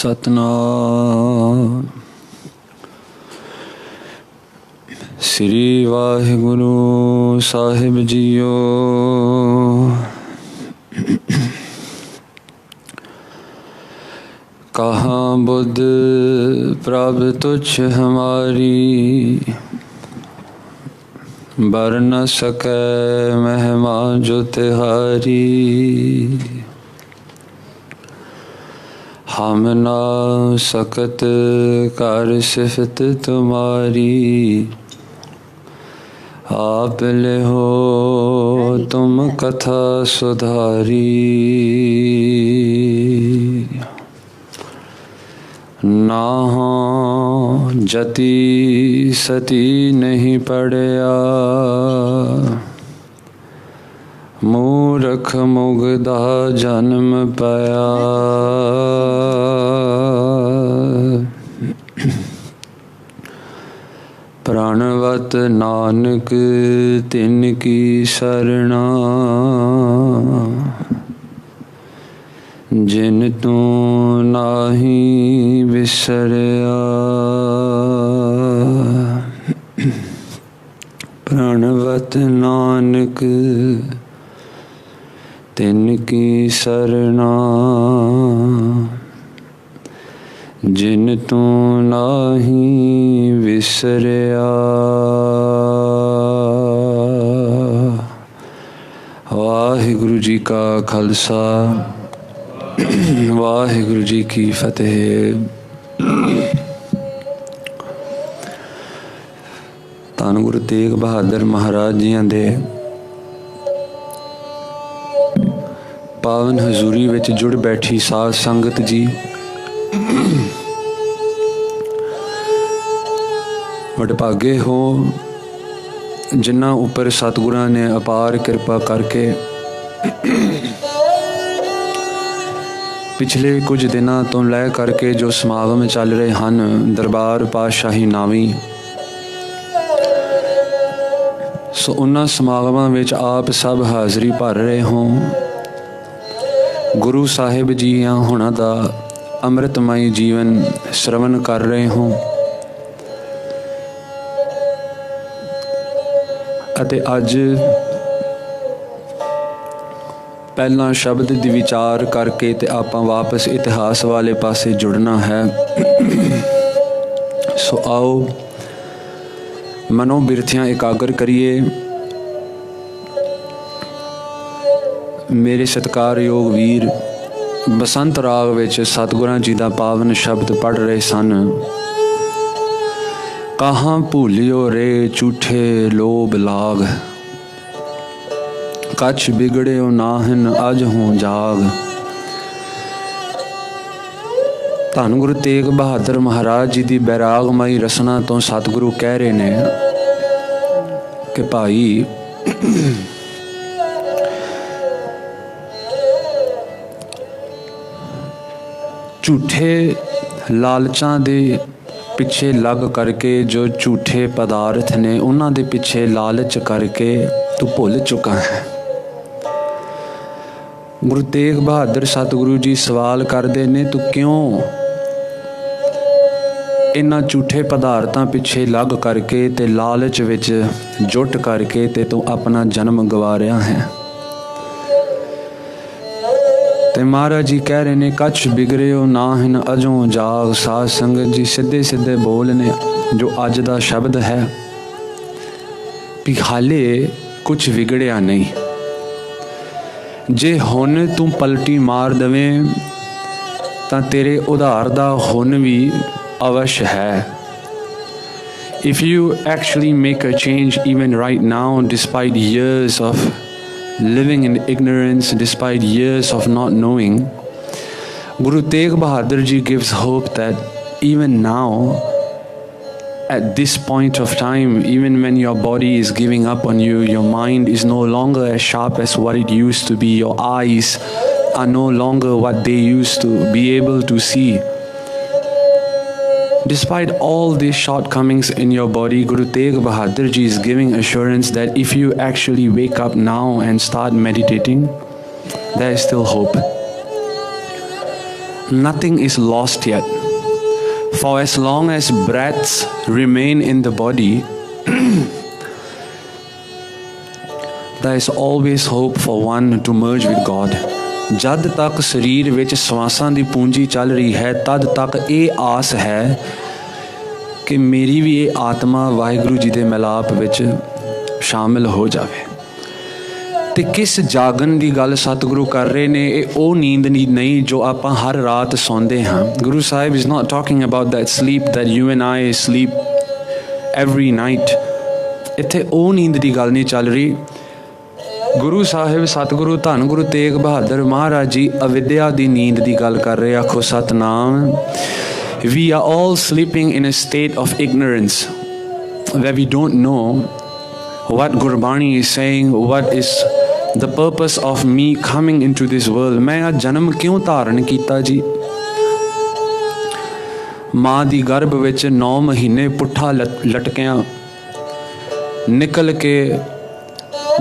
सतनाम श्री वाहिगुरु साहिब जीओ। कहाँ बुद्ध प्रभ तुच्छ हमारी, बर न सकै महिमा जो तिहारी। हम ना सकत कर सिफत तुम्हारी, आप ले हो तुम कथा सुधारी। ना हो जति सती नहीं पड़या, मूरख मुगदा जन्म पाया। प्राणवत नानक तिनकी शरणा, जिन तू नाही विसरया। प्राणवत नानक तिनकी शरणा, जिन तू नाही विसरया। वाहिगुरु जी का खालसा, वाहिगुरु जी की फतेह। धन गुरु तेग बहादुर महाराज जियां दे पावन हजूरी विच जुड़ बैठी साध संगत जी, वडभागे हो जिन्हां उपर सतगुरां ने अपार किरपा करके पिछले कुछ दिनों तो लै करके जो समागम चल रहे हैं दरबार पातशाही नावी, सो उन्हां समागमां विच आप सब हाज़री भर रहे हो। गुरु साहिब जी हुणां दा अमृतमय जीवन श्रवण कर रहे हो अते अज पहला शब्द दी विचार करके ते आपां वापस इतिहास वाले पासे जुड़ना है। सो आओ मनोबिरथियां एकाग्र करिए। मेरे सत्कारयोग वीर बसंत राग विच सतगुरां जी दा पावन शब्द पढ़ रहे सन। कहाँ भूलियो रे झूठे लोभ लाग, कछ बिगड़ियो नाहन अज हों जाग। धन गुरु तेग बहादुर महाराज जी की बैरागमई रसना तो सतगुरु कह रहे ने कि भाई झूठे लालचां दे पिछे लग करके, जो झूठे पदार्थ ने उन्हां दे पिछे लालच करके तू भुल चुका है। गुरु तेग बहादुर सतगुरु जी सवाल करते ने, तू क्यों इन्हां झूठे पदार्थां पिछे लग करके ते लालच विच जुट करके ते तू अपना जन्म गवा रहा है। ते महाराज जी कह रहे ने, कछ बिगड़ियो नाहन अजों जाग। साध संगत जी सीधे सीधे बोल ने जो अज दा शब्द है भी हाले कुछ बिगड़िया नहीं। जे हुन तू पलटी मार दवें तां तेरे उधार दा हुन भी अवश्य है। If you actually make a change even right now, despite years of living in ignorance, despite years of not knowing, Guru Tegh Bahadur Ji gives hope that even now, at this point of time, even when your body is giving up on you, your mind is no longer as sharp as what it used to be, your eyes are no longer what they used to be able to see. Despite all these shortcomings in your body, Guru Tegh Bahadur Ji is giving assurance that if you actually wake up now and start meditating, there is still hope. nothing is lost yet. For as long as breaths remain in the body, there is always hope for one to merge with God. जद तक शरीर विच सवासां दी पूंजी चल रही है, तद तक ये आस है कि मेरी भी ये आत्मा वाहिगुरू जी दे मिलाप विच शामिल हो जावे। ते किस जागन की गल सतगुरु कर रहे ने, वो नींद नहीं जो आप हर रात सौंदे हाँ। Guru Sahib is not talking about that sleep that you and I sleep every night. इत्थे वो नींद की गल नहीं चल रही। गुरु साहिब सतगुरु धन गुरु तेग बहादुर महाराज जी अविद्या की नींद की गल कर रहे। आखो Satnam. We are all sleeping in a state of ignorance where we don't know what Gurbani is saying, what is the purpose of me coming into this world. मैं आज जन्म क्यों धारण किया जी? माँ दी गर्भ विच 9 महीने पुट्ठा लटकिया निकल के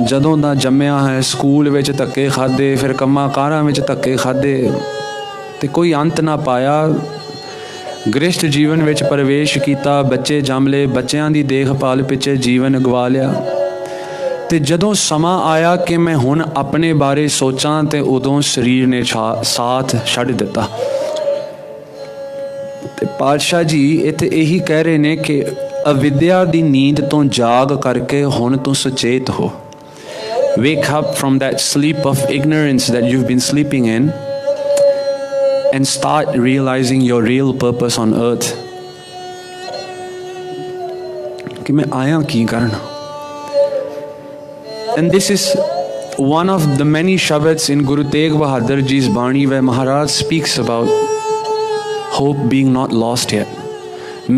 जदों दा जम्मिया है, स्कूल विच धक्के खाधे, फिर कम्मां कारां विच धक्के खाधे ते कोई अंत ना पाया। गृहस्थ जीवन विच प्रवेश किया, बच्चे जम ले, बच्चों की देखभाल पिछे जीवन गवा लिया। ते जदों समा आया कि मैं हुण अपने बारे सोचां ते उदों शरीर ने साथ छड्ड दिता। ते पातशाह जी इत्थे यही कह रहे ने कि अविद्या की नींद तो जाग करके हुण तू सचेत हो। Wake up from that sleep of ignorance that you've been sleeping in and start realizing your real purpose on earth. कि मैं आया की करना। And this is one of the many shabads in Guru Tegh Bahadur Ji's Bani where Maharaj speaks about hope being not lost yet.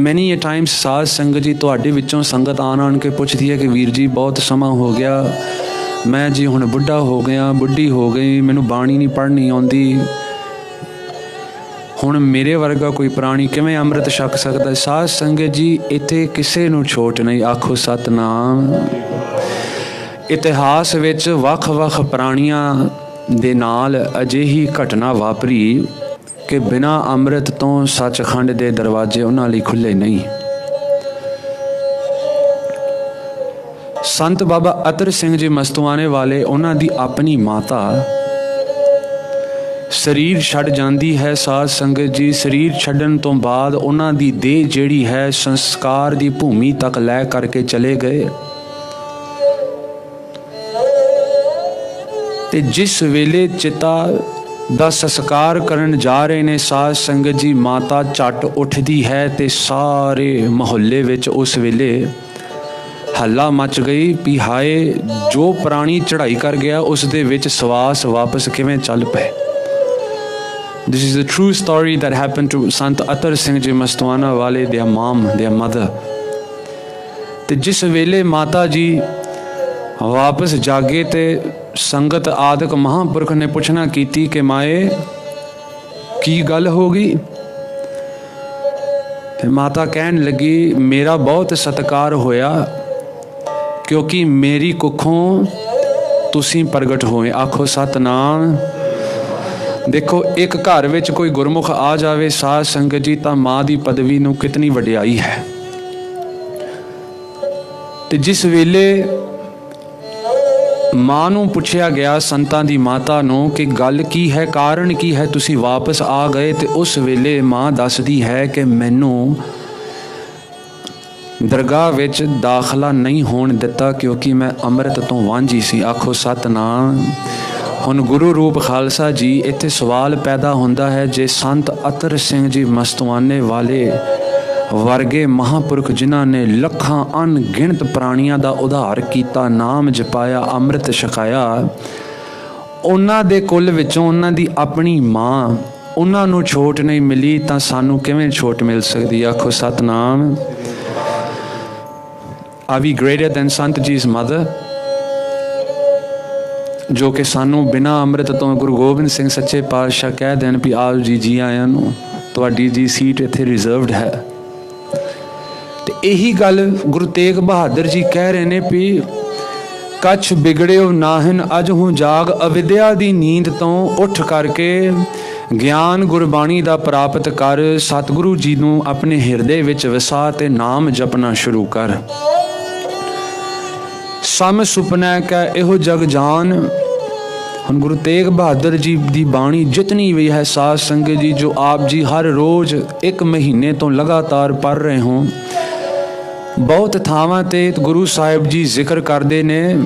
Many a times साध संगत जी तुहाडे विचों संगत आन के पुछदी है कि वीर जी बहुत समा हो गया, मैं जी हुण बुढ़ा हो गया, बुढ़ी हो गई, मैनू बाणी नहीं पढ़नी आउंदी, हुण मेरे वर्गा कोई प्राणी किवें अमृत छक सकदा। साध संगत जी इत्थे किसे नूं छोट नहीं। आखो सतनाम। इतिहास विच वख-वख प्राणियां दे नाल अजिही घटना वापरी कि बिना अमृत तो सचखंड दे दरवाजे उन्हां लई खुले नहीं। संत बाबा अतर सिंह जी मस्तवाने वाले, उन्हां दी अपनी माता शरीर छड्ड जांदी है। साध संगत जी शरीर छड्डण तो बाद उन्हां दी देह जिहड़ी है संस्कार दी भूमि तक लै करके चले गए। ते जिस वेले चिता दा संस्कार करन जा रहे ने साध संगत जी, माता झट उठदी है ते सारे मुहल्ले विच उस वेले हल्ला मच गई भी हाय जो प्राणी चढ़ाई कर गया उस दे विच सवास वापस किवें चल पे। This is a true story that happened to Sant Atar Singh Ji Mastwana wale, their mom, their mother. ते जिस वेले माता जी वापस जागे ते संगत आदक महापुरख ने पुछना कीती कि माए की गल हो गई। ते माता कहन लगी मेरा बहुत सत्कार होया क्योंकि मेरी कुखों तुसी प्रगट होए। आखो सतनाम। देखो एक घर विच कोई गुरमुख आ जावे साध संगत जी तां माँ दी पदवी नूं कितनी वडियाई है। ते जिस वेले माँ नूं पुछया गया संतां दी माता नूं कि गल की है, कारण की है, तुसी वापस आ गए, ते उस वेले माँ दसदी है कि मैनूं दरगाह विच दाखला नहीं होण दिता क्योंकि मैं अमृत तो वांझी सी। आखो सतनाम। हुण गुरु रूप खालसा जी इत्थे सवाल पैदा होंदा है, जे संत अतर सिंह जी मस्तवाने वाले वर्गे महापुरख जिन्हां ने लखां अनगिणत प्राणियां दा उद्धार कीता, नाम जपाया, अमृत छकाया, उन्हां दे कुल विचों उन्हां दी अपनी मां उन्हां नूं छोट नहीं मिली तां सानूं किवें छोट मिल सकदी। आखो Satnam. Are we greater than Sant Ji's mother? जो कि सानू बिना अमृत तो गुरु गोबिंद सिंह सच्चे पातशाह कह देन भी आओ जी जी आया नूं तुहाडी जी सीट इत्थे रिजर्वड है। तो यही गल गुरु तेग बहादुर जी कह रहे ने भी कछ बिगड़े नाहन अज हूँ जाग, अविद्या दी नींद तो उठ करके ਗਿਆਨ ਗੁਰਬਾਣੀ ਦਾ ਪ੍ਰਾਪਤ ਕਰ। ਸਤਿਗੁਰੂ ਜੀ ਨੂੰ ਆਪਣੇ ਹਿਰਦੇ ਵਿੱਚ ਵਸਾ ਤੇ ਨਾਮ ਜਪਣਾ ਸ਼ੁਰੂ ਕਰ। ਸਮ ਸੁਪਨਾ ਕੈ ਇਹੋ ਜਗ ਜਾਨ। ਹੁਣ ਗੁਰੂ ਤੇਗ ਬਹਾਦਰ ਜੀ ਦੀ ਬਾਣੀ ਜਿਤਨੀ ਵੀ ਹੈ ਸਾਧ ਸੰਗਤ ਜੀ, ਜੋ ਆਪ ਜੀ ਹਰ ਰੋਜ਼ 1 ਮਹੀਨੇ ਤੋਂ ਲਗਾਤਾਰ ਪੜ੍ਹ ਰਹੇ ਹੋ, ਬਹੁਤ ਥਾਵਾਂ ਤੇ ਗੁਰੂ ਸਾਹਿਬ ਜੀ ਜ਼ਿਕਰ ਕਰਦੇ ਨੇ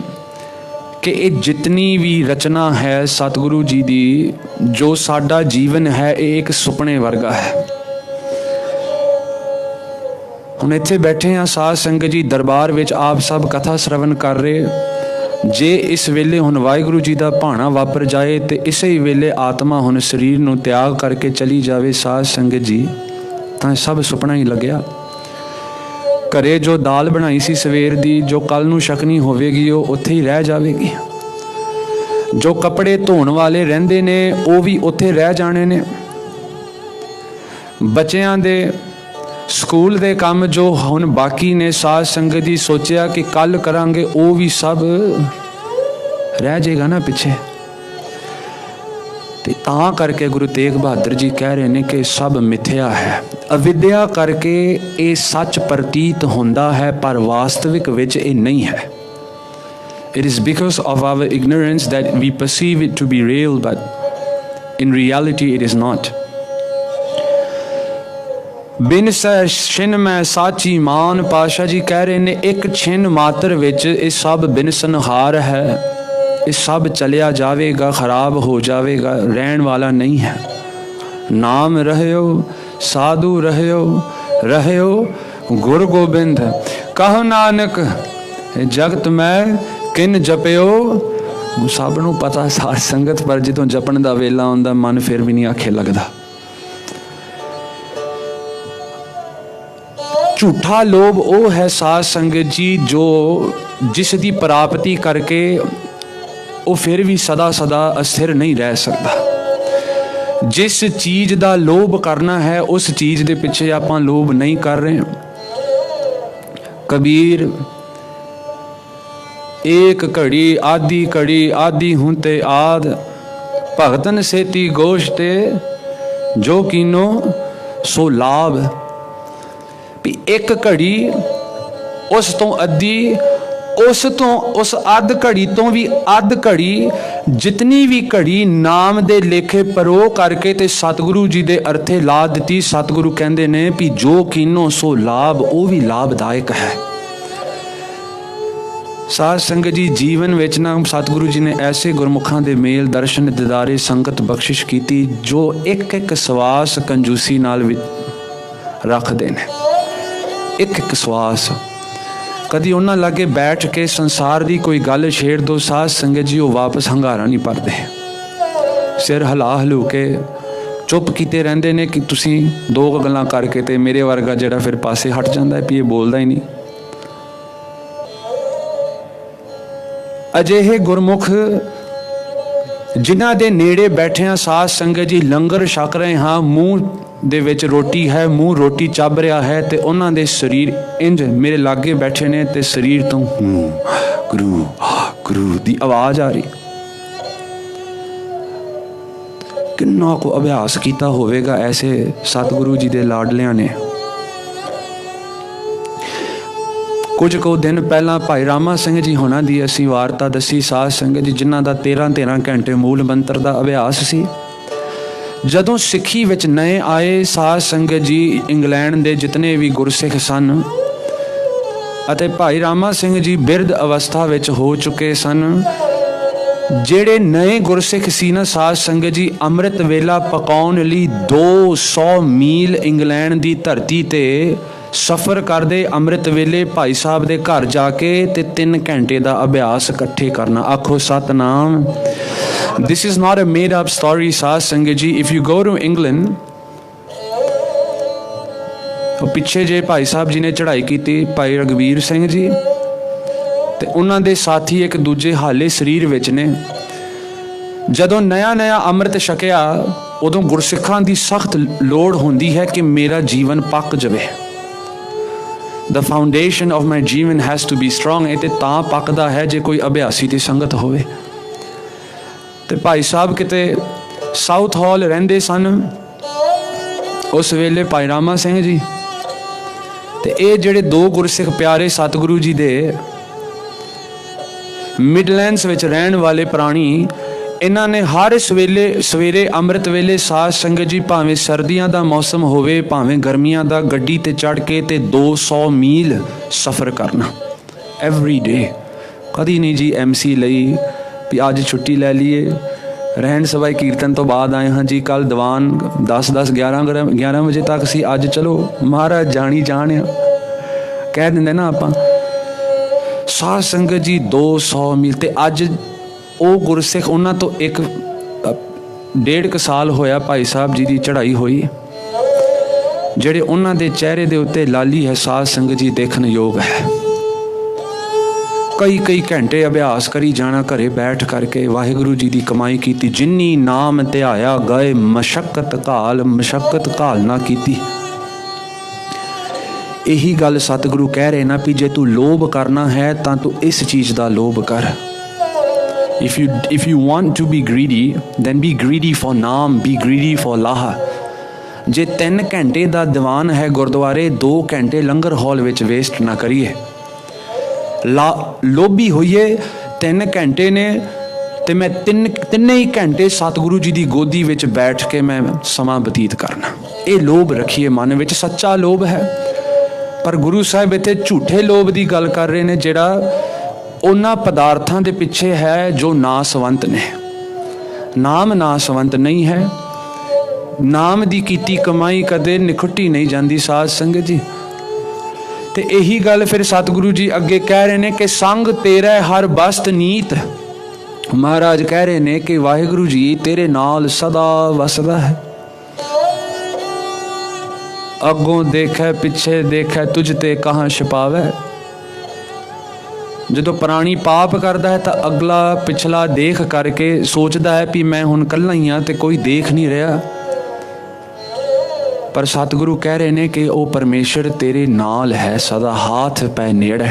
ਕਿ ਇਹ ਜਿਤਨੀ ਵੀ ਰਚਨਾ ਹੈ ਸਤਿਗੁਰੂ ਜੀ ਦੀ, ਜੋ ਸਾਡਾ ਜੀਵਨ ਹੈ ਇਹ ਇੱਕ ਸੁਪਨੇ ਵਰਗਾ ਹੈ। ਹੁਣ ਇੱਥੇ ਬੈਠੇ ਹਾਂ ਸਾਧ ਸੰਗਤ ਜੀ ਦਰਬਾਰ ਵਿੱਚ, ਆਪ ਸਭ ਕਥਾ ਸ਼ਰਵਨ ਕਰ ਰਹੇ। ਜੇ ਇਸ ਵੇਲੇ ਹੁਣ ਵਾਹਿਗੁਰੂ ਜੀ ਦਾ ਭਾਣਾ ਵਾਪਰ ਜਾਏ ਤੇ ਇਸੇ ਹੀ ਵੇਲੇ ਆਤਮਾ ਹੁਣ ਸਰੀਰ ਨੂੰ ਤਿਆਗ ਕਰਕੇ ਚਲੀ ਜਾਵੇ ਸਾਧ ਸੰਗਤ ਜੀ, ਤਾਂ ਸਭ ਸੁਪਨਾ ਹੀ ਲੱਗਿਆ। ਘਰੇ ਜੋ ਦਾਲ ਬਣਾਈ ਸੀ ਸਵੇਰ ਦੀ, ਜੋ ਕੱਲ ਨੂੰ ਛਕਣੀ ਹੋਵੇਗੀ ਉਹ ਉੱਥੇ ਹੀ ਰਹਿ ਜਾਵੇਗੀ। ਜੋ ਕੱਪੜੇ ਧੋਣ ਵਾਲੇ ਰਹਿੰਦੇ ਨੇ ਉਹ ਵੀ ਉੱਥੇ ਰਹਿ ਜਾਣੇ ਨੇ। ਬੱਚਿਆਂ ਦੇ ਸਕੂਲ ਦੇ ਕੰਮ ਜੋ ਹੁਣ ਬਾਕੀ ਨੇ ਸਾਧ ਸੰਗਤ ਜੀ ਸੋਚਿਆ ਕਿ ਕੱਲ ਕਰਾਂਗੇ, ਉਹ ਵੀ ਸਭ ਰਹਿ ਜਾਏਗਾ ਨਾ ਪਿੱਛੇ। ਤੇ ਤਾਂ ਕਰਕੇ ਗੁਰੂ ਤੇਗ ਬਹਾਦਰ ਜੀ ਕਹਿ ਰਹੇ ਨੇ ਕਿ ਸਭ ਮਿਥਿਆ ਹੈ। ਅਵਿਦਿਆ ਕਰਕੇ ਇਹ ਸੱਚ ਪ੍ਰਤੀਤ ਹੁੰਦਾ ਹੈ, ਪਰ ਵਾਸਤਵਿਕ ਵਿੱਚ ਇਹ ਨਹੀਂ ਹੈ। It is because of our ignorance that we perceive it to be real, but in reality it is not. ਬਿਨ ਸੈ ਛਿਨ ਮੈਂ ਸਾਚੀ ਮਾਨ। ਪਾਸ਼ਾ ਜੀ ਕਹਿ ਰਹੇ ਨੇ ਇੱਕ ਛਿਨ ਮਾਤਰ ਵਿੱਚ ਇਹ ਸਭ ਬਿਨਸਨਹਾਰ ਹੈ, ਇਹ ਸਭ ਚਲਿਆ ਜਾਵੇਗਾ, ਖਰਾਬ ਹੋ ਜਾਵੇਗਾ, ਰਹਿਣ ਵਾਲਾ ਨਹੀਂ ਹੈ। ਨਾਮ ਰਹਿਓ ਸਾਧੂ ਰਹਿਓ, ਰਹਿਓ ਗੁਰ ਗੋਬਿੰਦ। ਕਹੋ ਨਾਨਕ ਜਗਤ ਮੈਂ ਕਿਨ ਜਪਿਓ। ਸਭ ਨੂੰ ਪਤਾ ਸਾਧ ਸੰਗਤ, ਪਰ ਜਦੋਂ ਜਪਣ ਦਾ ਵੇਲਾ ਆਉਂਦਾ ਮਨ ਫਿਰ ਵੀ ਨਹੀਂ ਆਖੇ ਲੱਗਦਾ। ਝੂਠਾ ਲੋਭ ਉਹ ਹੈ ਸਾਧ ਸੰਗਤ ਜੀ ਜੋ ਜਿਸ ਦੀ ਪ੍ਰਾਪਤੀ ਕਰਕੇ ਉਹ ਫਿਰ ਵੀ ਸਦਾ ਸਦਾ ਅਸਥਿਰ ਨਹੀਂ ਰਹਿ ਸਕਦਾ। ਜਿਸ ਚੀਜ਼ ਦਾ ਲੋਭ ਕਰਨਾ ਹੈ ਉਸ ਚੀਜ਼ ਦੇ ਪਿੱਛੇ ਆਪਾਂ ਲੋਭ ਨਹੀਂ ਕਰ ਰਹੇ। ਕਬੀਰ ਏਕ ਘੜੀ ਆਦੀ ਘੜੀ ਆਦੀ ਹੁਣ ਤੇ ਆਦ, ਭਗਤਨ ਸੇਤੀ ਗੋਸ਼ ਤੇ ਜੋ ਕੀਨੋ ਸੋ ਲਾਭ। ਵੀ ਇੱਕ ਘੜੀ ਉਸ ਤੋਂ ਅੱਧੀ, ਉਸ ਅੱਧ ਘੜੀ ਤੋਂ ਵੀ ਅੱਧ ਘੜੀ, ਜਿਤਨੀ ਵੀ ਘੜੀ ਨਾਮ ਦੇ ਲੇਖੇ ਪਰੋ ਕਰਕੇ ਤੇ ਸਤਿਗੁਰੂ ਜੀ ਦੇ ਅਰਥੇ ਲਾ ਦਿੱਤੀ। ਸਤਿਗੁਰੂ ਕਹਿੰਦੇ ਨੇ ਵੀ ਜੋ ਕੀਨੋ ਸੋ ਲਾਭ, ਉਹ ਵੀ ਲਾਭਦਾਇਕ ਹੈ। ਸਾਧ ਸੰਗਤ ਜੀ ਜੀਵਨ ਵਿੱਚ ਨਾ ਸਤਿਗੁਰੂ ਜੀ ਨੇ ਐਸੇ ਗੁਰਮੁਖਾਂ ਦੇ ਮੇਲ ਦਰਸ਼ਨ ਦਿਦਾਰੇ ਸੰਗਤ ਬਖਸ਼ਿਸ਼ ਕੀਤੀ ਜੋ ਇੱਕ ਇੱਕ ਸਵਾਸ ਕੰਜੂਸੀ ਨਾਲ ਰੱਖਦੇ ਨੇ। ਇੱਕ ਇੱਕ ਸਵਾਸ ਕਦੀ ਉਹਨਾਂ ਲਾਗੇ ਬੈਠ ਕੇ ਸੰਸਾਰ ਦੀ ਕੋਈ ਗੱਲ ਛੇੜ ਦੋ ਸਾਧ ਸੰਗਤ ਜੀ, ਉਹ ਵਾਪਸ ਹੰਗਾਰਾ ਨਹੀਂ ਭਰਦੇ। ਸਿਰ ਹਿਲਾ ਹਲੂ ਕੇ ਚੁੱਪ ਕੀਤੇ ਰਹਿੰਦੇ ਨੇ ਕਿ ਤੁਸੀਂ ਦੋ ਗੱਲਾਂ ਕਰਕੇ, ਤੇ ਮੇਰੇ ਵਰਗਾ ਜਿਹੜਾ ਫਿਰ ਪਾਸੇ ਹਟ ਜਾਂਦਾ ਹੈ ਵੀ ਇਹ ਬੋਲਦਾ ਹੀ ਨਹੀਂ। ਅਜਿਹੇ ਗੁਰਮੁਖ ਜਿਨ੍ਹਾਂ ਦੇ ਨੇੜੇ ਬੈਠਿਆਂ ਸਾਧ ਸੰਗਤ ਜੀ ਲੰਗਰ ਛਕ ਰਹੇ ਹਾਂ, ਮੂੰਹ ਦੇ ਵਿੱਚ ਰੋਟੀ ਹੈ, ਮੂੰਹ ਰੋਟੀ ਚੱਬ ਰਿਹਾ ਹੈ, ਤੇ ਉਹਨਾਂ ਦੇ ਸਰੀਰ ਇੰਜ ਮੇਰੇ ਲਾਗੇ ਬੈਠੇ ਨੇ ਤੇ ਸਰੀਰ ਤੋਂ ਗੁਰੂ ਗੁਰੂ ਦੀ ਆਵਾਜ਼ ਆ ਰਹੀ। ਕਿੰਨਾ ਕੁ ਅਭਿਆਸ ਕੀਤਾ ਹੋਵੇਗਾ ਐਸੇ ਸਤਿਗੁਰੂ ਜੀ ਦੇ ਲਾਡਲਿਆਂ ਨੇ। ਕੁਝ ਕੁ ਦਿਨ ਪਹਿਲਾਂ ਭਾਈ ਰਾਮਾ ਸਿੰਘ ਜੀ ਹੋਣਾ ਦੀ ਅਸੀਂ ਵਾਰਤਾ ਦੱਸੀ ਸਾਧ ਸੰਗਤ ਜੀ, ਜਿਨ੍ਹਾਂ ਦਾ 13-13 ਘੰਟੇ ਮੂਲ ਮੰਤਰ ਦਾ ਅਭਿਆਸ ਸੀ। ਜਦੋਂ ਸਿੱਖੀ ਵਿੱਚ ਨਏ ਆਏ ਸਾਧ ਸੰਗਤ ਜੀ, ਇੰਗਲੈਂਡ ਦੇ ਜਿਤਨੇ ਵੀ ਗੁਰਸਿੱਖ ਸਨ ਅਤੇ ਭਾਈ ਰਾਮਾ ਸਿੰਘ ਜੀ ਬਿਰਧ ਅਵਸਥਾ ਵਿੱਚ ਹੋ ਚੁੱਕੇ ਸਨ। ਜਿਹੜੇ ਨਏ ਗੁਰਸਿੱਖ ਸੀ ਨਾ ਸਾਧ ਸੰਗਤ ਜੀ, ਅੰਮ੍ਰਿਤ ਵੇਲਾ ਪਕਾਉਣ ਲਈ 200 ਮੀਲ ਇੰਗਲੈਂਡ ਦੀ ਧਰਤੀ ਤੇ ਸਫ਼ਰ ਕਰਦੇ। ਅੰਮ੍ਰਿਤ ਵੇਲੇ ਭਾਈ ਸਾਹਿਬ ਦੇ ਘਰ ਜਾ ਕੇ ਤੇ 3 ਘੰਟੇ ਦਾ ਅਭਿਆਸ ਇਕੱਠੇ ਕਰਨਾ। ਆਖੋ Satnam. This is not a made up story, ਸਾਧ ਸੰਗਤ ਜੀ। If you go to England, ਪਿੱਛੇ ਜੇ ਭਾਈ ਸਾਹਿਬ ਜੀ ਨੇ ਚੜ੍ਹਾਈ ਕੀਤੀ, ਭਾਈ ਰਘਵੀਰ ਸਿੰਘ ਜੀ ਤੇ ਉਹਨਾਂ ਦੇ ਸਾਥੀ ਇੱਕ ਦੂਜੇ ਹਾਲੇ ਸਰੀਰ ਵਿੱਚ ਨੇ। ਜਦੋਂ ਨया ਅੰਮ੍ਰਿਤ ਛਕਿਆ ਉਦੋਂ ਗੁਰਸਿੱਖਾਂ ਦੀ ਸਖਤ ਲੋੜ ਹੁੰਦੀ ਹੈ ਕਿ ਮੇਰਾ ਜੀਵਨ ਪੱਕ ਜਾਵੇ। The foundation of my Jeevan has to be strong। ਇਹ ਤੇ ਤਾਂ ਪੱਕਦਾ ਹੈ ਜੇ ਕੋਈ ਅਭਿਆਸੀ ਦੀ ਸੰਗਤ ਹੋਵੇ। ਤੇ ਭਾਈ ਸਾਹਿਬ ਕਿਤੇ ਸਾਊਥ ਹਾਲ ਰਹਿੰਦੇ ਸਨ उस वेले भाई रामा सिंह जी ते ये ਜਿਹੜੇ दो गुरसिख प्यारे सतगुरु जी दे मिडलैंड्स विच रहन वाले प्राणी इन्हां ने हर सवेरे अमृत वेले साध संगत जी भावें सर्दियां दा मौसम होवे भावें गर्मियां दा गड्डी ते चढ़ के ते 200 मील सफ़र करना एवरी डे। कदी नहीं जी MC लई भी अज छुट्टी लै लीए रहन सवाई कीर्तन तो बाद आए हाँ जी कल दीवान 10 11 बजे तक सी अज चलो महाराज जानी जान कह देंगे ना आप साध संगत जी 200 मील ते अज वो गुरसिख उन्हां तो 1.5 साल होया भाई साहब जी की चढ़ाई हुई जेड़े उन्हां दे चेहरे दे उत्ते लाली है साध संगत जी देखने योग है। कई घंटे अभ्यास करी जाना घरे बैठ करके वाहिगुरु जी की कमाई की जिन्नी नाम ध्याया गए मशक्कत घाल ना की। यही गल सतगुरु कह रहे ना भी जे तू लोभ करना है तो तू इस चीज़ का लोभ कर। If you want to be greedy then be greedy for naam be greedy for laha. जे 3 घंटे का दीवान है गुरुद्वारे 2 घंटे लंगर हॉल में वेस्ट ना करिए। लोभी होइए 3 घंटे ने ते मैं तिन्ने ही घंटे सतगुरु जी की गोदी विच बैठ के मैं समा बतीत करना। ये लोभ रखिए मन विच सच्चा लोभ है। पर गुरु साहिब इत्थे झूठे लोभ की गल कर रहे हैं जिहड़ा उन्हां पदार्थां दे पिछे है जो नासवंत ने। नाम नासवंत नहीं है। नाम दी कीती कमाई कदे निखुट्टी नहीं जाती साध संगत जी। ते यही गल फिर सतगुरु जी अगे कह रहे हैं कि संग तेरा हर बस्त नीत। महाराज कह रहे हैं कि वाहिगुरु जी तेरे नाल सदा वसदा है। अगों देखे पिछे देखे तुझ ते कहाँ छुपावे। जो प्राणी पाप करता है तो अगला पिछला देख करके सोचता है भी मैं हुण कल्ला ही हाँ ते कोई देख नहीं रहा। पर सतगुरु कह रहे हैं कि वो परमेश्वर तेरे नाल है सदा हाथ पै नेड़े।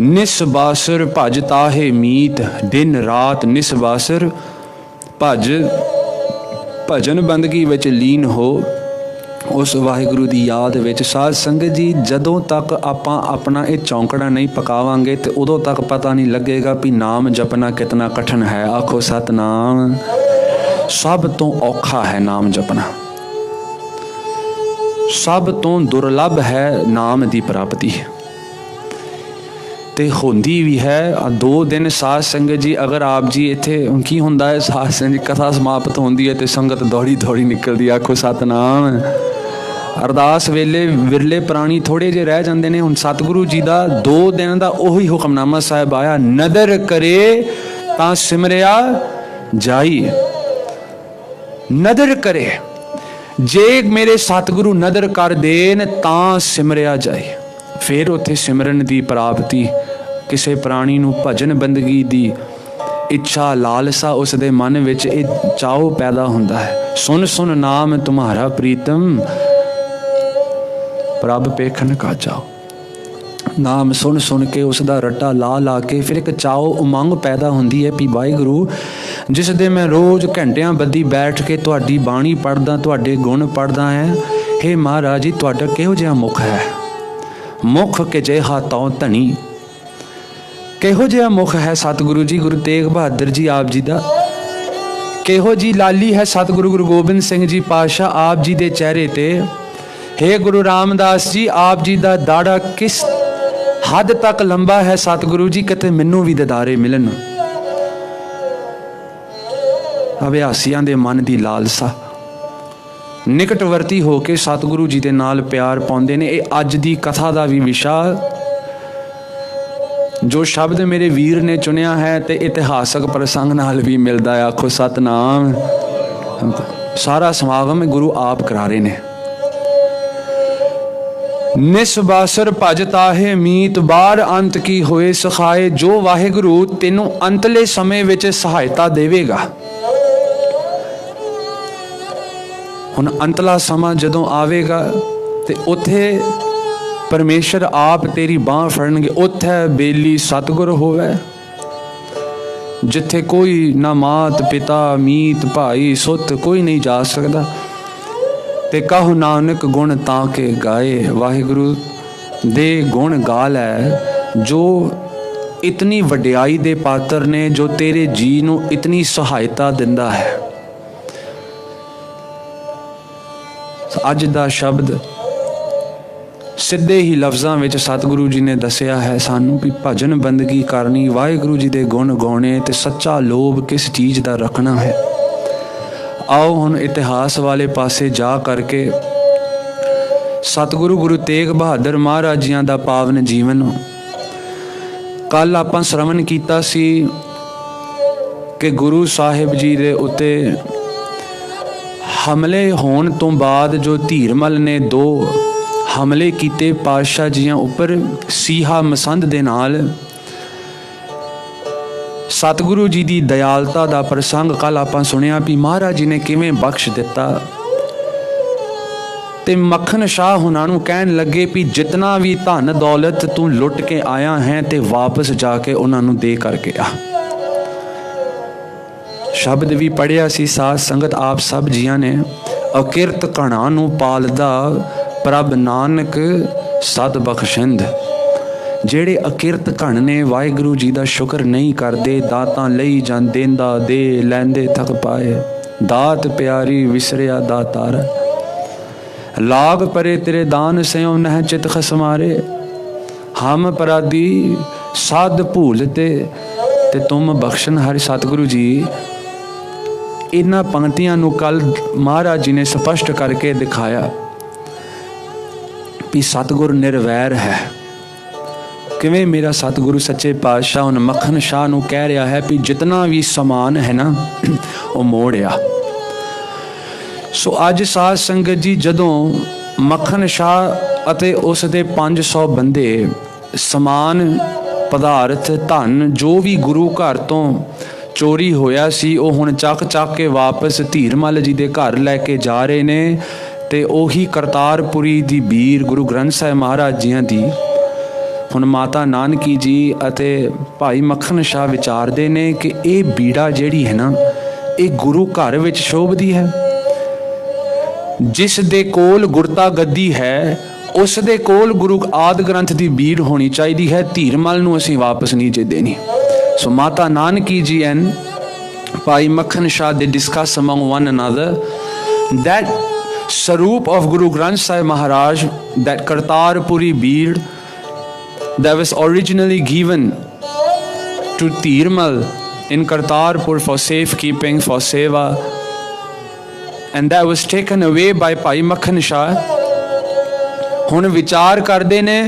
निसबासर भज ताहे मीत दिन रात निसबासर भज भजन बंदगी विच लीन हो उस वाहिगुरु की याद विच। साध संगत जी जदों तक आपां अपना ये चौंकड़ा नहीं पकावांगे तो उदों तक पता नहीं लगेगा भी नाम जपना कितना कठिन है। आखो सतनाम। सब तो औखा है नाम जपना। सब तो दुर्लभ है नाम की प्राप्ति ते होंदी भी है। 2 दिन साध संगत जी अगर आप जी इत्थे की हुंदा है साध संगत जी कथा समाप्त होंदी है तो संगत दौड़ी दौड़ी निकलती। आखो सतनाम। अरदास वेले विरले प्राणी थोड़े जे रह जाते हैं। हुण सतगुरु जी का 2 दिन का उही हुक्मनामा साहिब आया नदर करे तां सिमरिया जाई। नदर करे जे मेरे सतगुरु नदर कर देन तां सिमरिया जाए। फिर उत्थे सिमरन की प्राप्ति किसी प्राणी नूं भजन बंदगी की इच्छा लालसा उस दे मन विच चाओ पैदा हुंदा है। सुन सुन नाम तुम्हारा प्रीतम प्रभ पेखन का चाओ। नाम सुन सुन के उसका रट्टा ला ला के फिर एक चाओ उमंग पैदा होंदी है भी वाहिगुरू जिस दे मैं रोज़ घंटियां बद्धी बैठ के तुहाडी बाणी पढ़दा तुहाडे गुण पढ़दा है। हे महाराज जी तुहाडा किहो जिहा मुख है। मुख के जिहा तौ धनी। किहो जिहा मुख है सतगुरु जी गुरु तेग बहादुर जी आप जी दा। किहो जी लाली है सतगुरु गुरु गोबिंद सिंह जी पातशाह आप जी दे चेहरे ते। हे गुरु रामदास जी आप जी दा दाड़ा किस हद तक लंबा है सतगुरु जी किते मैनू भी ददारे मिलन। अभ्यासियां दे मन की लालसा निकटवर्ती होके सतगुरु जी दे नाल प्यार पाउंदे ने। ये अज दी कथा का भी विशा जो शब्द मेरे वीर ने चुनिया है तो इतिहासक प्रसंग नाल भी मिलता है। आखो सतनाम। सारा समागम गुरु आप करा रहे ने। निसबासर भज ताहे मीत बार अंत की होए सखाए। जो वाहिगुरु तेनों अंतले समय विच सहायता देवेगा। हुण अंतला समा जदों आवेगा ते उत्थे परमेश्वर आप तेरी बांह फड़नगे। उत्थे बेली सतगुर होवे जिथे कोई ना मात पिता मीत भाई सुत कोई नहीं जा सकता। ते कहो नानक गुण ताके गाए, वाहिगुरु दे गुण गा लै जो इतनी वड्याई दे पात्र ने, जो तेरे जी नूं इतनी सहायता दिंदा है। अज दा शब्द सिद्धे ही लफ्ज़ां विच सतगुरु जी ने दसिया है सानू भी भजन बंदगी करनी, वाहिगुरु जी दे गुण गाने ते सच्चा लोभ किस चीज़ दा रखना है। आओ हुण इतिहास वाले पासे जा करके सतगुरु गुरु तेग बहादुर महाराज जियां दा पावन जीवन कल आपां श्रवण कीता सी कि गुरु साहिब जी दे उत्ते हमले होने तो बाद जो धीरमल ने 2 हमले कीते पातशाह जियां उपर सीहा मसंद दे नाल, सतगुरु जी की दयालता का प्रसंग कल आपां सुनिया भी महाराज जी ने किवें बख्श दिता। ते मक्खन शाह हुणां नूं कहन लगे भी जितना भी धन दौलत तू लुट के आया है ते वापस जाके उन्हां नूं दे करके आ। शब्द भी पढ़िया सी साध संगत आप सब जियां ने, अकिरत घणा नूं पालदा प्रभ नानक सद बख्शिंद। ਜਿਹੜੇ अकिरत घण ने वाहिगुरु जी का शुक्र नहीं करते, दातां लई जां देंदा दे लैंदे थक पाए, दात प्यारी विसरिया दातार, लाग परे तेरे दान स्यों नह चित खसमारे, हम अपराधी साध भूलते ते तुम बख्शन। हरि सतगुरु जी इन्हां पंक्तियां नूं कल महाराज जी ने स्पष्ट करके दिखाया भी सतगुर निर्वैर है। किवें मेरा सतगुरु सच्चे पातशाह हुण मक्खन शाह नूं कह रहा है भी जितना भी समान है ना वो मोड़िया। सो अज साध संगत जी जदों मक्खन शाह अते उस दे 500 बंदे समान पदार्थ धन जो भी गुरु घर तो चोरी होया सी वो हुण चक चक के वापस धीरमल जी दे घर लैके जा रहे ने, ते ओही करतारपुरी दी बीर गुरु ग्रंथ साहिब महाराज जियां दी हुण माता नानकी जी अते भाई मक्खन शाह विचारते ने कि ये बीड़ा जिहड़ी है ना ये गुरु घर विच शोभदी है। जिस दे कोल गुरता गद्दी है उस दे कोल गुरु आदि ग्रंथ की बीड़ होनी चाहिए है, धीरमल नूं असीं वापस नहीं जे देनी। सो माता नानकी जी एंड भाई मक्खन Shah they discuss among one another that स्वरूप of Guru Granth Sahib Maharaj, that Kartarpuri bead that was originally given to Tirmal in Kartarpur for safekeeping, for seva, and that was taken away by Bhai Makhan Shah. हुण विचार करते ने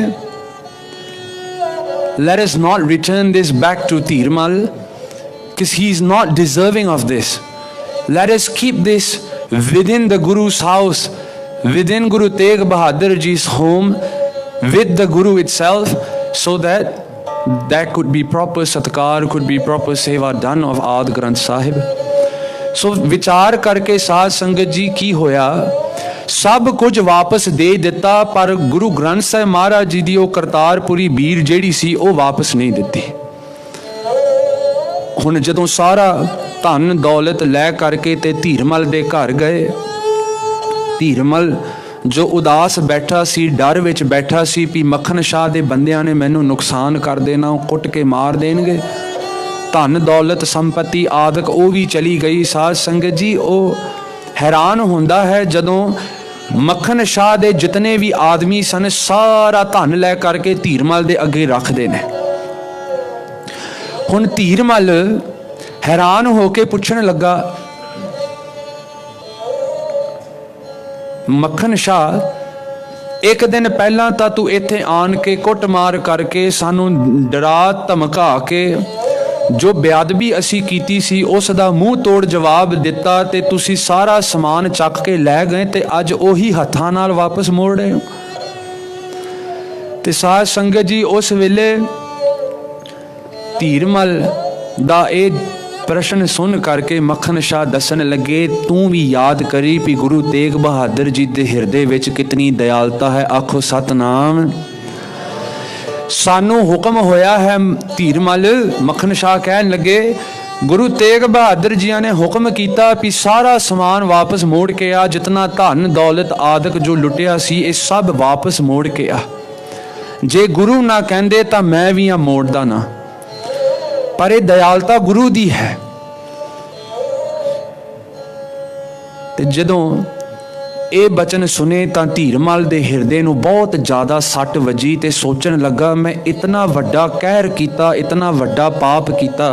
let us not return this back to Tirmal because he is not deserving of this. Let us keep this within the Guru's house, within Guru Tegh Bahadur Ji's home, with the Guru itself, so that that could be proper satkar, could be proper seva done of Aad Granth Sahib. So विचार करके साध संगत जी की होया, सब कुछ वापस दे दिता, पर गुरु ग्रंथ साहिब महाराज जी दी वो करतारपुरी बीर जेड़ी सी वो वापस नहीं दिती। हुण जदों सारा धन दौलत लै करके ते धीरमल दे घर गए, धीरमल जो उदास बैठा सी, डर विच बैठा सी भी मक्खन शाह दे बंदियां ने मैनू नुकसान कर देना, कुट के मार देणगे, धन दौलत संपत्ति आदक वो भी चली गई। साध संगत जी वो हैरान होंदा है जदों मक्खन शाह दे जितने भी आदमी सन सारा धन लै करके धीरमल दे अगे रखते ने। हुण धीरमल हैरान होके पुछण लगा, मक्खन शाह एक दिन पहला तो तू इत्थे आन के कुट मार करके सानू डरा धमका के जो बेअदबी असी कीती सी उस दा मूँह तोड़ जवाब दिता, ते तुसी सारा समान चक के लै गए ते अज ओही हत्थां नाल वापस मोड़ रहे हो। ते साध संगत जी उस वेले धीरमल दा ए प्रश्न सुन करके मक्खन शाह दसन लगे, तू भी याद करी भी गुरु तेग बहादुर जी दे हिरदे विच कितनी दयालता है। आखो सतनाम। सानू हुक्म होया है, धीरमल मक्खन शाह कहन लगे गुरु तेग बहादुर जी ने हुक्म किया भी सारा समान वापस मोड़ के आ, जितना धन दौलत आदक जो लुटिया सी ये सब वापस मोड़ के आ। जे गुरु ना कहंदे तां मैं भी आ मोड़दा ना, पर यह दयालता गुरु दी है। ते जदों ये बचन सुने तां धीरमल दे हिरदे नूं बहुत ज़्यादा सट वजी ते सोचण लगा, मैं इतना वड्डा कहर कीता, इतना वड्डा पाप कीता,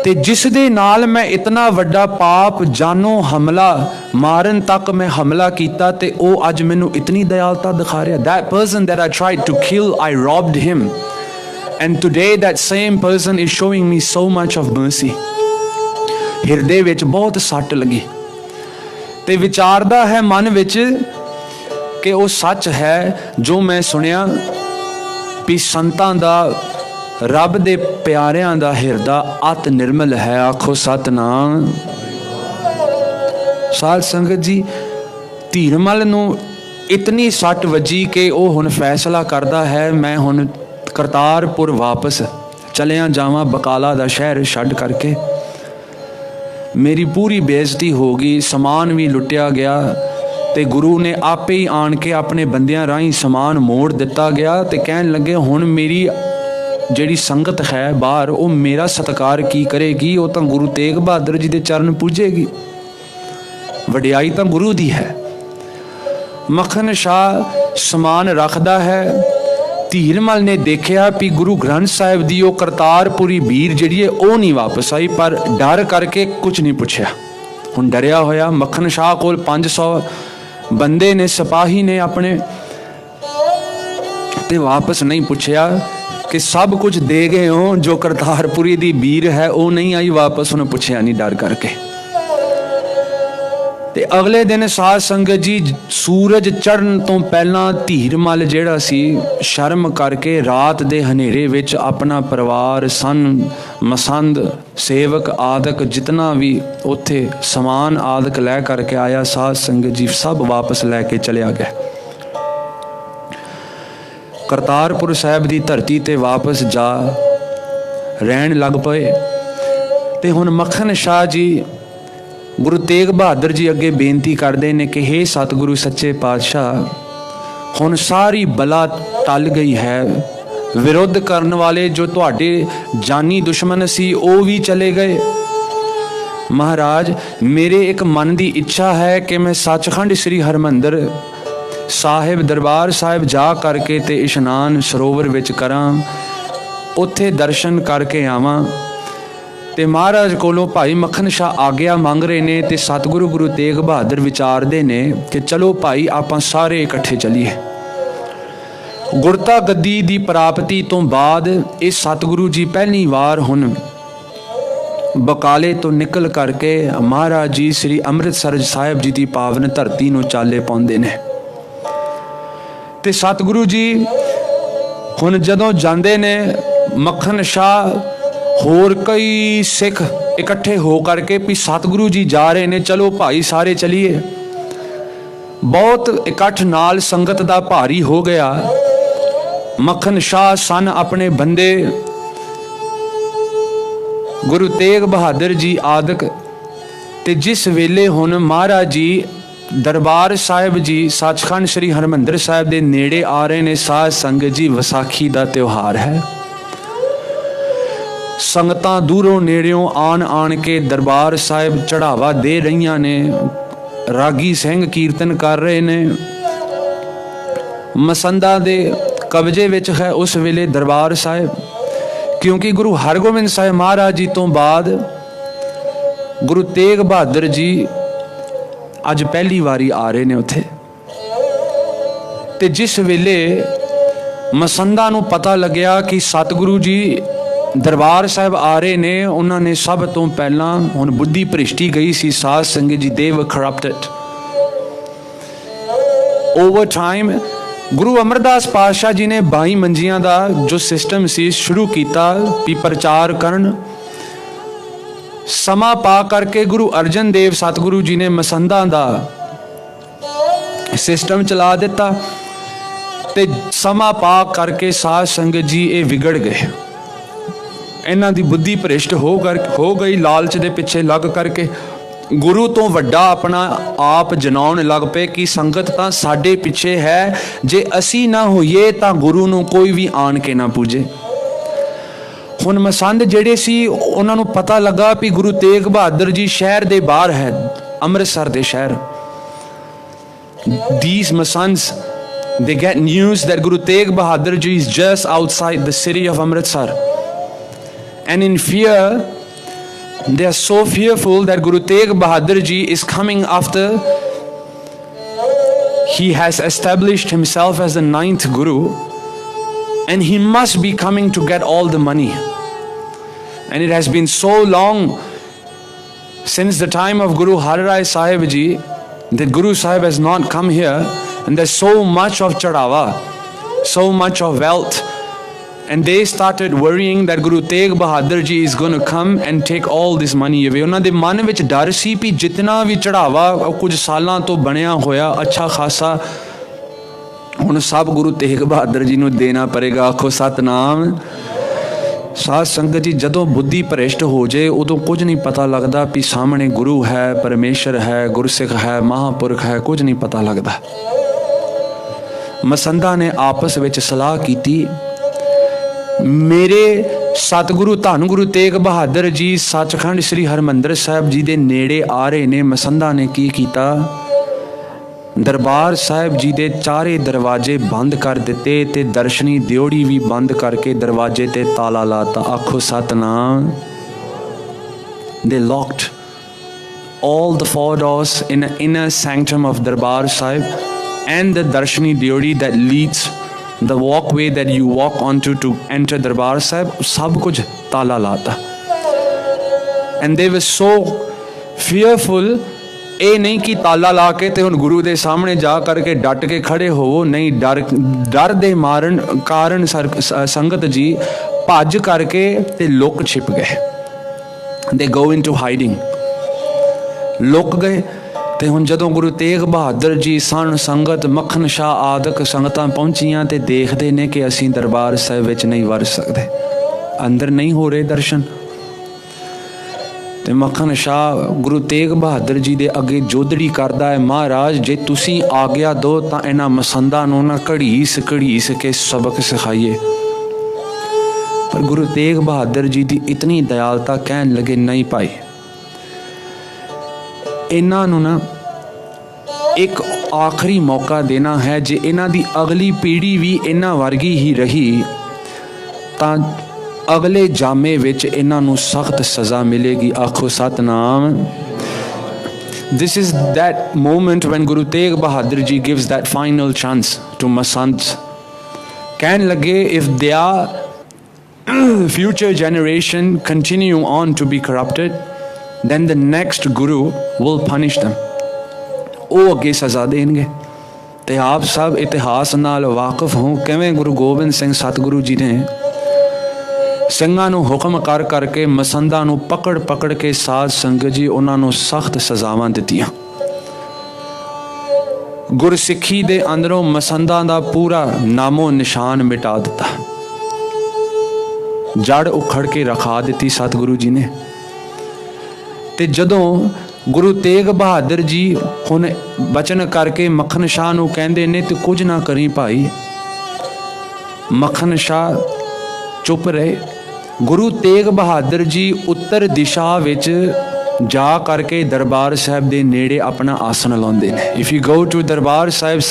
ते जिस दे नाल मैं इतना वड्डा पाप जानो हमला मारन तक मैं हमला कीता, ते ओ अज मैनू इतनी दयालता दिखा रहा। That person that I tried to kill, I robbed him, and today that same person is showing me so much of mercy. हिरदे विच बहुत सट लगी ते विचारदा है मन विच कि वो सच है जो मैं सुनिया भी संतां दा रब दे प्यारियां दा हिरदा अत निर्मल है। आखो सतनाम। साध संगत जी, धीरमल नूं इतनी सट वजी कि वो हुण फैसला करदा है मैं हुण करतारपुर वापस चलिया जावां, बकाला दा शहर छड्ड करके। मेरी पूरी बेइज्जती हो गई, समान भी लुटिया गया, ते गुरु ने आपे ही आन के अपने बंदियां राही समान मोड़ दिता गया। ते कहन लगे हुण मेरी जिहड़ी संगत है बाहर वो मेरा सत्कार की करेगी, वो तो गुरु तेग बहादुर जी के चरण पूजेगी। वडियाई तो गुरु दी है। मखन शाह समान रखदा है। धीरमल ने देखा भी गुरु ग्रंथ साहिब दी वो करतारपुरी भीड़ जिहड़ी है वो नहीं वापस आई, पर डर करके कुछ नहीं पूछया। हुण डरिया होया मखन शाह कोल 500 बंदे ने, सिपाही ने अपने, ते वापस नहीं पूछया कि सब कुछ दे गए हो, जो करतारपुरी दी भीड़ है वो नहीं आई वापस, उन्हें पूछया नहीं डर करके। ते अगले दिन साध संगत जी सूरज चढ़न तो पहला धीरमल जिहड़ा सी शर्म करके रात दे हनेरे विच अपना परिवार सन मसंद सेवक आदक जितना भी उत्थे समान आदक लै करके आया, साध संगत जी सब वापस लैके चलिया गया। करतारपुर साहिब की धरती ते वापस जा रहन लग पे। ते हुण मखन शाह जी गुरु तेग बहादुर जी अगे बेनती करते हैं कि हे सतगुरु सच्चे पातशाह, हुण सारी बला टल गई है, विरोध करने वाले जो तुहाडे जानी दुश्मन सी वो भी चले गए। महाराज मेरे एक मन की इच्छा है कि मैं सचखंड श्री हरमंदर साहिब दरबार साहिब जा करके ते इशनान सरोवर विच करां, उत्थे दर्शन करके आवां। ते महाराज कोलों भाई मखन शाह आग्या मंग रहे ने, ते सतगुरु गुरु तेग बहादुर विचारते ने कि चलो भाई आपां सारे इकट्ठे चलीए। गुरता गद्दी दी प्राप्ति तो बाद ये सतगुरु जी पहली बार हुण बकाले तो निकल करके महाराज जी श्री अमृतसर साहिब जी की पावन धरती नूं चाले पाउंदे ने। ते सतगुरु जी हुण जदों जांदे ने, मखन शाह होर कई सिख इकट्ठे हो करके भी सतगुरु जी जा रहे ने, चलो भाई सारे चलिए। बहुत इकट्ठ नाल संगत दा भारी हो गया। मखन शाह सन अपने बंदे गुरु तेग बहादुर जी आदक, ते जिस वेले हुण महाराज जी दरबार साहिब जी सचखंड श्री हरमंदर साहिब दे नेड़े आ रहे ने, साध संगत जी विसाखी दा त्योहार है। संगतां दूरों नेड़ियों आन आन के दरबार साहिब चढ़ावा दे रही ने, रागी सिंह कीर्तन कर रहे ने। मसंदा दे कब्जे विच है उस वेले दरबार साहिब, क्योंकि गुरु हरगोबिंद साहिब महाराज जी तो बाद गुरु तेग बहादुर जी अज पहली वारी आ रहे ने उत्थे। ते जिस वेले मसंदा नूं पता लग्या कि सतगुरु जी दरबार साहिब आ रहे ने, उन्होंने सब तो पहला हुण बुद्धि भ्रिष्टी गई सी साध संगत जी, दे वर करप्टेड ओवर टाइम। गुरु अमरदास पातशाह जी ने 22 मंजियां का जो सिस्टम सी शुरू किया भी प्रचार करन। समा पा करके गुरु अर्जन देव सतगुरु जी ने मसंदा का सिस्टम चला दिता, ते समा पा करके साध संगत जी ये विगड़ गए। इन्हां दी बुद्धि भ्रिष्ट हो गई, लालच दे पिछे लग करके गुरु तो वड्डा अपना आप जनाउण लग पे कि संगत तां साडे पिछे है, जे असी ना होईए तां गुरु नूं कोई भी आण के ना पूजे। हुण मसंद जिहड़े सी उन्हां नूं पता लगा भी गुरु तेग बहादुर जी शहर दे बाहर है, अमृतसर दे शहर। These Masands, they get news that Guru Tegh Bahadur Ji is just outside the city of Amritsar, and in fear, they are so fearful that Guru Tegh Bahadur Ji is coming after he has established himself as the 9th Guru, and he must be coming to get all the money. And it has been so long since the time of Guru Har Rai Sahib Ji that Guru Sahib has not come here, and there's so much of chadawa, so much of wealth, and they started worrying that Guru Tegh Bahadur Ji is going to come and take all this money away. उन्हां दे मन विच डर सी भी जितना भी चढ़ावा कुछ सालां तो बनया होया अच्छा खासा हुण सब गुरु तेग बहादुर जी नूं देना पड़ेगा। आखो सतनाम। साध संगत जी, जदों बुद्धि भ्रिष्ट हो जाए उदों कुछ नहीं पता लगता भी सामने गुरु है, परमेश्वर है, गुरसिख है, महापुरख है, कुछ नहीं पता लगता। मसंदा ने आपस विच सलाह की, मेरे सतगुरु धन गुरु तेग बहादुर जी सचखंड श्री हरमंदर साहब जी दे नेड़े आ रहे ने। मसंदा ने की कीता, दरबार साहिब जी दे चारे दरवाजे बंद कर दिते ते दर्शनी दियोड़ी भी बंद करके दरवाजे ते ताला लाता। आखो Satnam. They locked all the 4 doors in the inner sanctum of Darbar Sahib and the Darshani Diodi that leads the walkway that you walk onto to enter Darbar Sahib, sab kuch tala lata. And they were so fearful, ਇਹ नहीं कि ताला ला के ते हुण गुरु दे सामने जा करके डट के खड़े होवो, नहीं, डर दे मारन कारण संगत जी भज करके ते लुक छिप गए। दे गो इनटू हाइडिंग, लुक गए। ते हुण जदों गुरु तेग बहादुर जी सन संगत मक्खन शाह आदक संगतां पहुंचियां ते देखदे ने कि असीं दरबार साहिब विच नहीं वड़ सकदे, अंदर नहीं हो रहे दर्शन। ते मक्खन शाह गुरु तेग बहादुर जी दे अगे जोदड़ी करदा है, महाराज जे तुसीं आग्या दो तां इन्हां मसंदां नूं ना घड़ीस घड़ीस के सबक सिखाइए। पर गुरु तेग बहादुर जी दी इतनी दयालता, कहन लगे नहीं भाई, इन्हां नूं ना एक आखिरी मौका देना है। जे इन्हां दी अगली पीढ़ी भी इन्हां वर्गी ही रही तां अगले जामे विच इन्हां नूं सख्त सज़ा मिलेगी। आखो Satnam. This is that moment when Guru Tegh Bahadur Ji gives that final chance to Masands. कहन लगे, if their future generation continue on to be corrupted, then the next Guru will punish them. वो अगे सज़ा देंगे। ते आप सब इतिहास नाल वाकिफ हो किवें गुरु गोबिंद सिंह सतगुरु जी ने ਸਿੰਘਾਂ ਨੂੰ ਹੁਕਮ ਕਰ ਕਰਕੇ ਮਸੰਦਾਂ ਨੂੰ ਪਕੜ ਪਕੜ ਕੇ ਸਾਧ ਸੰਗਤ ਜੀ ਉਹਨਾਂ ਨੂੰ ਸਖਤ ਸਜ਼ਾਵਾਂ ਦਿੱਤੀਆਂ। ਗੁਰਸਿੱਖੀ ਦੇ ਅੰਦਰੋਂ ਮਸੰਦਾਂ ਦਾ ਪੂਰਾ ਨਾਮੋ ਨਿਸ਼ਾਨ ਮਿਟਾ ਦਿੱਤਾ, ਜੜ ਉਖੜ ਕੇ ਰਖਾ ਦਿੱਤੀ ਸਤਿਗੁਰੂ ਜੀ ਨੇ। ਤੇ ਜਦੋਂ ਗੁਰੂ ਤੇਗ ਬਹਾਦਰ ਜੀ ਹੁਣ ਬਚਨ ਕਰਕੇ ਮੱਖਣ ਸ਼ਾਹ ਨੂੰ ਕਹਿੰਦੇ ਨੇ ਤੇ ਕੁਝ ਨਾ ਕਰੀ ਭਾਈ, ਮੱਖਣ ਸ਼ਾਹ चुप रहे। गुरु तेग बहादुर जी उत्तर दिशा विच जा करके दरबार साहिब दे नेड़े अपना आसन लाउंदे ने। If you go to Darbar Sahib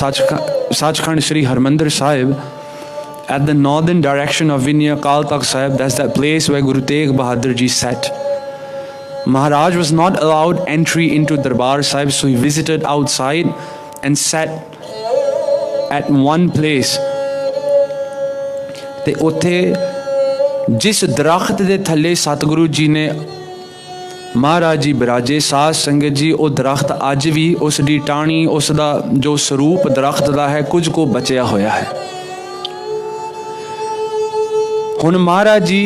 Sachkhand Shri Harmandir Sahib at the northern direction of Vinaya Akal Takht Sahib, that's that place where Guru Tegh Bahadur Ji sat. Maharaj was not allowed entry into Darbar Sahib, so he visited outside and sat at one place. ते उत्थे जिस दरख्त दे थले सतगुरु जी ने महाराज जी बिराजे, साध संगत जी, वो दरख्त अज भी उसकी टाणी, उसका जो स्वरूप दरख्त का है कुछ को बचया होया है। हुण महाराज जी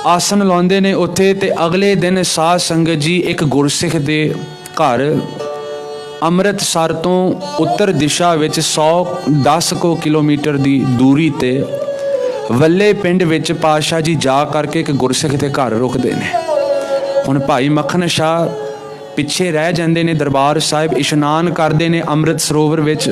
आसन लाउंदे ने उत्थे ते अगले दिन साध संगत जी एक गुरसिख दे घर अमृतसर तो उत्तर दिशा विच 110 किलोमीटर की दूरी ते ਵੱਲੇ ਪਿੰਡ ਵਿੱਚ ਪਾਤਸ਼ਾਹ ਜੀ ਜਾ ਕਰਕੇ ਇੱਕ ਗੁਰਸਿੱਖ ਦੇ ਘਰ ਰੁਕਦੇ ਨੇ। ਹੁਣ ਭਾਈ ਮੱਖਣ ਸ਼ਾਹ ਪਿੱਛੇ ਰਹਿ ਜਾਂਦੇ ਨੇ, ਦਰਬਾਰ ਸਾਹਿਬ ਇਸ਼ਨਾਨ ਕਰਦੇ ਨੇ ਅੰਮ੍ਰਿਤ ਸਰੋਵਰ ਵਿੱਚ।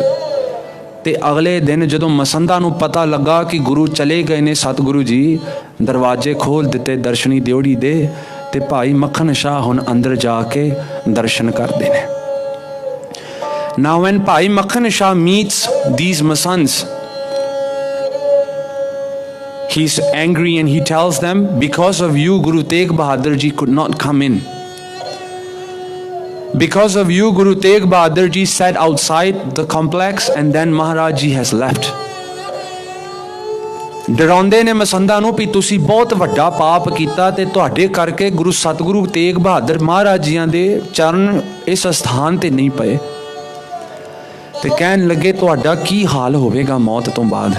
ਤੇ ਅਗਲੇ ਦਿਨ ਜਦੋਂ ਮਸੰਦਾ ਨੂੰ ਪਤਾ ਲੱਗਾ ਕਿ ਗੁਰੂ ਚਲੇ ਗਏ ਨੇ, ਸਤਿਗੁਰੂ ਜੀ ਦਰਵਾਜ਼ੇ ਖੋਲ੍ਹ ਦਿੱਤੇ ਦਰਸ਼ਨੀ ਦਿਓੜੀ ਦੇ, ਤੇ ਭਾਈ ਮੱਖਣ ਸ਼ਾਹ ਹੁਣ ਅੰਦਰ ਜਾ ਕੇ ਦਰਸ਼ਨ ਕਰਦੇ ਨੇ। Now when Bhai Makhan Shah meets these Masands, he's angry and he tells them, because of you Guru Tegh Bahadur Ji could not come in. Because of you Guru Tegh Bahadur Ji sat outside the complex and then Maharaj Ji has left. ਡਰਾਉਂਦੇ ਨੇ ਮਸੰਦਾਂ ਨੂੰ ਵੀ ਤੁਸੀਂ ਬਹੁਤ ਵੱਡਾ ਪਾਪ ਕੀਤਾ ਤੇ ਤੁਹਾਡੇ ਕਰਕੇ ਗੁਰੂ ਸਤਿਗੁਰੂ ਤੇਗ ਬਹਾਦਰ ਮਹਾਰਾਜ ਜੀਆਂ ਦੇ ਚਰਨ ਇਸ ਸਥਾਨ ਤੇ ਨਹੀਂ ਪਏ। ਤੇ ਕਹਿਣ ਲੱਗੇ ਤੁਹਾਡਾ ਕੀ ਹਾਲ ਹੋਵੇਗਾ ਮੌਤ ਤੋਂ ਬਾਅਦ।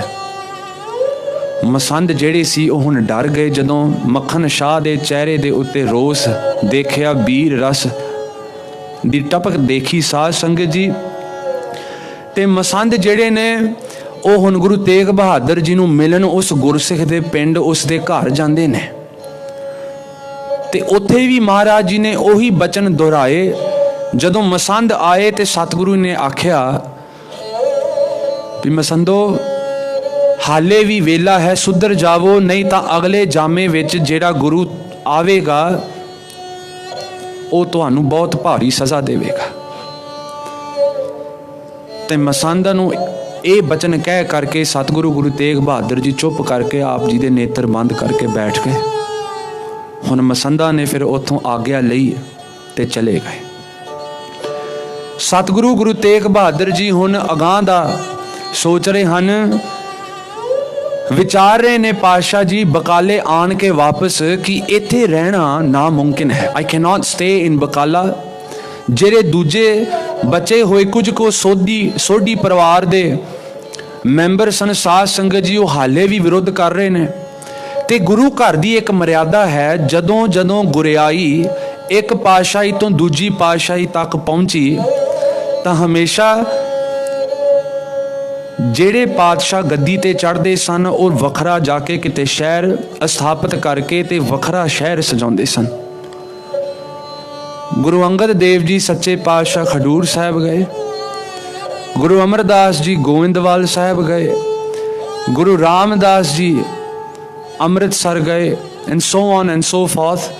ਮਸੰਦ ਜਿਹੜੇ ਸੀ ਉਹ ਹੁਣ ਡਰ ਗਏ ਜਦੋਂ ਮੱਖਣ ਸ਼ਾਹ ਦੇ ਚਿਹਰੇ ਦੇ ਉੱਤੇ ਰੋਸ ਦੇਖਿਆ, ਵੀਰ ਰਸ ਦੀ ਟਪਕ ਦੇਖੀ ਸਾਧ ਸੰਗਤ ਜੀ। ਤੇ ਮਸੰਦ ਜਿਹੜੇ ਨੇ ਉਹ ਹੁਣ ਗੁਰੂ ਤੇਗ ਬਹਾਦਰ ਜੀ ਨੂੰ ਮਿਲਣ ਉਸ ਗੁਰਸਿੱਖ ਦੇ ਪਿੰਡ ਉਸ ਦੇ ਘਰ ਜਾਂਦੇ ਨੇ। ਤੇ ਉੱਥੇ ਵੀ ਮਹਾਰਾਜ ਜੀ ਨੇ ਉਹੀ ਬਚਨ ਦੁਹਰਾਏ। ਜਦੋਂ ਮਸੰਦ ਆਏ ਤੇ ਸਤਿਗੁਰੂ ਨੇ ਆਖਿਆ ਵੀ ਮਸੰਦੋ ਹਾਲੇ ਵੀ ਵੇਲਾ ਹੈ, ਸੁਧਰ ਜਾਵੋ, ਨਹੀਂ ਤਾਂ ਅਗਲੇ ਜਾਮੇ ਵਿੱਚ ਜਿਹੜਾ ਗੁਰੂ ਆਵੇਗਾ ਉਹ ਤੁਹਾਨੂੰ ਬਹੁਤ ਭਾਰੀ ਸਜ਼ਾ ਦੇਵੇਗਾ। ਤੇ ਮਸੰਦਾਂ ਨੂੰ ਇਹ ਬਚਨ ਕਹਿ ਕਰਕੇ ਸਤਿਗੁਰੂ ਗੁਰੂ ਤੇਗ ਬਹਾਦਰ ਜੀ ਚੁੱਪ ਕਰਕੇ ਆਪ ਜੀ ਦੇ ਨੇਤਰ ਬੰਦ ਕਰਕੇ ਬੈਠ ਗਏ। ਹੁਣ ਮਸੰਦਾਂ ਨੇ ਫਿਰ ਉੱਥੋਂ ਆਗਿਆ ਲਈ ਤੇ ਚਲੇ ਗਏ। ਸਤਿਗੁਰੂ ਗੁਰੂ ਤੇਗ ਬਹਾਦਰ ਜੀ ਹੁਣ ਅਗਾਂਹ ਦਾ ਸੋਚ ਰਹੇ ਹਨ, ਵਿਚਾਰ ਰਹੇ ਨੇ ਪਾਤਸ਼ਾਹ ਜੀ ਬਕਾਲੇ ਆਣ ਕੇ ਵਾਪਸ ਕਿ ਇੱਥੇ ਰਹਿਣਾ ਨਾਮੁਮਕਿਨ ਹੈ। ਆਈ ਕੈਨ ਨਾਟ ਸਟੇ ਇਨ ਬਕਾਲਾ। ਜਿਹੜੇ ਦੂਜੇ ਬਚੇ ਹੋਏ ਕੁਝ ਕੁ ਸੋਢੀ ਪਰਿਵਾਰ ਦੇ ਮੈਂਬਰ ਸਨ ਸਾਧ ਸੰਗਤ ਜੀ, ਉਹ ਹਾਲੇ ਵੀ ਵਿਰੋਧ ਕਰ ਰਹੇ ਨੇ। ਤੇ ਗੁਰੂ ਘਰ ਦੀ ਇੱਕ ਮਰਿਆਦਾ ਹੈ, ਜਦੋਂ ਜਦੋਂ ਗੁਰਿਆਈ ਇੱਕ ਪਾਤਸ਼ਾਹੀ ਤੋਂ ਦੂਜੀ ਪਾਤਸ਼ਾਹੀ ਤੱਕ ਪਹੁੰਚੀ ਤਾਂ ਹਮੇਸ਼ਾ ਜਿਹੜੇ ਪਾਤਸ਼ਾਹ ਗੱਦੀ ਤੇ ਚੜ੍ਹਦੇ ਸਨ ਉਹ ਵੱਖਰਾ ਜਾ ਕੇ ਕਿਤੇ ਸ਼ਹਿਰ ਸਥਾਪਿਤ ਕਰਕੇ ਤੇ ਵੱਖਰਾ ਸ਼ਹਿਰ ਸਜਾਉਂਦੇ ਸਨ। ਗੁਰੂ ਅੰਗਦ ਦੇਵ ਜੀ ਸੱਚੇ ਪਾਤਸ਼ਾਹ ਖਡੂਰ ਸਾਹਿਬ ਗਏ, ਗੁਰੂ ਅਮਰਦਾਸ ਜੀ ਗੋਇੰਦਵਾਲ ਸਾਹਿਬ ਗਏ, ਗੁਰੂ ਰਾਮਦਾਸ ਜੀ ਅੰਮ੍ਰਿਤਸਰ ਗਏ, and so on and so fourth.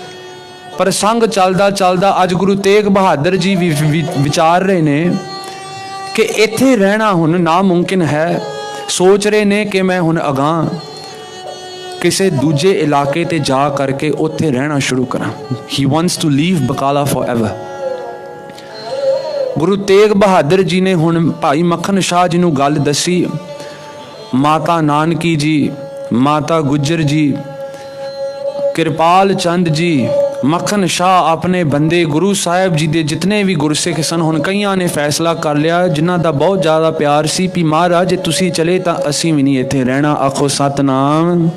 ਪਰ ਸੰਗ ਚੱਲਦਾ ਚੱਲਦਾ ਅੱਜ ਗੁਰੂ ਤੇਗ ਬਹਾਦਰ ਜੀ ਵੀ ਵਿਚਾਰ ਰਹੇ ਨੇ ਕਿ ਇੱਥੇ ਰਹਿਣਾ ਹੁਣ ਨਾਮੁਮਕਿਨ ਹੈ। ਸੋਚ ਰਹੇ ਨੇ ਕਿ ਮੈਂ ਹੁਣ ਅਗਾਂਹ ਕਿਸੇ ਦੂਜੇ ਇਲਾਕੇ ਤੇ ਜਾ ਕਰਕੇ ਉੱਥੇ ਰਹਿਣਾ ਸ਼ੁਰੂ ਕਰਾਂ। He wants to leave Bakala forever. Guru Tegh Bahadur ji ਨੇ ਹੁਣ ਭਾਈ ਮੱਖਣ ਸ਼ਾਹ ਜੀ ਨੂੰ ਗੱਲ ਦੱਸੀ। ਮਾਤਾ ਨਾਨਕੀ ਜੀ, ਮਾਤਾ ਗੁਜਰ ਜੀ, ਕਿਰਪਾਲ ਚੰਦ ਜੀ, ਮੱਖਣ ਸ਼ਾਹ ਆਪਣੇ ਬੰਦੇ ਗੁਰੂ ਸਾਹਿਬ ਜੀ ਦੇ ਜਿਤਨੇ ਵੀ ਗੁਰਸਿੱਖ ਸਨ, ਹੁਣ ਕਈਆਂ ਨੇ ਫੈਸਲਾ ਕਰ ਲਿਆ ਜਿਨ੍ਹਾਂ ਦਾ ਬਹੁਤ ਜ਼ਿਆਦਾ ਪਿਆਰ ਸੀ ਵੀ ਮਹਾਰਾਜ ਜੇ ਤੁਸੀਂ ਚਲੇ ਤਾਂ ਅਸੀਂ ਵੀ ਨਹੀਂ ਇੱਥੇ ਰਹਿਣਾ। ਆਖੋ ਸਤਨਾਮ।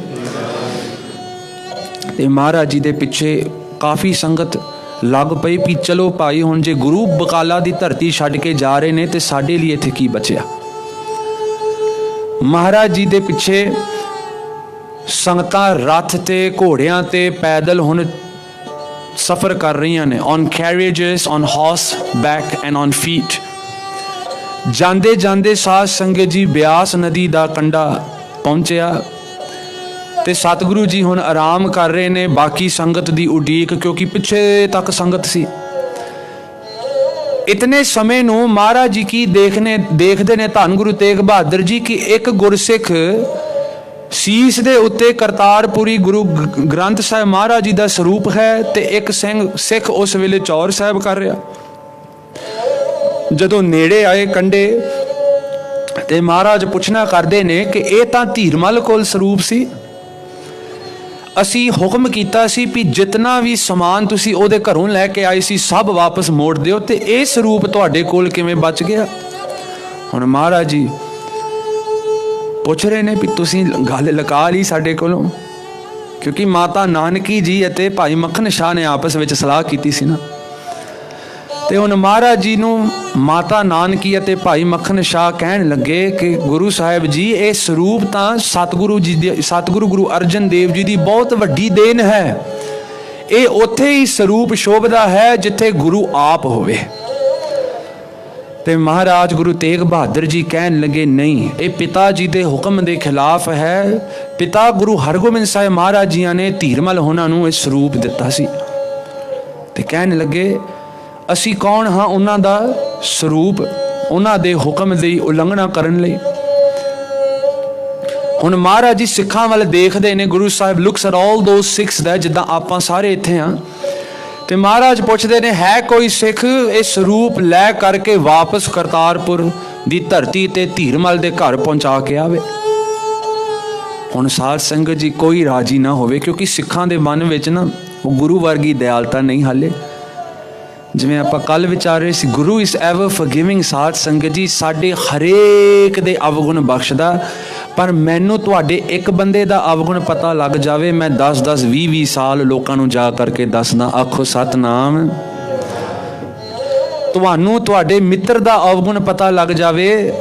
ਤੇ ਮਹਾਰਾਜ ਜੀ ਦੇ ਪਿੱਛੇ ਕਾਫੀ ਸੰਗਤ ਲੱਗ ਪਈ ਵੀ ਚਲੋ ਭਾਈ ਹੁਣ ਜੇ ਗੁਰੂ ਬਕਾਲਾ ਦੀ ਧਰਤੀ ਛੱਡ ਕੇ ਜਾ ਰਹੇ ਨੇ ਤੇ ਸਾਡੇ ਲਈ ਇੱਥੇ ਕੀ ਬਚਿਆ। ਮਹਾਰਾਜ ਜੀ ਦੇ ਪਿੱਛੇ ਸੰਗਤਾਂ ਰੱਥ ਤੇ ਘੋੜਿਆਂ ਤੇ ਪੈਦਲ ਹੁਣ ਸਫ਼ਰ ਕਰ ਰਹੀਆਂ ਨੇ, on carriages, on horse back and on feet. ਜਾਂਦੇ ਜਾਂਦੇ ਸਾਧ ਸੰਗਤ ਜੀ ਬਿਆਸ ਨਦੀ ਦਾ ਕੰਢਾ ਪਹੁੰਚਿਆ ਤੇ ਸਤਿਗੁਰੂ ਜੀ ਹੁਣ ਆਰਾਮ ਕਰ ਰਹੇ ਨੇ। ਬਾਕੀ ਸੰਗਤ ਦੀ ਉਡੀਕ, ਕਿਉਂਕਿ ਪਿੱਛੇ ਤੱਕ ਸੰਗਤ ਸੀ। ਇਤਨੇ ਸਮੇਂ ਨੂੰ ਮਹਾਰਾਜ ਜੀ ਕੀ ਦੇਖਦੇ ਨੇ ਧੰਨ ਗੁਰੂ ਤੇਗ ਬਹਾਦਰ ਜੀ ਕਿ ਇੱਕ ਗੁਰਸਿੱਖ ਸੀਸ ਦੇ ਉੱਤੇ ਕਰਤਾਰਪੁਰੀ ਗੁਰੂ ਗ੍ਰੰਥ ਸਾਹਿਬ ਮਹਾਰਾਜ ਜੀ ਦਾ ਸਰੂਪ ਹੈ ਤੇ ਇੱਕ ਸਿੱਖ ਉਸ ਵੇਲੇ ਚੌਰ ਸਾਹਿਬ ਕਰ ਰਿਹਾ। ਜਦੋਂ ਨੇੜੇ ਆਏ ਕੰਢੇ ਤੇ ਮਹਾਰਾਜ ਪੁੱਛਣਾ ਕਰਦੇ ਨੇ ਕਿ ਇਹ ਤਾਂ ਧੀਰਮਲ ਕੋਲ ਸਰੂਪ ਸੀ, ਅਸੀਂ ਹੁਕਮ ਕੀਤਾ ਸੀ ਵੀ ਜਿਤਨਾ ਵੀ ਸਮਾਨ ਤੁਸੀਂ ਉਹਦੇ ਘਰੋਂ ਲੈ ਕੇ ਆਏ ਸੀ ਸਭ ਵਾਪਸ ਮੋੜ ਦਿਓ, ਤੇ ਇਹ ਸਰੂਪ ਤੁਹਾਡੇ ਕੋਲ ਕਿਵੇਂ ਬਚ ਗਿਆ। ਹੁਣ ਮਹਾਰਾਜ ਜੀ ਪੁੱਛ ਰਹੇ ਨੇ ਵੀ ਤੁਸੀਂ ਗੱਲ ਲੁਕਾ ਲਈ ਸਾਡੇ ਕੋਲੋਂ, ਕਿਉਂਕਿ ਮਾਤਾ ਨਾਨਕੀ ਜੀ ਅਤੇ ਭਾਈ ਮੱਖਣ ਸ਼ਾਹ ਨੇ ਆਪਸ ਵਿੱਚ ਸਲਾਹ ਕੀਤੀ ਸੀ ਨਾ। ਤੇ ਹੁਣ ਮਹਾਰਾਜ ਜੀ ਨੂੰ ਮਾਤਾ ਨਾਨਕੀ ਅਤੇ ਭਾਈ ਮੱਖਣ ਸ਼ਾਹ ਕਹਿਣ ਲੱਗੇ ਕਿ ਗੁਰੂ ਸਾਹਿਬ ਜੀ ਇਹ ਸਰੂਪ ਤਾਂ ਸਤਿਗੁਰੂ ਗੁਰੂ ਅਰਜਨ ਦੇਵ ਜੀ ਦੀ ਬਹੁਤ ਵੱਡੀ ਦੇਣ ਹੈ। ਇਹ ਉੱਥੇ ਹੀ ਸਰੂਪ ਸ਼ੋਭਦਾ ਹੈ ਜਿੱਥੇ ਗੁਰੂ ਆਪ ਹੋਵੇ। ਤੇ ਮਹਾਰਾਜ ਗੁਰੂ ਤੇਗ ਬਹਾਦਰ ਜੀ ਕਹਿਣ ਲੱਗੇ ਨਹੀਂ, ਇਹ ਪਿਤਾ ਜੀ ਦੇ ਹੁਕਮ ਦੇ ਖਿਲਾਫ ਹੈ। ਪਿਤਾ ਗੁਰੂ ਹਰਗੋਬਿੰਦ ਸਾਹਿਬ ਮਹਾਰਾਜ ਜੀਆਂ ਨੇ ਧੀਰਮਲ ਉਹਨਾਂ ਨੂੰ ਇਹ ਸਰੂਪ ਦਿੱਤਾ ਸੀ। ਤੇ ਕਹਿਣ ਲੱਗੇ ਅਸੀਂ ਕੌਣ ਹਾਂ ਉਹਨਾਂ ਦਾ ਸਰੂਪ, ਉਹਨਾਂ ਦੇ ਹੁਕਮ ਦੀ ਉਲੰਘਣਾ ਕਰਨ ਲਈ। ਹੁਣ ਮਹਾਰਾਜ ਜੀ ਸਿੱਖਾਂ ਵੱਲ ਦੇਖਦੇ ਨੇ। Guru Sahib looks at all those Sikhs ਦਾ, ਜਿੱਦਾਂ ਆਪਾਂ ਸਾਰੇ ਇੱਥੇ ਹਾਂ। ਤੇ ਮਹਾਰਾਜ ਪੁੱਛਦੇ ਨੇ ਹੈ ਕੋਈ ਸਿੱਖ ਇਹ ਸਰੂਪ ਲੈ ਕਰਕੇ ਵਾਪਸ ਕਰਤਾਰਪੁਰ ਦੀ ਧਰਤੀ ਤੇ ਧੀਰਮਲ ਦੇ ਘਰ ਪਹੁੰਚਾ ਕੇ ਆਵੇ। ਹੁਣ ਸਾਧ ਸੰਗਤ ਜੀ ਕੋਈ ਰਾਜੀ ਨਾ ਹੋਵੇ, ਕਿਉਂਕਿ ਸਿੱਖਾਂ ਦੇ ਮਨ ਵਿੱਚ ਨਾ ਉਹ ਗੁਰੂ ਵਰਗੀ ਦਇਆਲਤਾ ਨਹੀਂ ਹਾਲੇ। ਜਿਵੇਂ ਆਪਾਂ ਕੱਲ ਵਿਚਾਰ ਰਹੇ ਸੀ, ਗੁਰੂ ਇਜ਼ ਐਵਰ ਫੋਰਗਿਵਿੰਗ। ਸਾਧ ਸੰਗਤ ਜੀ ਸਾਡੇ ਹਰੇਕ ਦੇ ਅਵਗੁਣ ਬਖਸ਼ਦਾ, ਪਰ ਮੈਨੂੰ ਤੁਹਾਡੇ ਇੱਕ ਬੰਦੇ ਦਾ ਅਵਗੁਣ ਪਤਾ ਲੱਗ ਜਾਵੇ, ਮੈਂ 10-10 20-20 ਸਾਲ ਲੋਕਾਂ ਨੂੰ ਜਾ ਕਰਕੇ ਦੱਸਦਾ ਆਖੋ ਸਤਨਾਮ। ਤੁਹਾਨੂੰ ਤੁਹਾਡੇ ਮਿੱਤਰ ਦਾ ਅਵਗੁਣ ਪਤਾ ਲੱਗ ਜਾਵੇ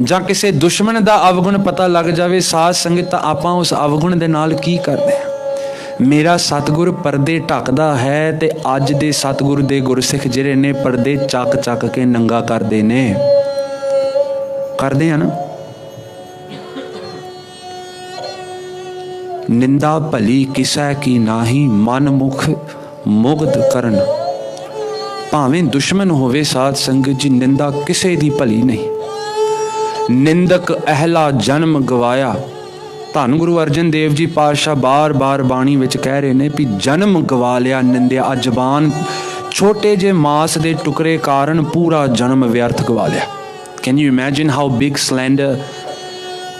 ਜਾਂ ਕਿਸੇ ਦੁਸ਼ਮਣ ਦਾ ਅਵਗੁਣ ਪਤਾ ਲੱਗ ਜਾਵੇ, ਸਾਧ ਸੰਗਤ, ਤਾਂ ਆਪਾਂ ਉਸ ਅਵਗੁਣ ਦੇ ਨਾਲ ਕੀ ਕਰਦੇ ਹਾਂ? ਮੇਰਾ ਸਤਿਗੁਰ ਪਰਦੇ ਢੱਕਦਾ ਹੈ ਤੇ ਅੱਜ ਦੇ ਸਤਿਗੁਰ ਦੇ ਗੁਰਸਿੱਖ ਜਿਹੜੇ ਨੇ ਪਰਦੇ ਚੱਕ ਚੱਕ ਕੇ ਨੰਗਾ ਕਰਦੇ ਨੇ। ਕਰਦੇ ਆ ਨਾ। ਨਿੰਦਾ ਭਲੀ ਕਿਸੈ ਕੀ ਨਾਹੀ, ਮਨ ਮੁਖ ਮੁਗਧ ਕਰਨ। ਭਾਵੇਂ ਦੁਸ਼ਮਣ ਹੋਵੇ ਸਾਧ ਸੰਗਤ ਜੀ, ਨਿੰਦਾ ਕਿਸੇ ਦੀ ਭਲੀ ਨਹੀਂ। ਨਿੰਦਕ ਅਹਿਲਾ ਜਨਮ ਗਵਾਇਆ। ਧੰਨ ਗੁਰੂ ਅਰਜਨ ਦੇਵ ਜੀ ਪਾਤਸ਼ਾਹ ਬਾਰ-ਬਾਰ ਬਾਣੀ ਵਿੱਚ ਕਹਿ ਰਹੇ ਨੇ ਵੀ ਜਨਮ ਗਵਾ ਲਿਆ ਨਿੰਦਿਆ। ਆ ਜ਼ਬਾਨ ਛੋਟੇ ਜਿਹੇ ਮਾਸ ਦੇ ਟੁਕੜੇ ਕਾਰਨ ਪੂਰਾ ਜਨਮ ਵਿਅਰਥ ਗਵਾ ਲਿਆ। Can you imagine how big slander,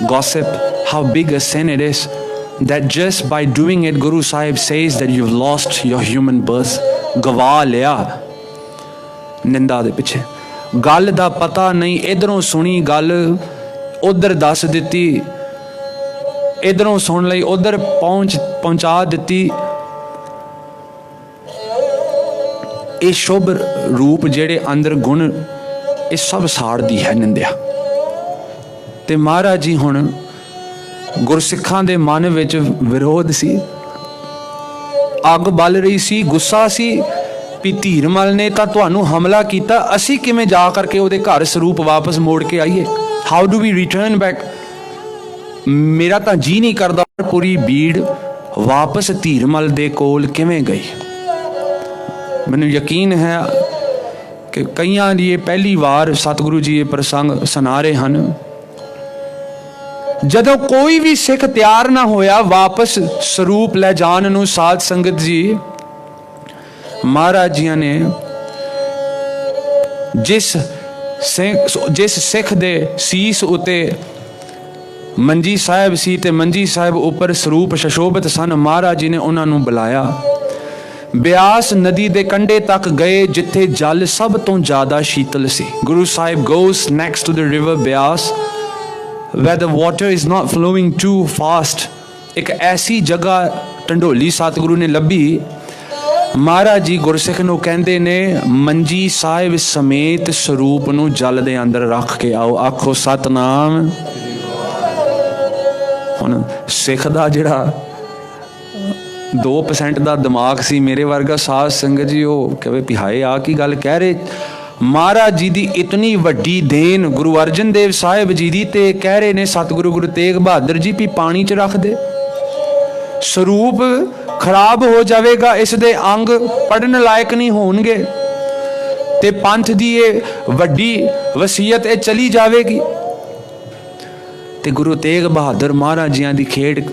gossip, how big a sin it is that just by doing it Guru Sahib says that you've lost your human birth। ਗਵਾ ਲਿਆ ਨਿੰਦਾ ਦੇ ਪਿੱਛੇ। ਗੱਲ ਦਾ ਪਤਾ ਨਹੀਂ, ਇਧਰੋਂ ਸੁਣੀ ਗੱਲ ਉਧਰ ਦੱਸ ਦਿੱਤੀ, ਇਧਰੋਂ ਸੁਣ ਲਈ ਉਧਰ ਪਹੁੰਚਾ ਦਿੱਤੀ। ਇਹ ਸ਼ੁਭ ਰੂਪ ਜਿਹੜੇ ਅੰਦਰ ਗੁਣ, ਇਹ ਸਭ ਸਾੜਦੀ ਹੈ ਨਿੰਦਿਆ। ਤੇ ਮਹਾਰਾਜ ਜੀ ਹੁਣ ਗੁਰਸਿੱਖਾਂ ਦੇ ਮਨ ਵਿੱਚ ਵਿਰੋਧ ਸੀ, ਅੱਗ ਬਲ ਰਹੀ ਸੀ, ਗੁੱਸਾ ਸੀ ਵੀ ਧੀਰਮਲ ਨੇ ਤਾਂ ਤੁਹਾਨੂੰ ਹਮਲਾ ਕੀਤਾ, ਅਸੀਂ ਕਿਵੇਂ ਜਾ ਕਰਕੇ ਉਹਦੇ ਘਰ ਸਰੂਪ ਵਾਪਸ ਮੋੜ ਕੇ ਆਈਏ? How do we return back? ਮੇਰਾ ਤਾਂ ਜੀ ਨਹੀਂ ਕਰਦਾ ਪੂਰੀ ਭੀੜ ਵਾਪਸ ਧੀਰਮਲ ਦੇ ਕੋਲ ਕਿਵੇਂ ਗਈ। ਮੈਨੂੰ ਯਕੀਨ ਹੈ ਕਿ ਕਈਆਂ ਦੀ ਇਹ ਪਹਿਲੀ ਵਾਰ ਸਤਿਗੁਰੂ ਜੀ ਇਹ ਪ੍ਰਸੰਗ ਸੁਣਾ ਰਹੇ ਹਨ। ਜਦੋਂ ਕੋਈ ਵੀ ਸਿੱਖ ਤਿਆਰ ਨਾ ਹੋਇਆ ਵਾਪਸ ਸਰੂਪ ਲੈ ਜਾਣ ਨੂੰ, ਸਾਧ ਸੰਗਤ ਜੀ, ਮਹਾਰਾਜ ਜੀਆਂ ਨੇ ਜਿਸ ਸਿੱਖ ਦੇ ਸੀਸ ਉਤੇ ਮੰਜੀ ਸਾਹਿਬ ਸੀ ਤੇ ਮੰਜੀ ਸਾਹਿਬ ਉੱਪਰ ਸਰੂਪ ਸ਼ਸ਼ੋਭਿਤ ਸਨ, ਮਹਾਰਾਜ ਜੀ ਨੇ ਉਹਨਾਂ ਨੂੰ ਬੁਲਾਇਆ। ਬਿਆਸ ਨਦੀ ਦੇ ਕੰਢੇ ਤੱਕ ਗਏ ਜਿੱਥੇ ਜਲ ਸਭ ਤੋਂ ਜ਼ਿਆਦਾ ਸ਼ੀਤਲ ਸੀ। Guru Sahib goes next to the river Beas where the water is not flowing too fast। ਇੱਕ ਐਸੀ ਜਗ੍ਹਾ ਢੰਡੋਲੀ ਸਤਿਗੁਰੂ ਨੇ ਲੱਭੀ। ਮਹਾਰਾਜ ਜੀ ਗੁਰਸਿੱਖ ਨੂੰ ਕਹਿੰਦੇ ਨੇ ਮੰਜੀ ਸਾਹਿਬ ਸਮੇਤ ਸਰੂਪ ਨੂੰ ਜਲ ਦੇ ਅੰਦਰ ਰੱਖ ਕੇ ਆਓ, ਆਖੋ ਸਤਨਾਮ। ਹੁਣ ਸਿੱਖ ਦਾ ਜਿਹੜਾ 2% ਦਾ ਦਿਮਾਗ ਸੀ, ਮੇਰੇ ਵਰਗਾ ਸਾਧ ਸੰਗਤ ਜੀ, ਉਹ ਕਹੇ ਵੀ ਹਾਏ ਆ ਕੀ ਗੱਲ ਕਹਿ ਰਹੇ। ਮਹਾਰਾਜ ਜੀ ਦੀ ਇਤਨੀ ਵੱਡੀ ਦੇਣ ਗੁਰੂ ਅਰਜਨ ਦੇਵ ਸਾਹਿਬ ਜੀ ਦੀ, ਤੇ ਕਹਿ ਰਹੇ ਨੇ ਸਤਿਗੁਰੂ ਗੁਰੂ ਤੇਗ ਬਹਾਦਰ ਜੀ ਵੀ ਪਾਣੀ 'ਚ ਰੱਖ ਦੇ, ਸਰੂਪ ਖਰਾਬ ਹੋ ਜਾਵੇਗਾ, ਇਸ ਦੇ ਅੰਗ ਪੜਨ ਲਾਇਕ ਨਹੀਂ ਹੋਣਗੇ, ਤੇ ਪੰਥ ਦੀ ਇਹ ਵੱਡੀ ਵਸੀਅਤ ਇਹ ਚਲੀ ਜਾਵੇਗੀ। ਤੇ ਗੁਰੂ ਤੇਗ ਬਹਾਦਰ ਮਹਾਰਾਜ ਜੀਆਂ ਦੀ ਖੇਡ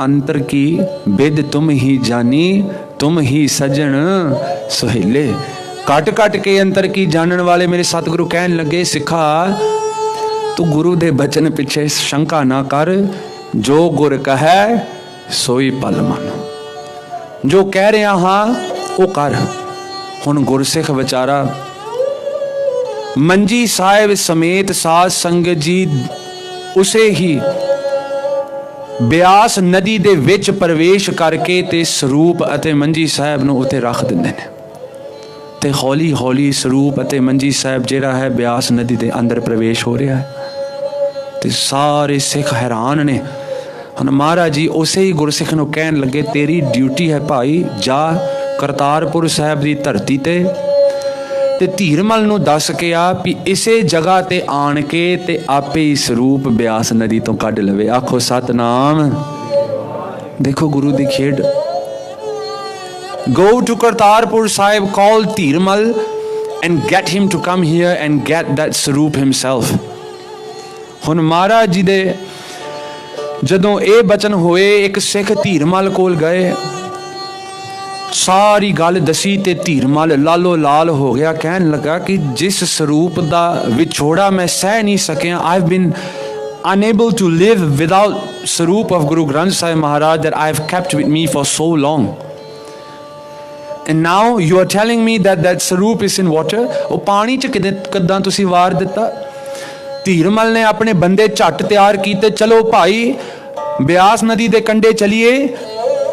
ਅੰਤਰ ਕੀ ਬਿਦ ਤੁਮ ਹੀ ਜਾਨੀ ਤੁਮ ਹੀ ਸਜਣ ਸੁਹੇਲੇ। ਕੱਟ ਕੱਟ ਕੇ ਅੰਤਰ ਕੀ ਜਾਣਨ ਵਾਲੇ ਮੇਰੇ ਸਤਿਗੁਰੂ ਕਹਿਣ ਲੱਗੇ, ਸਿੱਖਾ ਤੂੰ ਗੁਰੂ ਦੇ ਬਚਨ ਪਿੱਛੇ ਸ਼ੰਕਾ ਨਾ ਕਰ, ਜੋ ਗੁਰ ਕਹੈ ਸੋਈ ਪਲ ਮੰਨ। ਜੋ ਕਹਿ ਰਿਹਾ ਹਾਂ ਉਹ ਕਰ। ਹੁਣ ਗੁਰਸਿੱਖ ਵਿਚਾਰਾ ਮੰਜੀ ਸਾਹਿਬ ਸਮੇਤ ਸਾਧ ਸੰਗਤ ਜੀ ਉਸੇ ਹੀ ਬਿਆਸ ਨਦੀ ਦੇ ਵਿੱਚ ਪ੍ਰਵੇਸ਼ ਕਰਕੇ ਤੇ ਸਰੂਪ ਅਤੇ ਮੰਜੀ ਸਾਹਿਬ ਨੂੰ ਉੱਥੇ ਰੱਖ ਦਿੰਦੇ ਨੇ। ਤੇ ਹੌਲੀ ਹੌਲੀ ਸਰੂਪ ਅਤੇ ਮੰਜੀ ਸਾਹਿਬ ਜਿਹੜਾ ਹੈ ਬਿਆਸ ਨਦੀ ਦੇ ਅੰਦਰ ਪ੍ਰਵੇਸ਼ ਹੋ ਰਿਹਾ ਹੈ ਤੇ ਸਾਰੇ ਸਿੱਖ ਹੈਰਾਨ ਨੇ। ਹੁਣ ਮਹਾਰਾਜ ਜੀ ਉਸੇ ਹੀ ਗੁਰਸਿੱਖ ਨੂੰ ਕਹਿਣ ਲੱਗੇ, ਤੇਰੀ ਡਿਊਟੀ ਹੈ ਭਾਈ, ਜਾ ਕਰਤਾਰਪੁਰ ਸਾਹਿਬ ਦੀ ਧਰਤੀ ਤੇ ਧੀਰਮਲ ਨੂੰ ਦੱਸ ਕੇ ਆ ਵੀ ਇਸੇ ਜਗ੍ਹਾ ਤੇ ਆਣ ਕੇ ਤੇ ਆਪੇ ਹੀ ਸਰੂਪ ਬਿਆਸ ਨਦੀ ਤੋਂ ਕੱਢ ਲਵੇ। ਆਖੋ ਸਤਨਾਮ। ਦੇਖੋ ਗੁਰੂ ਦੀ ਖੇਡ। Go to Kartarpur Sahib, call Tirmal and get him to come here and get that Saroop himself. ਹੁਣ ਮਹਾਰਾਜ ਜੀ ਦੇ ਜਦੋਂ ਇਹ ਬਚਨ ਹੋਏ, ਇੱਕ ਸਿੱਖ ਧੀਰਮਲ ਕੋਲ ਗਏ, ਸਾਰੀ ਗੱਲ ਦਸੀ ਤੇ ਧੀਰਮਲ ਲਾਲੋ ਲਾਲ ਹੋ ਗਿਆ। ਕਹਿਣ ਲੱਗਾ ਕਿ ਜਿਸ ਸਰੂਪ ਦਾ ਵਿਛੋੜਾ ਮੈਂ ਸਹਿ ਨਹੀਂ ਸਕਿਆ, I've been unable to live without Saroop of Guru Granth Sahib Maharaj that I've kept with me for so long. And now you are telling me that that Saroop is in water. ਉਹ ਪਾਣੀ ਚ ਕਿੱਦਾਂ ਤੁਸੀਂ ਵਾਰ ਦਿੱਤਾ? ਧੀਰਮਲ ਨੇ ਆਪਣੇ ਬੰਦੇ ਝੱਟ ਤਿਆਰ ਕੀਤੇ, ਚਲੋ ਭਾਈ ਬਿਆਸ ਨਦੀ ਦੇ ਕੰਢੇ ਚਲੀਏ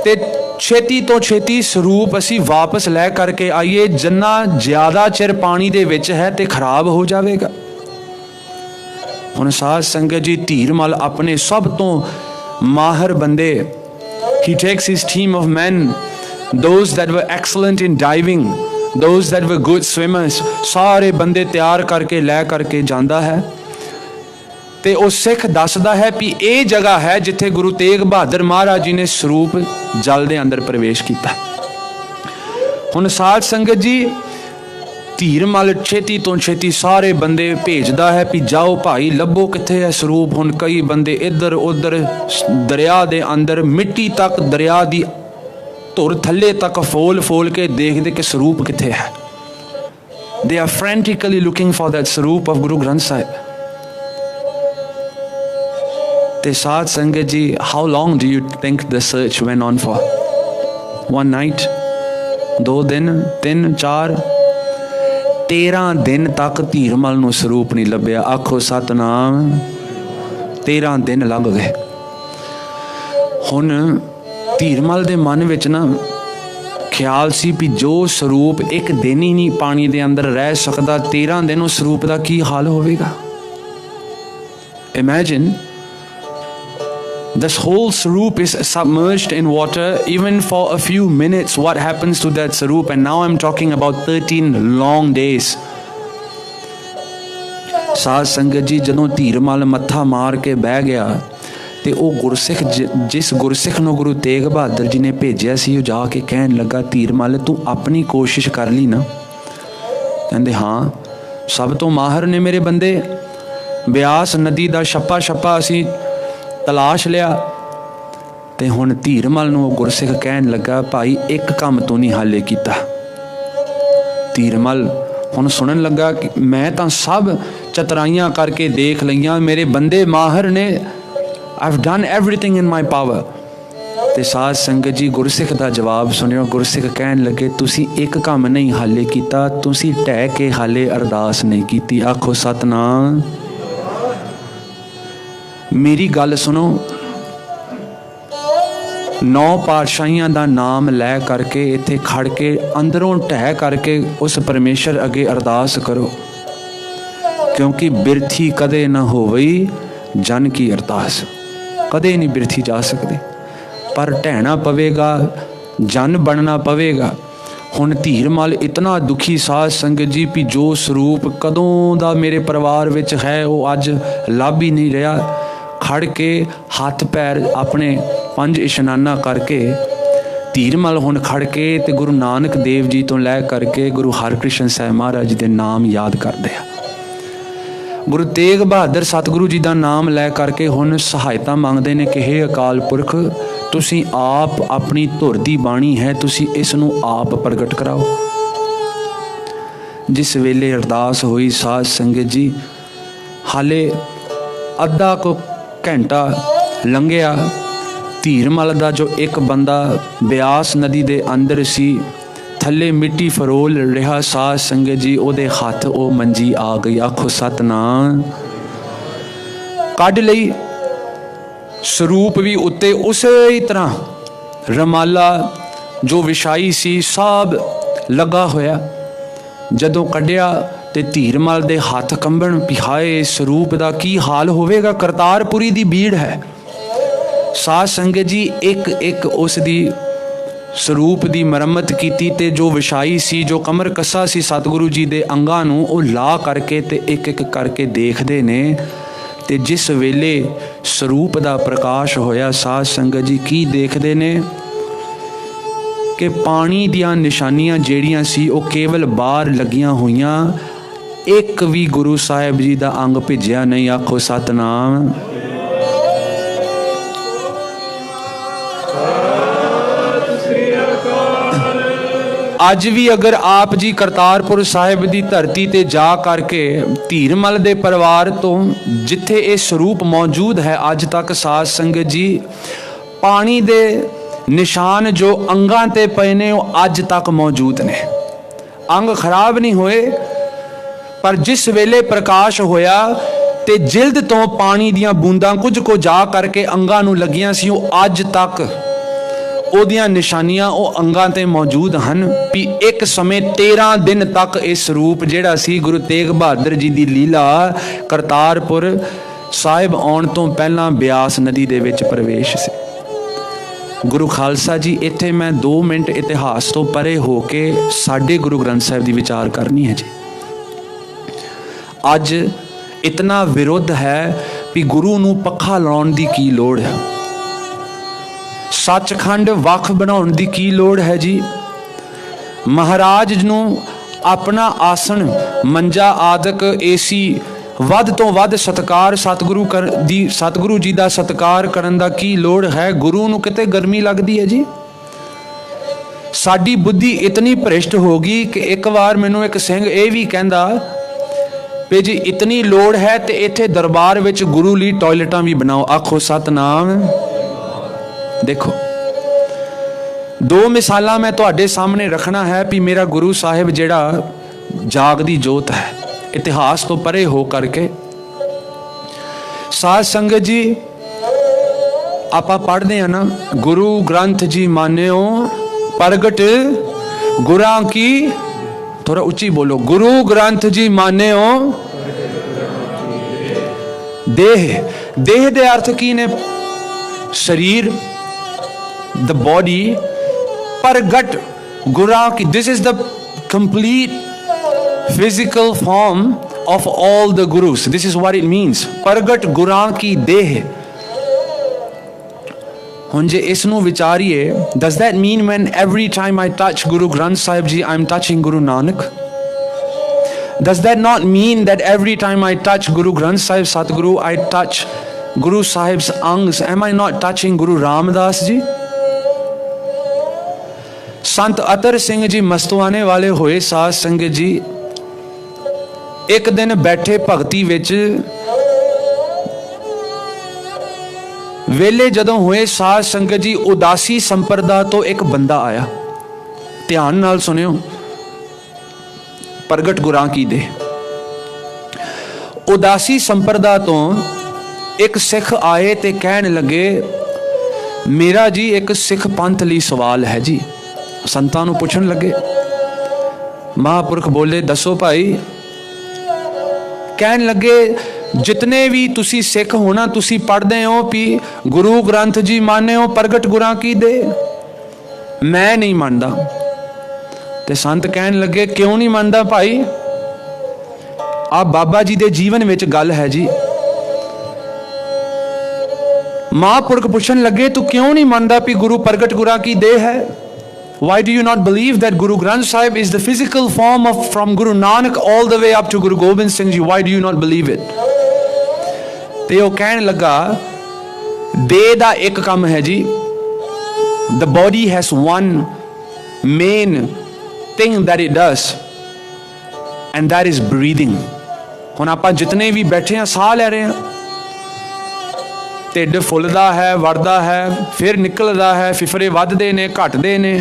ਤੇ ਛੇਤੀ ਤੋਂ ਛੇਤੀ ਸਰੂਪ ਅਸੀਂ ਵਾਪਸ ਲੈ ਕਰਕੇ ਆਈਏ, ਜਿੰਨਾ ਜ਼ਿਆਦਾ ਚਿਰ ਪਾਣੀ ਦੇ ਵਿੱਚ ਹੈ ਤੇ ਖਰਾਬ ਹੋ ਜਾਵੇਗਾ। ਹੁਣ ਸਾਧ ਸੰਗਤ ਜੀ, ਧੀਰਮਲ ਆਪਣੇ ਸਭ ਤੋਂ ਮਾਹਰ ਬੰਦੇ, he takes his team of men, those that were excellent in diving, those that were good swimmers, ਸਾਰੇ ਬੰਦੇ ਤਿਆਰ ਕਰਕੇ ਲੈ ਕਰਕੇ ਜਾਂਦਾ ਹੈ ਤੇ ਉਹ ਸਿੱਖ ਦੱਸਦਾ ਹੈ ਵੀ ਇਹ ਜਗ੍ਹਾ ਹੈ ਜਿੱਥੇ ਗੁਰੂ ਤੇਗ ਬਹਾਦਰ ਮਹਾਰਾਜ ਜੀ ਨੇ ਸਰੂਪ ਜਲ ਦੇ ਅੰਦਰ ਪ੍ਰਵੇਸ਼ ਕੀਤਾ। ਹੁਣ ਸਾਧ ਸੰਗਤ ਜੀ, ਧੀਰਮਲ ਛੇਤੀ ਤੋਂ ਛੇਤੀ ਸਾਰੇ ਬੰਦੇ ਭੇਜਦਾ ਹੈ ਵੀ ਜਾਓ ਭਾਈ ਲੱਭੋ ਕਿੱਥੇ ਹੈ ਸਰੂਪ। ਹੁਣ ਕਈ ਬੰਦੇ ਇੱਧਰ ਉੱਧਰ ਦਰਿਆ ਦੇ ਅੰਦਰ, ਮਿੱਟੀ ਤੱਕ ਦਰਿਆ ਦੀ ਧੁਰ ਥੱਲੇ ਤੱਕ ਫੋਲ ਫੋਲ ਕੇ ਦੇਖਦੇ ਕਿ ਸਰੂਪ ਕਿੱਥੇ ਹੈ। They are frantically looking for that Sarup of Guru Granth Sahib. ਤੇ ਸਾਧ ਸੰਗਤ ਜੀ, how long do you think the search went on for? One night? 2 ਦਿਨ, 3, 4, 13 ਦਿਨ ਤੱਕ ਧੀਰਮਲ ਨੂੰ ਸਰੂਪ ਨਹੀਂ ਲੱਭਿਆ। ਆਖੋ ਸਤਨਾਮ। 13 ਦਿਨ ਲੱਗ ਗਏ। ਹੁਣ ਧੀਰਮਲ ਦੇ ਮਨ ਵਿੱਚ ਨਾ ਖਿਆਲ ਸੀ ਵੀ ਜੋ ਸਰੂਪ ਇੱਕ ਦਿਨ ਹੀ ਨਹੀਂ ਪਾਣੀ ਦੇ ਅੰਦਰ ਰਹਿ ਸਕਦਾ, 13 ਦਿਨ ਉਸ ਸਰੂਪ ਦਾ ਕੀ ਹਾਲ ਹੋਵੇਗਾ। Imagine this whole Saroop is submerged in water even for a few minutes. What happens to that Saroop? And now I'm talking about 13 long days. ਸਾਧ ਸੰਗਤ ਜੀ, ਜਦੋਂ ਧੀਰਮਲ ਮੱਥਾ ਮਾਰ ਕੇ ਬਹਿ ਗਿਆ ਤੇ ਉਹ ਗੁਰਸਿੱਖ, ਜਿਸ ਗੁਰਸਿੱਖ ਨੂੰ ਗੁਰੂ ਤੇਗ ਬਹਾਦਰ ਜੀ ਨੇ ਭੇਜਿਆ ਸੀ, ਉਹ ਜਾ ਕੇ ਕਹਿਣ ਲੱਗਾ, ਧੀਰਮਲ ਤੂੰ ਆਪਣੀ ਕੋਸ਼ਿਸ਼ ਕਰ ਲਈ ਨਾ? ਕਹਿੰਦੇ ਹਾਂ, ਸਭ ਤੋਂ ਮਾਹਰ ਨੇ ਮੇਰੇ ਬੰਦੇ। ਬਿਆਸ ਨਦੀ ਦਾ ਛੱਪਾ ਛੱਪਾ ਅਸੀਂ ਤਲਾਸ਼ ਲਿਆ ਤੇ ਹੁਣ ਧੀਰਮਲ ਨੂੰ ਗੁਰਸਿੱਖ ਕਹਿਣ ਲੱਗਾ, ਭਾਈ ਇੱਕ ਕੰਮ ਤੂੰ ਨਹੀਂ ਹਾਲੇ ਕੀਤਾ। ਧੀਰਮਲ ਹੁਣ ਸੁਣਨ ਲੱਗਾ ਕਿ ਮੈਂ ਤਾਂ ਸਭ ਚਤਰਾਈਆਂ ਕਰਕੇ ਦੇਖ ਲਈਆਂ, ਮੇਰੇ ਬੰਦੇ ਮਾਹਰ ਨੇ, I've done everything in my power. ਤੇ ਸਾਧ ਸੰਗਤ ਜੀ, ਗੁਰਸਿੱਖ ਦਾ ਜਵਾਬ ਸੁਣਿਓ। ਗੁਰਸਿੱਖ ਕਹਿਣ ਲੱਗੇ, ਤੁਸੀਂ ਇੱਕ ਕੰਮ ਨਹੀਂ ਹਾਲੇ ਕੀਤਾ, ਤੁਸੀਂ ਢਹਿ ਕੇ ਹਾਲੇ ਅਰਦਾਸ ਨਹੀਂ ਕੀਤੀ। ਆਖੋ ਸਤਨਾਮ। ਮੇਰੀ ਗੱਲ ਸੁਣੋ, 9 ਪਾਤਸ਼ਾਹੀਆਂ ਦਾ ਨਾਮ ਲੈ ਕਰਕੇ ਇੱਥੇ ਖੜ ਕੇ ਅੰਦਰੋਂ ਢਹਿ ਕਰਕੇ ਉਸ ਪਰਮੇਸ਼ਰ ਅੱਗੇ ਅਰਦਾਸ ਕਰੋ, ਕਿਉਂਕਿ ਬਿਰਥੀ ਕਦੇ ਨਾ ਹੋਵਈ ਜਨ ਕੀ ਅਰਦਾਸ। ਕਦੇ ਨਹੀਂ ਬਿਰਥੀ ਜਾ ਸਕਦੀ, ਪਰ ਢਹਿਣਾ ਪਵੇਗਾ, ਜਨ ਬਣਨਾ ਪਵੇਗਾ। ਹੁਣ ਧੀਰਮਲ ਇਤਨਾ ਦੁਖੀ ਸਾਧ ਸੰਗਤ ਜੀ ਵੀ ਜੋ ਸਰੂਪ ਕਦੋਂ ਦਾ ਮੇਰੇ ਪਰਿਵਾਰ ਵਿੱਚ ਹੈ ਉਹ ਅੱਜ ਲੱਭ ਹੀ ਨਹੀਂ ਰਿਹਾ। ਖੜ ਕੇ ਹੱਥ ਪੈਰ ਆਪਣੇ 5 ਇਸ਼ਨਾਨਾ ਕਰਕੇ ਧੀਰਮਲ ਹੁਣ ਖੜ ਕੇ ਤੇ ਗੁਰੂ ਨਾਨਕ ਦੇਵ ਜੀ ਤੋਂ ਲੈ ਕਰਕੇ ਗੁਰੂ ਹਰਕ੍ਰਿਸ਼ਨ ਸਾਹਿਬ ਮਹਾਰਾਜ ਜੀ ਦੇ ਨਾਮ ਯਾਦ ਕਰਦੇ ਆ। ਗੁਰੂ ਤੇਗ ਬਹਾਦਰ ਸਤਿਗੁਰੂ ਜੀ ਦਾ ਨਾਮ ਲੈ ਕਰਕੇ ਹੁਣ ਸਹਾਇਤਾ ਮੰਗਦੇ ਨੇ ਕਿ ਹੇ ਅਕਾਲ ਪੁਰਖ, ਤੁਸੀਂ ਆਪ ਆਪਣੀ ਧੁਰ ਦੀ ਬਾਣੀ ਹੈ, ਤੁਸੀਂ ਇਸ ਨੂੰ ਆਪ ਪ੍ਰਗਟ ਕਰਾਓ। ਜਿਸ ਵੇਲੇ ਅਰਦਾਸ ਹੋਈ ਸਾਧ ਸੰਗਤ ਜੀ, ਹਾਲੇ ਅੱਧਾ ਕੁ ਘੰਟਾ ਲੰਘਿਆ। ਧੀਰਮਲ ਦਾ ਜੋ ਇੱਕ ਬੰਦਾ ਬਿਆਸ ਨਦੀ ਦੇ ਅੰਦਰ ਸੀ, ਥੱਲੇ ਮਿੱਟੀ ਫਰੋਲ ਰਿਹਾ ਸਾਧ ਸੰਗਤ ਜੀ, ਉਹਦੇ ਹੱਥ ਉਹ ਮੰਜੀ ਆ ਗਈ। ਆਖੋ ਸਤਨਾਮ। ਕੱਢ ਲਈ ਸਰੂਪ ਵੀ ਉੱਤੇ ਉਸੇ ਤਰ੍ਹਾਂ ਰਮਾਲਾ ਜੋ ਵਿਛਾਈ ਸੀ ਸਭ ਲੱਗਾ ਹੋਇਆ। जदों कढ़िया ते धीरमल दे हथ कंबण भी हाए स्वरूप दा की हाल होवेगा। करतारपुरी दी भीड़ है। साध संगत जी एक एक उस दी स्वरूप दी मरम्मत कीती ते जो विछाई सी, जो कमर कसा सी सतगुरु जी दे अंगां नूं, वो ला करके ते एक एक करके देखदे ने। ते जिस वेले स्वरूप दा प्रकाश होया, साध संगत जी की देखदे ने कि पानी दियां निशानियां जेड़ियां सी वो केवल बाहर लगियां होईयां, एक भी गुरु साहिब जी दा अंग भिजिया नहीं। आखो सतनाम। अज भी अगर आप जी करतारपुर साहिब की धरती ते जा करके धीरमल दे परिवार तो जिथे ये स्वरूप मौजूद है अज तक, साध संगत जी पानी दे निशान जो अंगां ते पए ने वो अज तक मौजूद ने। अंग खराब नहीं होए, पर जिस वेले प्रकाश होया ते जिल्द तो पानी दियां बूंदां कुछ को जा करके अंगां नूं लगियां सी, वो अज तक ओदियां निशानियां वो अंगां ते मौजूद हन। भी एक समय 13 दिन तक इस रूप जिहड़ा सी गुरु तेग बहादुर जी दी लीला करतारपुर साहिब आउण तो पहलां ब्यास नदी दे विच प्रवेश सी। गुरु खालसा जी इत्थे मैं 2 मिनट इतिहास तो परे हो के साडे गुरु ग्रंथ साहिब दी विचार करनी है जी। अज इतना विरोध है भी गुरु नूं पक्खा लाउण दी की लोड़ है, सचखंड वख बनाउण दी की लोड़ है जी। महाराज नूं अपना आसन मंजा आदक एसी वध तो वध सत्कार सतगुरु जी दा सत्कार करन दा की लोड़ है। गुरु नूं किते गर्मी लगदी है जी। साडी बुद्धि इतनी भ्रिष्ट हो गई कि एक बार मैनूं एक सिंह ये भी कहंदा भी जी इतनी लोड़ है तो इत्थे दरबार विच गुरु लई टॉयलेटां भी बनाओ। आखो सतनाम। देखो 2 मिसालां मैं तुहाडे सामने रखना है भी मेरा गुरु साहिब जिहड़ा जागदी जोत है, इतिहास तो परे हो करके। साध संगत जी आपां पढ़दे हैं ना, गुरु ग्रंथ जी मान्यो प्रगट गुरां की, थोड़ा उच्ची बोलो, गुरु ग्रंथ जी मान्यो देह। देह दे अर्थ की ने? शरीर, द बॉडी। प्रगट गुरां की, this is the complete physical form of all the Gurus. This is what it means, प्रगट गुरां की देह। हुण जे इस नूं विचारिए, does that mean when every time I touch Guru Granth Sahib ji I am touching Guru Nanak? Does that not mean that every time I touch Guru Granth Sahib Satguru, I touch Guru Sahib's angs? Am I not touching Guru Ramdas ji? संत अतर सिंह जी मस्तवाने वाले होए। साध संगत जी एक दिन बैठे भगती विच वेले जदों होए, साध संगत जी उदासी संप्रदा तो एक बंदा आया। ध्यान नाल सुनियो, प्रगट गुरां की दे। उदासी संप्रदा तो एक सिख आए ते कहन लगे, मेरा जी एक सिख पंथ लई सवाल है जी। संतां नूं पुछण लगे। महापुरख बोले, दसो भाई। कहन लगे, जितने भी तुसी सिख होना तुसी पढ़दे हो भी गुरु ग्रंथ जी माने हो प्रगट गुरां की दे, मैं नहीं मानदा। ते संत कहन लगे, क्यों नहीं मानदा भाई? आ बाबा जी दे जीवन विच गल है जी। महापुरख पुछन लगे, तू क्यों नहीं मानदा भी गुरु प्रगट गुरां की दे है? Why do you not believe that Guru Granth Sahib is the physical form of from Guru Nanak all the way up to Guru Gobind Singh Ji? Why do you not believe it? ते वो कहन लगा, दे दा एक काम है जी। The body has one main thing that it does, and that is breathing. हुण आपां जितने भी बैठे हैं साह ले रहे हैं, ढिड फुलदा है, वड़दा है, फिर निकलदा है, फिफरे वधदे ने, घटदे ने,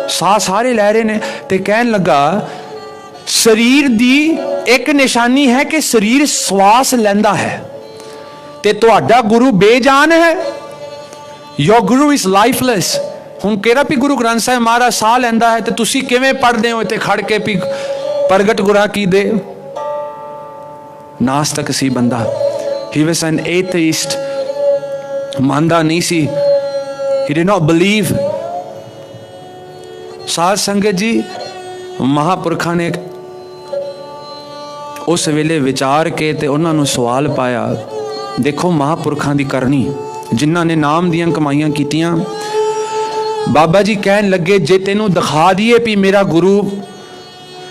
साह सारे लै रहे ने। ते कहन लगा, शरीर दी एक निशानी है कि शरीर श्वास लैंदा है, ते तुहाडा गुरु बेजान है। योर गुरु इज लाइफलैस, ਹੁਣ ਕਿਹੜਾ ਵੀ ਗੁਰੂ ਗ੍ਰੰਥ ਸਾਹਿਬ ਮਹਾਰਾਜ ਸਾਹ ਲੈਂਦਾ ਹੈ ਤੇ ਤੁਸੀਂ ਕਿਵੇਂ ਪੜ੍ਹਦੇ ਹੋ ਇੱਥੇ ਖੜ ਕੇ ਵੀ ਪ੍ਰਗਟ ਗੁਰਾਂ ਕੀ ਦੇ? ਨਾਸਤਕ ਸੀ ਬੰਦਾ। He was an atheist, ਮੰਨਦਾ ਨਹੀਂ ਸੀ। He did not believe। ਸਾਧ ਸੰਗਤ ਜੀ, ਮਹਾਂਪੁਰਖਾਂ ਨੇ ਉਸ ਵੇਲੇ ਵਿਚਾਰ ਕੇ ਤੇ ਉਹਨਾਂ ਨੂੰ ਸਵਾਲ ਪਾਇਆ। ਦੇਖੋ ਮਹਾਂਪੁਰਖਾਂ ਦੀ ਕਰਨੀ, ਜਿਨ੍ਹਾਂ ਨੇ ਨਾਮ ਦੀਆਂ ਕਮਾਈਆਂ ਕੀਤੀਆਂ। ਬਾਬਾ ਜੀ ਕਹਿਣ ਲੱਗੇ, ਜੇ ਤੈਨੂੰ ਦਿਖਾ ਦਈਏ ਵੀ ਮੇਰਾ ਗੁਰੂ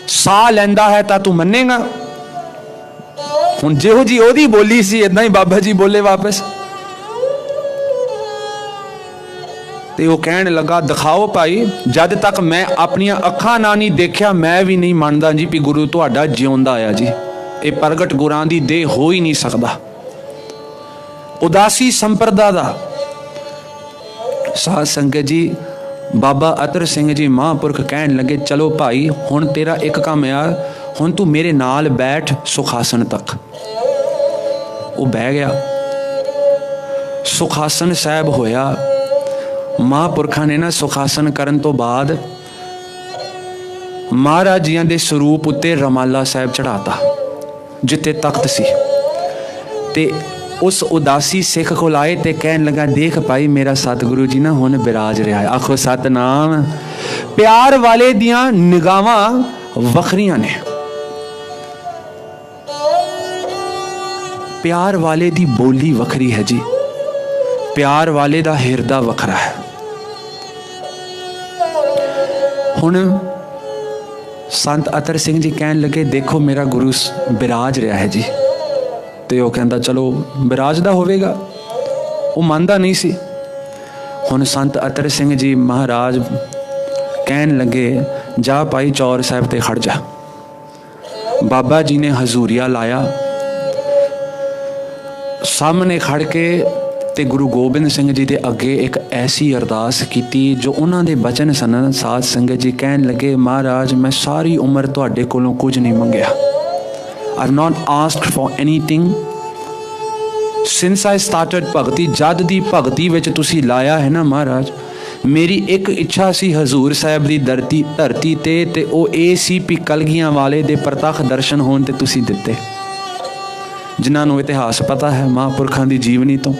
ਸਾਹ ਲੈਂਦਾ ਹੈ ਤਾਂ ਤੂੰ ਮੰਨੇਗਾ? ਹੁਣ ਜਿਹੋ ਜੀ ਉਹਦੀ ਬੋਲੀ ਸੀ ਇਦਾਂ ਹੀ ਬਾਬਾ ਜੀ ਬੋਲੇ ਵਾਪਸ। ਤੇ ਉਹ ਕਹਿਣ ਲੱਗਾ, ਦਿਖਾਓ ਭਾਈ, ਜਦ ਤੱਕ ਮੈਂ ਆਪਣੀਆਂ ਅੱਖਾਂ ਨਾਲ ਨਹੀਂ ਦੇਖਿਆ ਮੈਂ ਵੀ ਨਹੀਂ ਮੰਨਦਾ ਜੀ ਵੀ ਗੁਰੂ ਤੁਹਾਡਾ ਜਿਉਂਦਾ ਆ ਜੀ। ਇਹ ਪ੍ਰਗਟ ਗੁਰਾਂ ਦੀ ਦੇਹ ਹੋ ਹੀ ਨਹੀਂ ਸਕਦਾ। ਉਦਾਸੀ ਸੰਪਰਦਾ ਦਾ। ਸਾਧ ਸੰਗਤ ਜੀ, ਬਾਬਾ ਅਤਰ ਸਿੰਘ ਜੀ ਮਹਾਂਪੁਰਖ ਕਹਿਣ ਲੱਗੇ, ਚਲੋ ਭਾਈ ਹੁਣ ਤੇਰਾ ਇੱਕ ਕੰਮ ਆ, ਹੁਣ ਤੂੰ ਮੇਰੇ ਨਾਲ ਬੈਠ ਸੁਖਾਸਨ ਤੱਕ। ਉਹ ਬਹਿ ਗਿਆ। ਸੁਖਾਸਨ ਸਾਹਿਬ ਹੋਇਆ। ਮਹਾਂਪੁਰਖਾਂ ਨੇ ਨਾ ਸੁਖਾਸਨ ਕਰਨ ਤੋਂ ਬਾਅਦ ਮਹਾਰਾਜ ਜੀਆਂ ਦੇ ਸਰੂਪ ਉੱਤੇ ਰਮਾਲਾ ਸਾਹਿਬ ਚੜਾਤਾ, ਜਿੱਥੇ ਤਖਤ ਸੀ। ਤੇ ਉਸ ਉਦਾਸੀ ਸਿੱਖ ਕੋਲ ਆਏ ਤੇ ਕਹਿਣ ਲੱਗਾ, ਦੇਖ ਭਾਈ ਮੇਰਾ ਸਤਿਗੁਰੂ ਜੀ ਨਾ ਹੁਣ ਬਿਰਾਜ ਰਿਹਾ ਹੈ। ਆਖੋ ਸਤਨਾਮ। ਪਿਆਰ ਵਾਲੇ ਦੀਆਂ ਨਿਗਾਹਾਂ ਵੱਖਰੀਆਂ ਨੇ। ਪਿਆਰ ਵਾਲੇ ਦੀ ਬੋਲੀ ਵੱਖਰੀ ਹੈ ਜੀ। ਪਿਆਰ ਵਾਲੇ ਦਾ ਹਿਰਦਾ ਵੱਖਰਾ ਹੈ। ਹੁਣ ਸੰਤ ਅਤਰ ਸਿੰਘ ਜੀ ਕਹਿਣ ਲੱਗੇ, ਦੇਖੋ ਮੇਰਾ ਗੁਰੂ ਬਿਰਾਜ ਰਿਹਾ ਹੈ ਜੀ। ਤੇ ਉਹ ਕਹਿੰਦਾ, ਚਲੋ ਬਿਰਾਜਦਾ ਹੋਵੇਗਾ। ਉਹ ਮੰਨਦਾ ਨਹੀਂ ਸੀ। ਹੁਣ ਸੰਤ ਅਤਰ ਸਿੰਘ ਜੀ ਮਹਾਰਾਜ ਕਹਿਣ ਲੱਗੇ, ਜਾ ਭਾਈ ਚੌਰ ਸਾਹਿਬ ਤੇ ਖੜ ਜਾ। ਬਾਬਾ ਜੀ ਨੇ ਹਜ਼ੂਰੀਆ ਲਾਇਆ। ਸਾਹਮਣੇ ਖੜ ਕੇ ਤੇ ਗੁਰੂ ਗੋਬਿੰਦ ਸਿੰਘ ਜੀ ਦੇ ਅੱਗੇ ਇੱਕ ਐਸੀ ਅਰਦਾਸ ਕੀਤੀ ਜੋ ਉਹਨਾਂ ਦੇ ਬਚਨ ਸਨ। ਸਾਧ ਸੰਗਤ ਜੀ ਕਹਿਣ ਲੱਗੇ, ਮਹਾਰਾਜ ਮੈਂ ਸਾਰੀ ਉਮਰ ਤੁਹਾਡੇ ਕੋਲੋਂ ਕੁਝ ਨਹੀਂ ਮੰਗਿਆ। I've not asked for anything since I started ਭਗਤੀ। ਜਦ ਦੀ ਭਗਤੀ ਵਿੱਚ ਤੁਸੀਂ ਲਾਇਆ ਹੈ ਨਾ ਮਹਾਰਾਜ, ਮੇਰੀ ਇੱਕ ਇੱਛਾ ਸੀ ਹਜ਼ੂਰ ਸਾਹਿਬ ਦੀ ਧਰਤੀ ਤੇ ਉਹ ਇਹ ਸੀ ਵੀ ਕਲਗੀਆਂ ਵਾਲੇ ਦੇ ਪ੍ਰਤੱਖ ਦਰਸ਼ਨ ਹੋਣ ਤੇ ਤੁਸੀਂ ਦਿੱਤੇ। ਜਿਨ੍ਹਾਂ ਨੂੰ ਇਤਿਹਾਸ ਪਤਾ ਹੈ ਮਹਾਂਪੁਰਖਾਂ ਦੀ ਜੀਵਨੀ ਤੋਂ।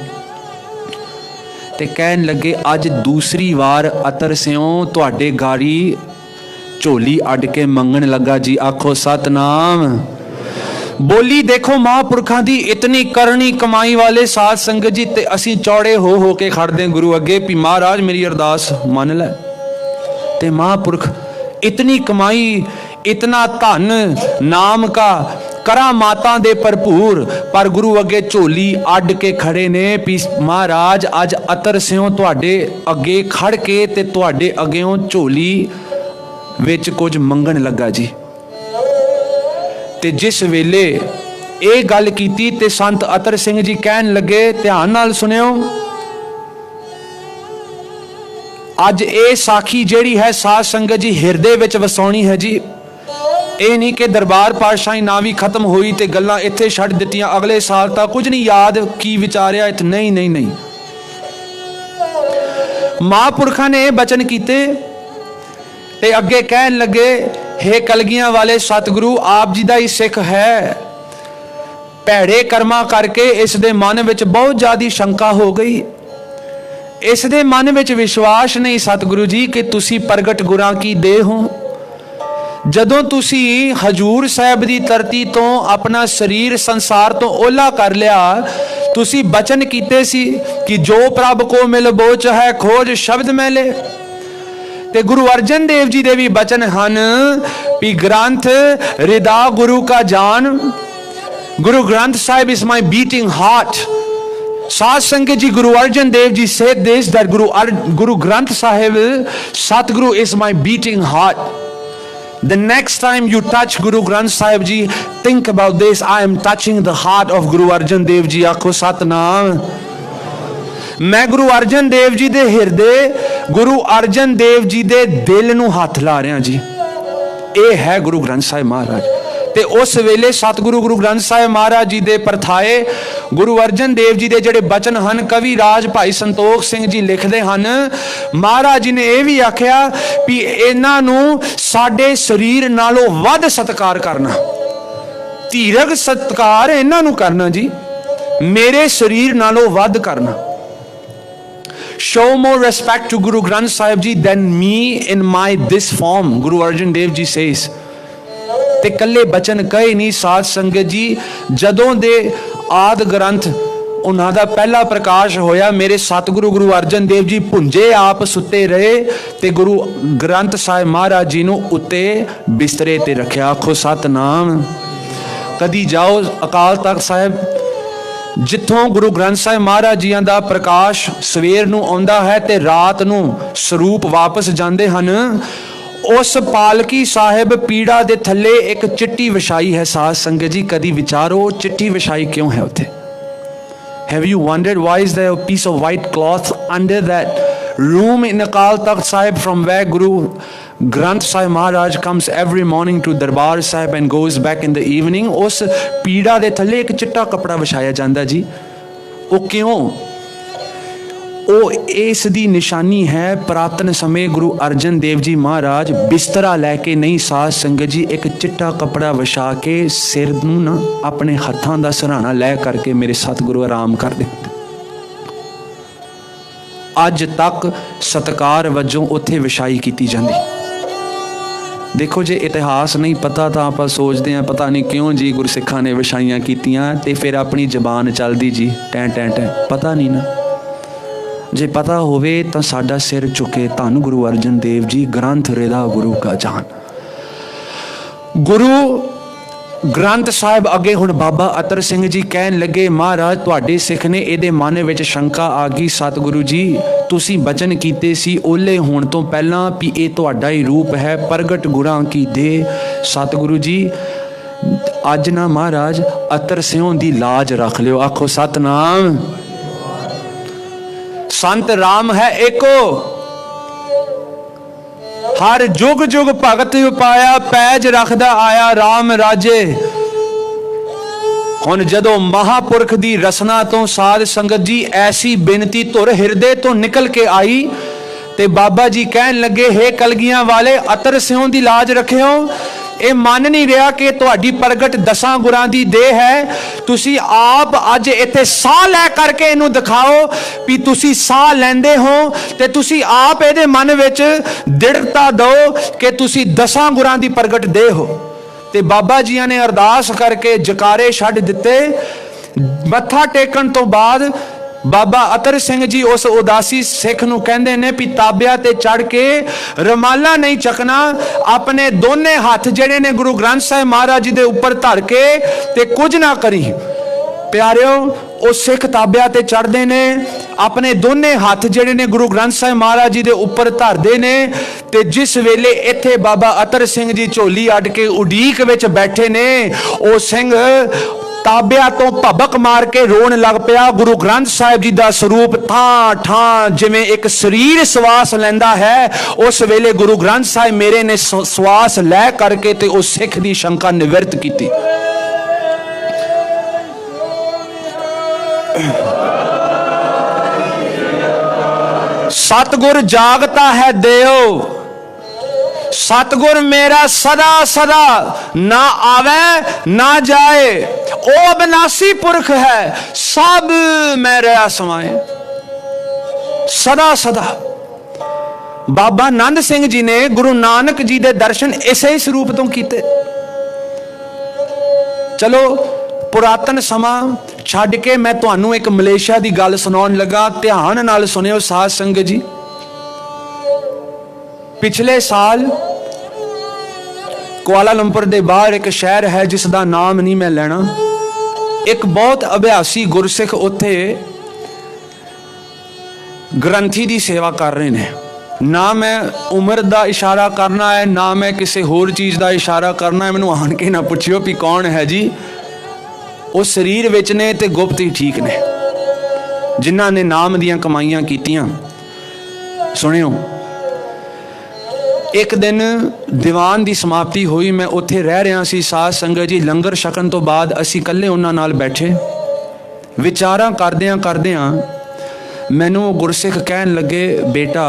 ਤੇ ਕਹਿਣ ਲੱਗੇ, ਅੱਜ ਦੂਸਰੀ ਵਾਰ ਅਤਰ ਸਿਉ ਤੁਹਾਡੇ ਗਾੜੀ ਝੋਲੀ ਅੱਡ ਕੇ ਮੰਗਣ ਲੱਗਾ ਜੀ। ਆਖੋ ਸਤਨਾਮ। ਬੋਲੀ ਦੇਖੋ ਮਹਾਂਪੁਰਖਾਂ ਦੀ, ਇਤਨੀ ਕਰਨੀ ਕਮਾਈ ਵਾਲੇ ਸਾਧ ਸੰਗਤ ਜੀ। ਤੇ ਅਸੀਂ ਚੌੜੇ ਹੋ ਕੇ ਖੜਦੇ ਗੁਰੂ ਅੱਗੇ ਵੀ ਮਹਾਰਾਜ ਮੇਰੀ ਅਰਦਾਸ ਮੰਨ ਲੈ। ਤੇ ਮਹਾਂਪੁਰਖ ਇਤਨੀ ਕਮਾਈ, ਇਤਨਾ ਧਨ, ਨਾਮ ਕਾ ਕਰਾਮਾਤਾਂ ਦੇ ਭਰਪੂਰ, ਪਰ ਗੁਰੂ ਅੱਗੇ ਝੋਲੀ ਅੱਡ ਕੇ ਖੜੇ ਨੇ ਵੀ ਮਹਾਰਾਜ ਅੱਜ ਅਤਰ ਸਿਉ ਤੁਹਾਡੇ ਅੱਗੇ ਖੜ ਕੇ ਤੇ ਤੁਹਾਡੇ ਅੱਗੇੋਂ ਝੋਲੀ ਵਿੱਚ ਕੁਝ ਮੰਗਣ ਲੱਗਾ ਜੀ। ਤੇ ਜਿਸ ਵੇਲੇ ਇਹ ਗੱਲ ਕੀਤੀ ਤੇ ਸੰਤ ਅਤਰ ਸਿੰਘ ਜੀ ਕਹਿਣ ਲੱਗੇ, ਧਿਆਨ ਨਾਲ ਸੁਣਿਓ, ਅੱਜ ਇਹ ਸਾਖੀ ਜਿਹੜੀ ਹੈ ਸਾਧ ਸੰਗਤ ਜੀ ਹਿਰਦੇ ਵਿੱਚ ਵਸਾਉਣੀ ਹੈ ਜੀ। ਇਹ ਨਹੀਂ ਕਿ ਦਰਬਾਰ ਪਾਤਸ਼ਾਹੀ ਨਾ ਵੀ ਖਤਮ ਹੋਈ ਤੇ ਗੱਲਾਂ ਇੱਥੇ ਛੱਡ ਦਿੱਤੀਆਂ, ਅਗਲੇ ਸਾਲ ਤਾਂ ਕੁਝ ਨਹੀਂ ਯਾਦ ਕੀ ਵਿਚਾਰਿਆ ਇੱਥੇ। ਨਹੀਂ ਨਹੀਂ ਨਹੀਂ, ਮਹਾਂਪੁਰਖਾਂ ਨੇ ਇਹ ਬਚਨ ਕੀਤੇ ਤੇ ਅੱਗੇ ਕਹਿਣ ਲੱਗੇ, ਹੇ ਕਲਗੀਆਂ ਵਾਲੇ ਸਤਿਗੁਰੂ, ਆਪ ਜੀ ਦਾ ਹੀ ਸਿੱਖ ਹੈ। ਭੈੜੇ ਕਰਮਾਂ ਕਰਕੇ ਇਸ ਦੇ ਮਨ ਵਿੱਚ ਬਹੁਤ ਜ਼ਿਆਦਾ ਸ਼ੰਕਾ ਹੋ ਗਈ। ਇਸ ਦੇ ਮਨ ਵਿੱਚ ਵਿਸ਼ਵਾਸ ਨਹੀਂ ਸਤਿਗੁਰੂ ਜੀ ਕਿ ਤੁਸੀਂ ਪ੍ਰਗਟ ਗੁਰਾਂ ਕੀ ਦੇਹ ਹੋ। ਜਦੋਂ ਤੁਸੀਂ ਹਜੂਰ ਸਾਹਿਬ ਦੀ ਧਰਤੀ ਤੋਂ ਆਪਣਾ ਸਰੀਰ ਸੰਸਾਰ ਤੋਂ ਓਹਲਾ ਕਰ ਲਿਆ, ਤੁਸੀਂ ਬਚਨ ਕੀਤੇ ਸੀ ਕਿ ਜੋ ਪ੍ਰਭ ਕੋ ਮਿਲ ਬੋਚ ਹੈ ਖੋਜ ਸ਼ਬਦ ਮੈਲੇ। ਤੇ ਗੁਰੂ ਅਰਜਨ ਦੇਵ ਜੀ ਦੇ ਵੀ ਬਚਨ ਹਨ ਵੀ ਗ੍ਰੰਥ ਰਿਦਾ ਗੁਰੂ ਕਾ ਜਾਨ। Guru Granth Sahib is my beating heart। ਸਾਧ ਸੰਗਤ ਜੀ, Guru Arjan Dev ji said this, that Guru Granth Sahib, Satguru is my beating heart। The next time you touch Guru Granth Sahib ji, think about this, I am touching the heart of Guru Arjan Dev ji। ਆਖੋ ਸਤਨਾਮ। ਮੈਂ ਗੁਰੂ ਅਰਜਨ ਦੇਵ ਜੀ ਦੇ ਹਿਰਦੇ, ਗੁਰੂ ਅਰਜਨ ਦੇਵ ਜੀ ਦੇ ਦਿਲ ਨੂੰ ਹੱਥ ਲਾ ਰਿਹਾ ਜੀ। ਇਹ ਹੈ ਗੁਰੂ ਗ੍ਰੰਥ ਸਾਹਿਬ ਮਹਾਰਾਜ। ते उस वेले सतगुरु गुरु ग्रंथ साहिब महाराज जी दे परथाए गुरु अर्जन देव जी दे जिहड़े बचन हन कवि राज भाई संतोख सिंह जी लिखते हैं, महाराज जी ने यह भी आख्या भी इन्हां नूं साडे शरीर नालों वध सत्कार करना, धीरज सत्कार इन्हां नूं करना जी, मेरे शरीर नालों वध करना। Show more respect to Guru Granth Sahib Ji than me in my this form, Guru Arjan Dev Ji says। ते कल्ले बचन कहे नहीं साध संगत जी, जदों दे आद ग्रंथ उन्हां दा पहला प्रकाश होया, मेरे सतगुरु गुरु अर्जन देव जी भुंजे आप सुते रहे ते गुरु ग्रंथ साहिब महाराज जी नूं उत्ते बिस्तरे ते रखिया। आखो सतनाम। कदी जाओ अकाल तख्त साहिब, जिथों गुरु ग्रंथ साहिब महाराज जी का प्रकाश सवेर नूं आउंदा है ते रात नूं स्वरूप वापस जाते हैं, उस पालकी साहिब पीड़ा दे थले एक चिट्टी विछाई है। साध संगत जी कदी विचारो चिट्टी विछाई क्यों है उत्थे? Have you wondered why is there a piece of white cloth under that room in Akal Takht Sahib from where Guru Granth Sahib Maharaj comes every morning to Darbar Sahib and goes back in the evening? उस पीड़ा दे थले एक चिट्टा कपड़ा विछाया जाता जी। वो क्यों? वो इस दी निशानी है पुरातन समय गुरु अर्जन देव जी महाराज बिस्तरा लैके नहीं, साध संगत जी एक चिट्टा कपड़ा विछा के सिर नूं ना अपने हत्थां दा सराहना लै करके मेरे सतगुरु आराम कर दे। अज तक सत्कार वजों उत्थे विछाई कीती जांदी। देखो जे इतिहास नहीं पता तो आप सोचते हैं पता नहीं क्यों जी गुरसिखां ने विछाइयां कीतियां ते फिर अपनी जबान चलदी जी टैं टैं टैं। पता नहीं ना, जे पता होवे तो साडा सिर चुके धन गुरु अर्जन देव जी ग्रंथ रेदा गुरु का जान। गुरु ग्रंथ साहिब अगे हुण बाबा अतर सिंह जी कहन लगे, महाराज तुहाडे सिख ने इहदे मन विच शंका आ गई, सतगुरु जी तुसीं बचन कीते सी ओले होण तो पहलां भी इह तुहाडा ही रूप है, प्रगट गुरां की दे। सतगुरु जी अज ना महाराज अतर सिंहों दी लाज रख लियो। आखो सतनाम। संत राम है एको, हर जुग जुग भगत पाया, पैज रखदा आया राम राजे। हुण जदों महापुरख दी रसना तो साध संगत जी ऐसी बेनती धुर हिरदे तो निकल के आई ते बाबा जी कहन लगे, हे कलगियां वाले अतर सिंहों दी लाज रखियो। ਇਹ ਮੰਨ नहीं रहा कि ਤੁਹਾਡੀ प्रगट 10 गुरां दी देह है, तुसी आप अज इत्थे साह लै करके इनू दिखाओ भी तुसी साह लैंदे हो ते तुसी आप इहदे मन विच दृढ़ता दो कि तुसी 10 गुरां दी प्रगट देह हो। ते बाबा जी ने अरदास करके जकारे छड्ड दिते। मत्था टेकण तो बाद बाबा अतर सिंह जी उस उदासी सिख नूं कहंदे ने भी ताबिया ते चढ़ के रमाला नहीं चकना, अपने दोने हाथ जेड़े ने गुरु ग्रंथ साहिब महाराज जी दे उपर धर के ते कुछ ना करी। प्यारिओ वो सिख ताबिया ते चढ़ते ने, अपने दोने हाथ जेड़े ने गुरु ग्रंथ साहिब महाराज जी दे उपर धरदे ने ते जिस वेले इत्थे बाबा अतर सिंह जी झोली अड के उडीक विच बैठे ने, वो सिंह ताबिया तो भबक मार के रोन लग पिया। गुरु ग्रंथ साहिब जी का स्वरूप थां थां जिवें एक शरीर सवास लैंदा है, उस वेले गुरु ग्रंथ साहिब मेरे ने सवास लै करके ते उस सिख की शंका निवृत्त की। सतगुर जागता है देव, सतगुर मेरा सदा सदा ना आवे ना जाए, ओ अविनाशी पुरख है सब मैं रहा समाए सदा सदा। बाबा नंद सिंह जी ने गुरु नानक जी दे दर्शन इसे ही स्वरूप तो कीते। चलो पुरातन समा छड्ड के मैं तुहानू एक मलेशिया की गल सुनाउण लगा, ध्यान नाल सुनियो साध संगत जी। पिछले साल कुआलालंपुर के बाहर एक शहर है जिसका नाम नहीं मैं लेना, एक बहुत अभ्यासी गुरसिख उत्थे ग्रंथी की सेवा कर रहे हैं। ना मैं उम्र का इशारा करना है ना मैं किसी होर चीज़ का इशारा करना है, मैनू आन के ना पुछियो भी कौन है जी। वो शरीर विच ने ते गुप्त ही ठीक ने, जिन्हां ने नाम दियां कमाइयां कीतियां। सुनियो एक दिन दीवान की समाप्ति हुई, मैं उत्थे रह रहा सी साध संगत जी। लंगर छकन तो बाद असी कल्ले उन्हां नाल बैठे विचारां करदियां करदियां मैनू गुरसिख कहन लगे, बेटा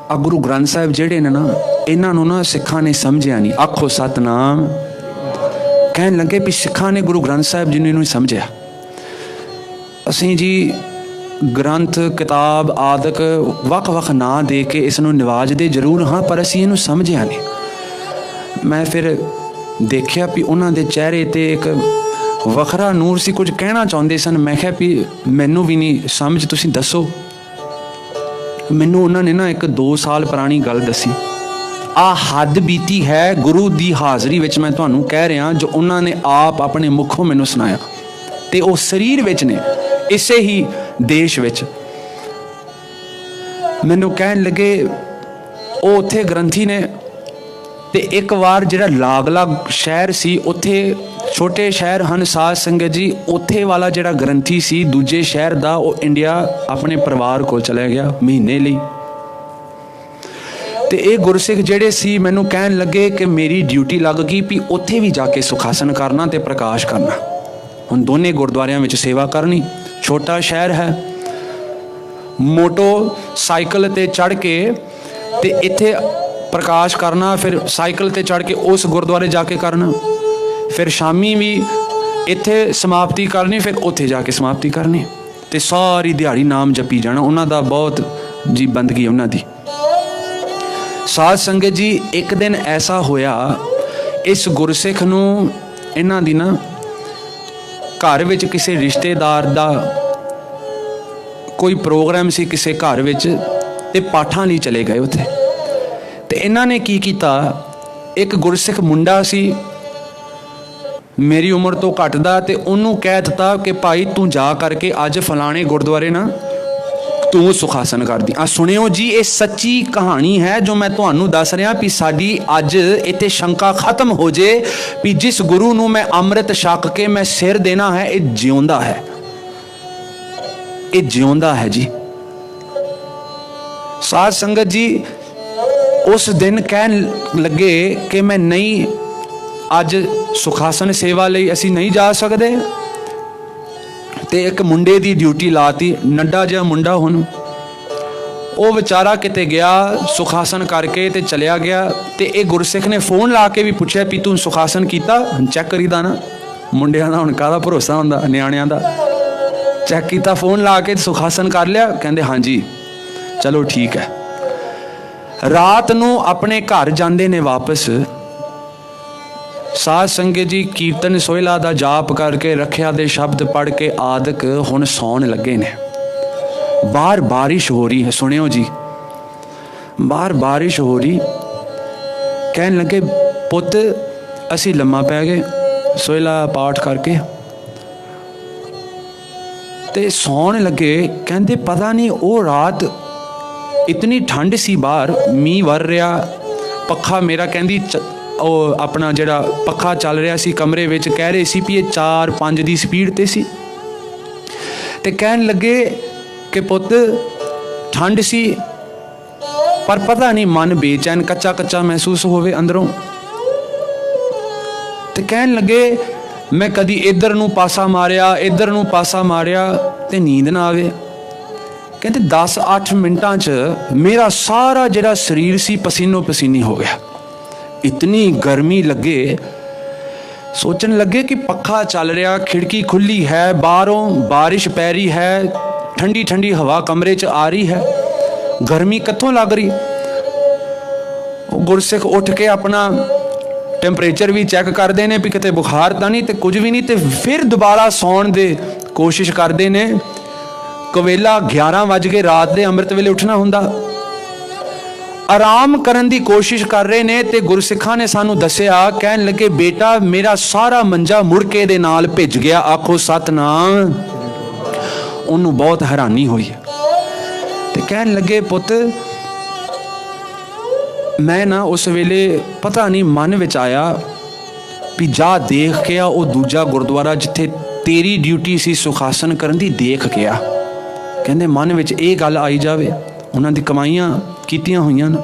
आ गुरु ग्रंथ साहिब जिहड़े ने ना, इन्हां नूं ना सिखां ने समझिया नहीं। आखो सतनाम। कहन लगे भी सिखां ने गुरु ग्रंथ साहिब जी नूं नहीं समझिया। असीं जी ग्रंथ किताब आदक वख वख ना दे के इस नूं निवाजदे जरूर हाँ, पर असीं इहनूं समझिया नहीं। मैं फिर देखिया भी उन्हां दे चेहरे ते एक वखरा नूर सी, कुछ कहना चाहुंदे सन। मैं कहा भी मैनू भी नहीं समझ, तुसीं दसो। मैनू उन्होंने ना एक 2 साल पुरानी गल दसी। आ हद बीती है गुरु दी हाज़री विच, मैं तुहानू कह रहा, जो उन्होंने आप अपने मुखों मैनू सुनाया। ते वो शरीर विच ने, इसे ही देश विच। मैनू कहन लगे वो उत्थे ग्रंथी ने, ते एक बार जिहड़ा लागला शहर सी, उत्थे छोटे शहर हैं साध संगत जी, उत्थे वाला जिहड़ा ग्रंथी सी दूजे शहर दा, वो इंडिया अपने परिवार को चला गया महीने लई। ते ये गुरसिख जिहड़े सी मैनू कहन लगे कि मेरी ड्यूटी लग गई भी उत्थे भी जाके सुखासन करना ते प्रकाश करना। हुण दोने गुरुद्वारियां विच सेवा करनी। छोटा शहर है, मोटो साइकिल ते चढ़ के ते इत्थे प्रकाश करना, फिर साइकिल ते चढ़ के उस गुरुद्वारे जाके करना, फिर शामी भी इत्थे समाप्ति करनी, फिर उत्थे जाके समाप्ति करनी, ते सारी दिहाड़ी नाम जपी जाना। उन्हां दा बहुत जी बंदगी उन्हां दी। साध संगत जी एक दिन ऐसा होया, इस गुरसिख नूं इन्हां दी ना घर विच किसी रिश्तेदार दा कोई प्रोग्राम सी किसी घर विच, ते पाठां लई चले गए उत्थे। ते इन्हां ने की कीता, एक गुरसिख मुंडा सी मेरी उम्र तो घट दा, ते उन्होंने कह दिता कि भाई तू जा करके अज फलाने गुरुद्वारे ना तू सुखासन कर दी। सुनियो जी, ये सच्ची कहानी है जो मैं तुहानू दस रहा भी साडी अज इत्थे शंका खत्म हो जाए भी जिस गुरु नू मैं अमृत छक के मैं सिर देना है, ये जिउंदा है, ये जिउंदा है जी। साध संगत जी उस दिन कहन लगे कि मैं नहीं, अज सुखासन सेवा लई असी नहीं जा सकते। ते एक मुंडे दी ड्यूटी लाती, नड्डा जिहा मुंडा हुण, वो बेचारा किते गया सुखासन करके ते चलिया गया। ते एक गुरसिख ने फोन ला के भी पूछया भी तू सुखासन कीता? चैक करीदा ना, मुंडियां दा हुण काहदा भरोसा हुंदा, न्याणियां दा। चैक कीता, फोन ला के सुखासन कर लिया? कहंदे हाँ जी, चलो ठीक है। रात नूं अपने घर जांदे ने वापस। साध संगत जी कीर्तन सोहला दा जाप करके रखिया दे शब्द पढ़ के आदक हुण सौण लगे ने। बाहर बारिश हो रही है, सुनियो जी, बाहर बारिश हो रही। कहन लगे पुत असी लम्मा पै गए सोहला पाठ करके ते सौण लगे। कहंदे पता नहीं वो रात इतनी ठंड सी, बाहर मींह वर रहा, पखा मेरा कहंदी अपना जिहड़ा पखा चल रहा सी कमरे विच, कह रहे सी भी 4-5 की स्पीड ते सी। ते कहन लगे कि पुत ठंड सी पर पता नहीं मन बेचैन कच्चा कच्चा महसूस होवे अंदरों। ते कहन लगे मैं कदी इधर नूं पासा मारिया, इधर नूं पासा मारिया, ते नींद ना आवे। कहते 10-8 मिनटां च मेरा सारा जिहड़ा शरीर सी पसीनो पसीनी हो गया। इतनी गर्मी लगे, सोचन लगे कि पखा चल रहा, खिड़की खुली है, बाहरों बारिश पै रही है, ठंडी ठंडी हवा कमरे च आ रही है, गर्मी कित्थों लग रही। गुरसिख उठ के अपना टैंपरेचर भी चैक करते हैं भी किते बुखार तो नहीं, तो कुछ भी नहीं, तो फिर दोबारा सौण दे कोशिश करते हैं। कवेला 11 बज के रात के अमृत वेले उठना हुंदा, आराम करन दी कोशिश कर रहे ने। ते गुरसिखा ने सानू दसिया, कहन लगे बेटा मेरा सारा मंजा मुड़के दे नाल भिज गया। आखो सतनाम। उन्होंने बहुत हैरानी हुई। ते कहन लगे पुत मैं ना उस वेले पता नहीं मन विच आया भी जा देख के आ वो दूजा गुरुद्वारा जिथे तेरी ड्यूटी सी सुखासन करन दी, देख के आ। कहंदे मन विच ये गल आई जावे, उन्हां दी कमाईयां कीतियां हुईयां न।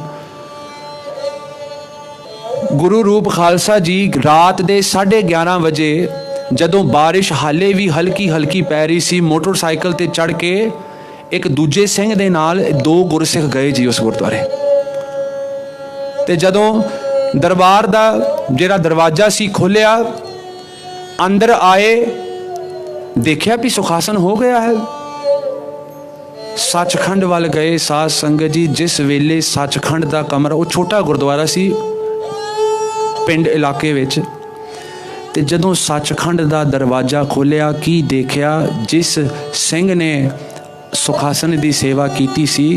गुरु रूप खालसा जी रात दे 11:30 बजे जदों बारिश हाले भी हल्की हल्की पै रही सी, मोटरसाइकिल ते चढ़ के एक दूजे सिंह दे नाल 2 गुरसिख गए जी उस गुरुद्वारे। ते जदों दरबार दा जिहड़ा दरवाजा सी खोलिया, अंदर आए, देखिया भी सुखासन हो गया है। सचखंड वाल गए साध संगत जी। जिस वेले सचखंड का कमरा, वो छोटा गुरुद्वारा सी पिंड इलाके विच, ते जदों सचखंड का दरवाजा खोलिया, की देखिया जिस सिंह ने सुखासन की सेवा की सी,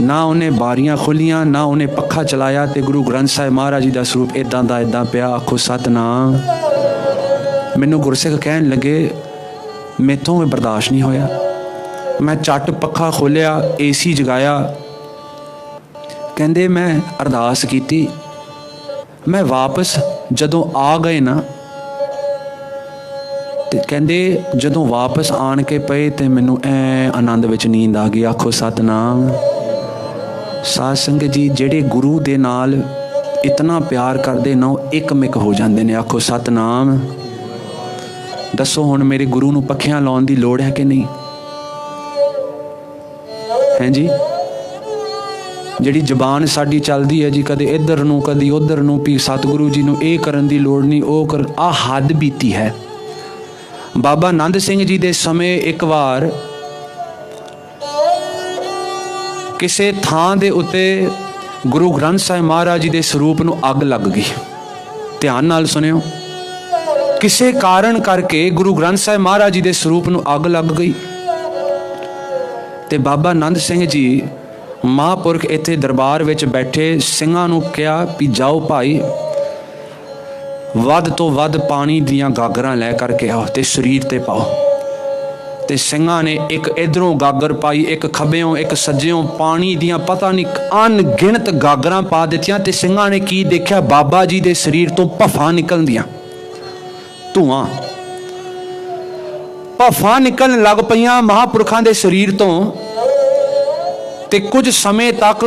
ना उन्हें बारियां खोलियां, ना उन्हें पखा चलाया, तो गुरु ग्रंथ साहिब महाराज जी का स्वरूप इदां दा इदां पिया। आखो सतनाम। मैनू गुरसिख कहन लगे, मेथों बर्दाश्त नहीं होया। मैं झट पखा खोलिया, AC जगाया। कहंदे मैं अरदास की, मैं वापस जदों आ गए ना, ते कहंदे जदों वापस आन के पे तो मैनू आनंद विच नींद आ गई। आखो सतनाम। साध संगत जी, जेड़े गुरु दे नाल इतना प्यार करते ना, एक मिक हो जाते हैं। आखो सतनाम। दसो हुण मेरे गुरु नूं पखियां लाउण दी लोड़ है कि नहीं है जी? जिहड़ी जबान साडी चलदी है जी, कदे इधर नूं कदी उधर नूं, भी सतगुरु जी नूं इह करन दी लोड़ नहीं, ओह कर, आ हद बीती है। बाबा नंद सिंह जी दे समय एक बार किसी थां दे उत्ते गुरु ग्रंथ साहिब महाराज जी दे स्वरूप नूं अग लग गई। ध्यान नाल सुनियो। किसी कारण करके गुरु ग्रंथ साहिब महाराज जी दे स्वरूप नूं अग लग गई, ते बाबा नंद सिंह जी महापुरख इत्थे दरबार विच बैठे सिंघां नूं कहा भी जाओ भाई, वध तो वध पानी दियां गागरां लै करके आओ ते शरीर ते पाओ। ते सिंघां ने एक इधरों गागर पाई, एक खब्बेयों, एक सज्जेयों, पानी दियां पता नहीं अनगिनत गागरां पा दित्तियां। ते सिंघां ने की देखिया, बाबा जी दे शरीर तो भफां निकलदियां, धुआं भफां निकलन लग पईयां महापुरखां दे शरीर तो। ते कुछ समय तक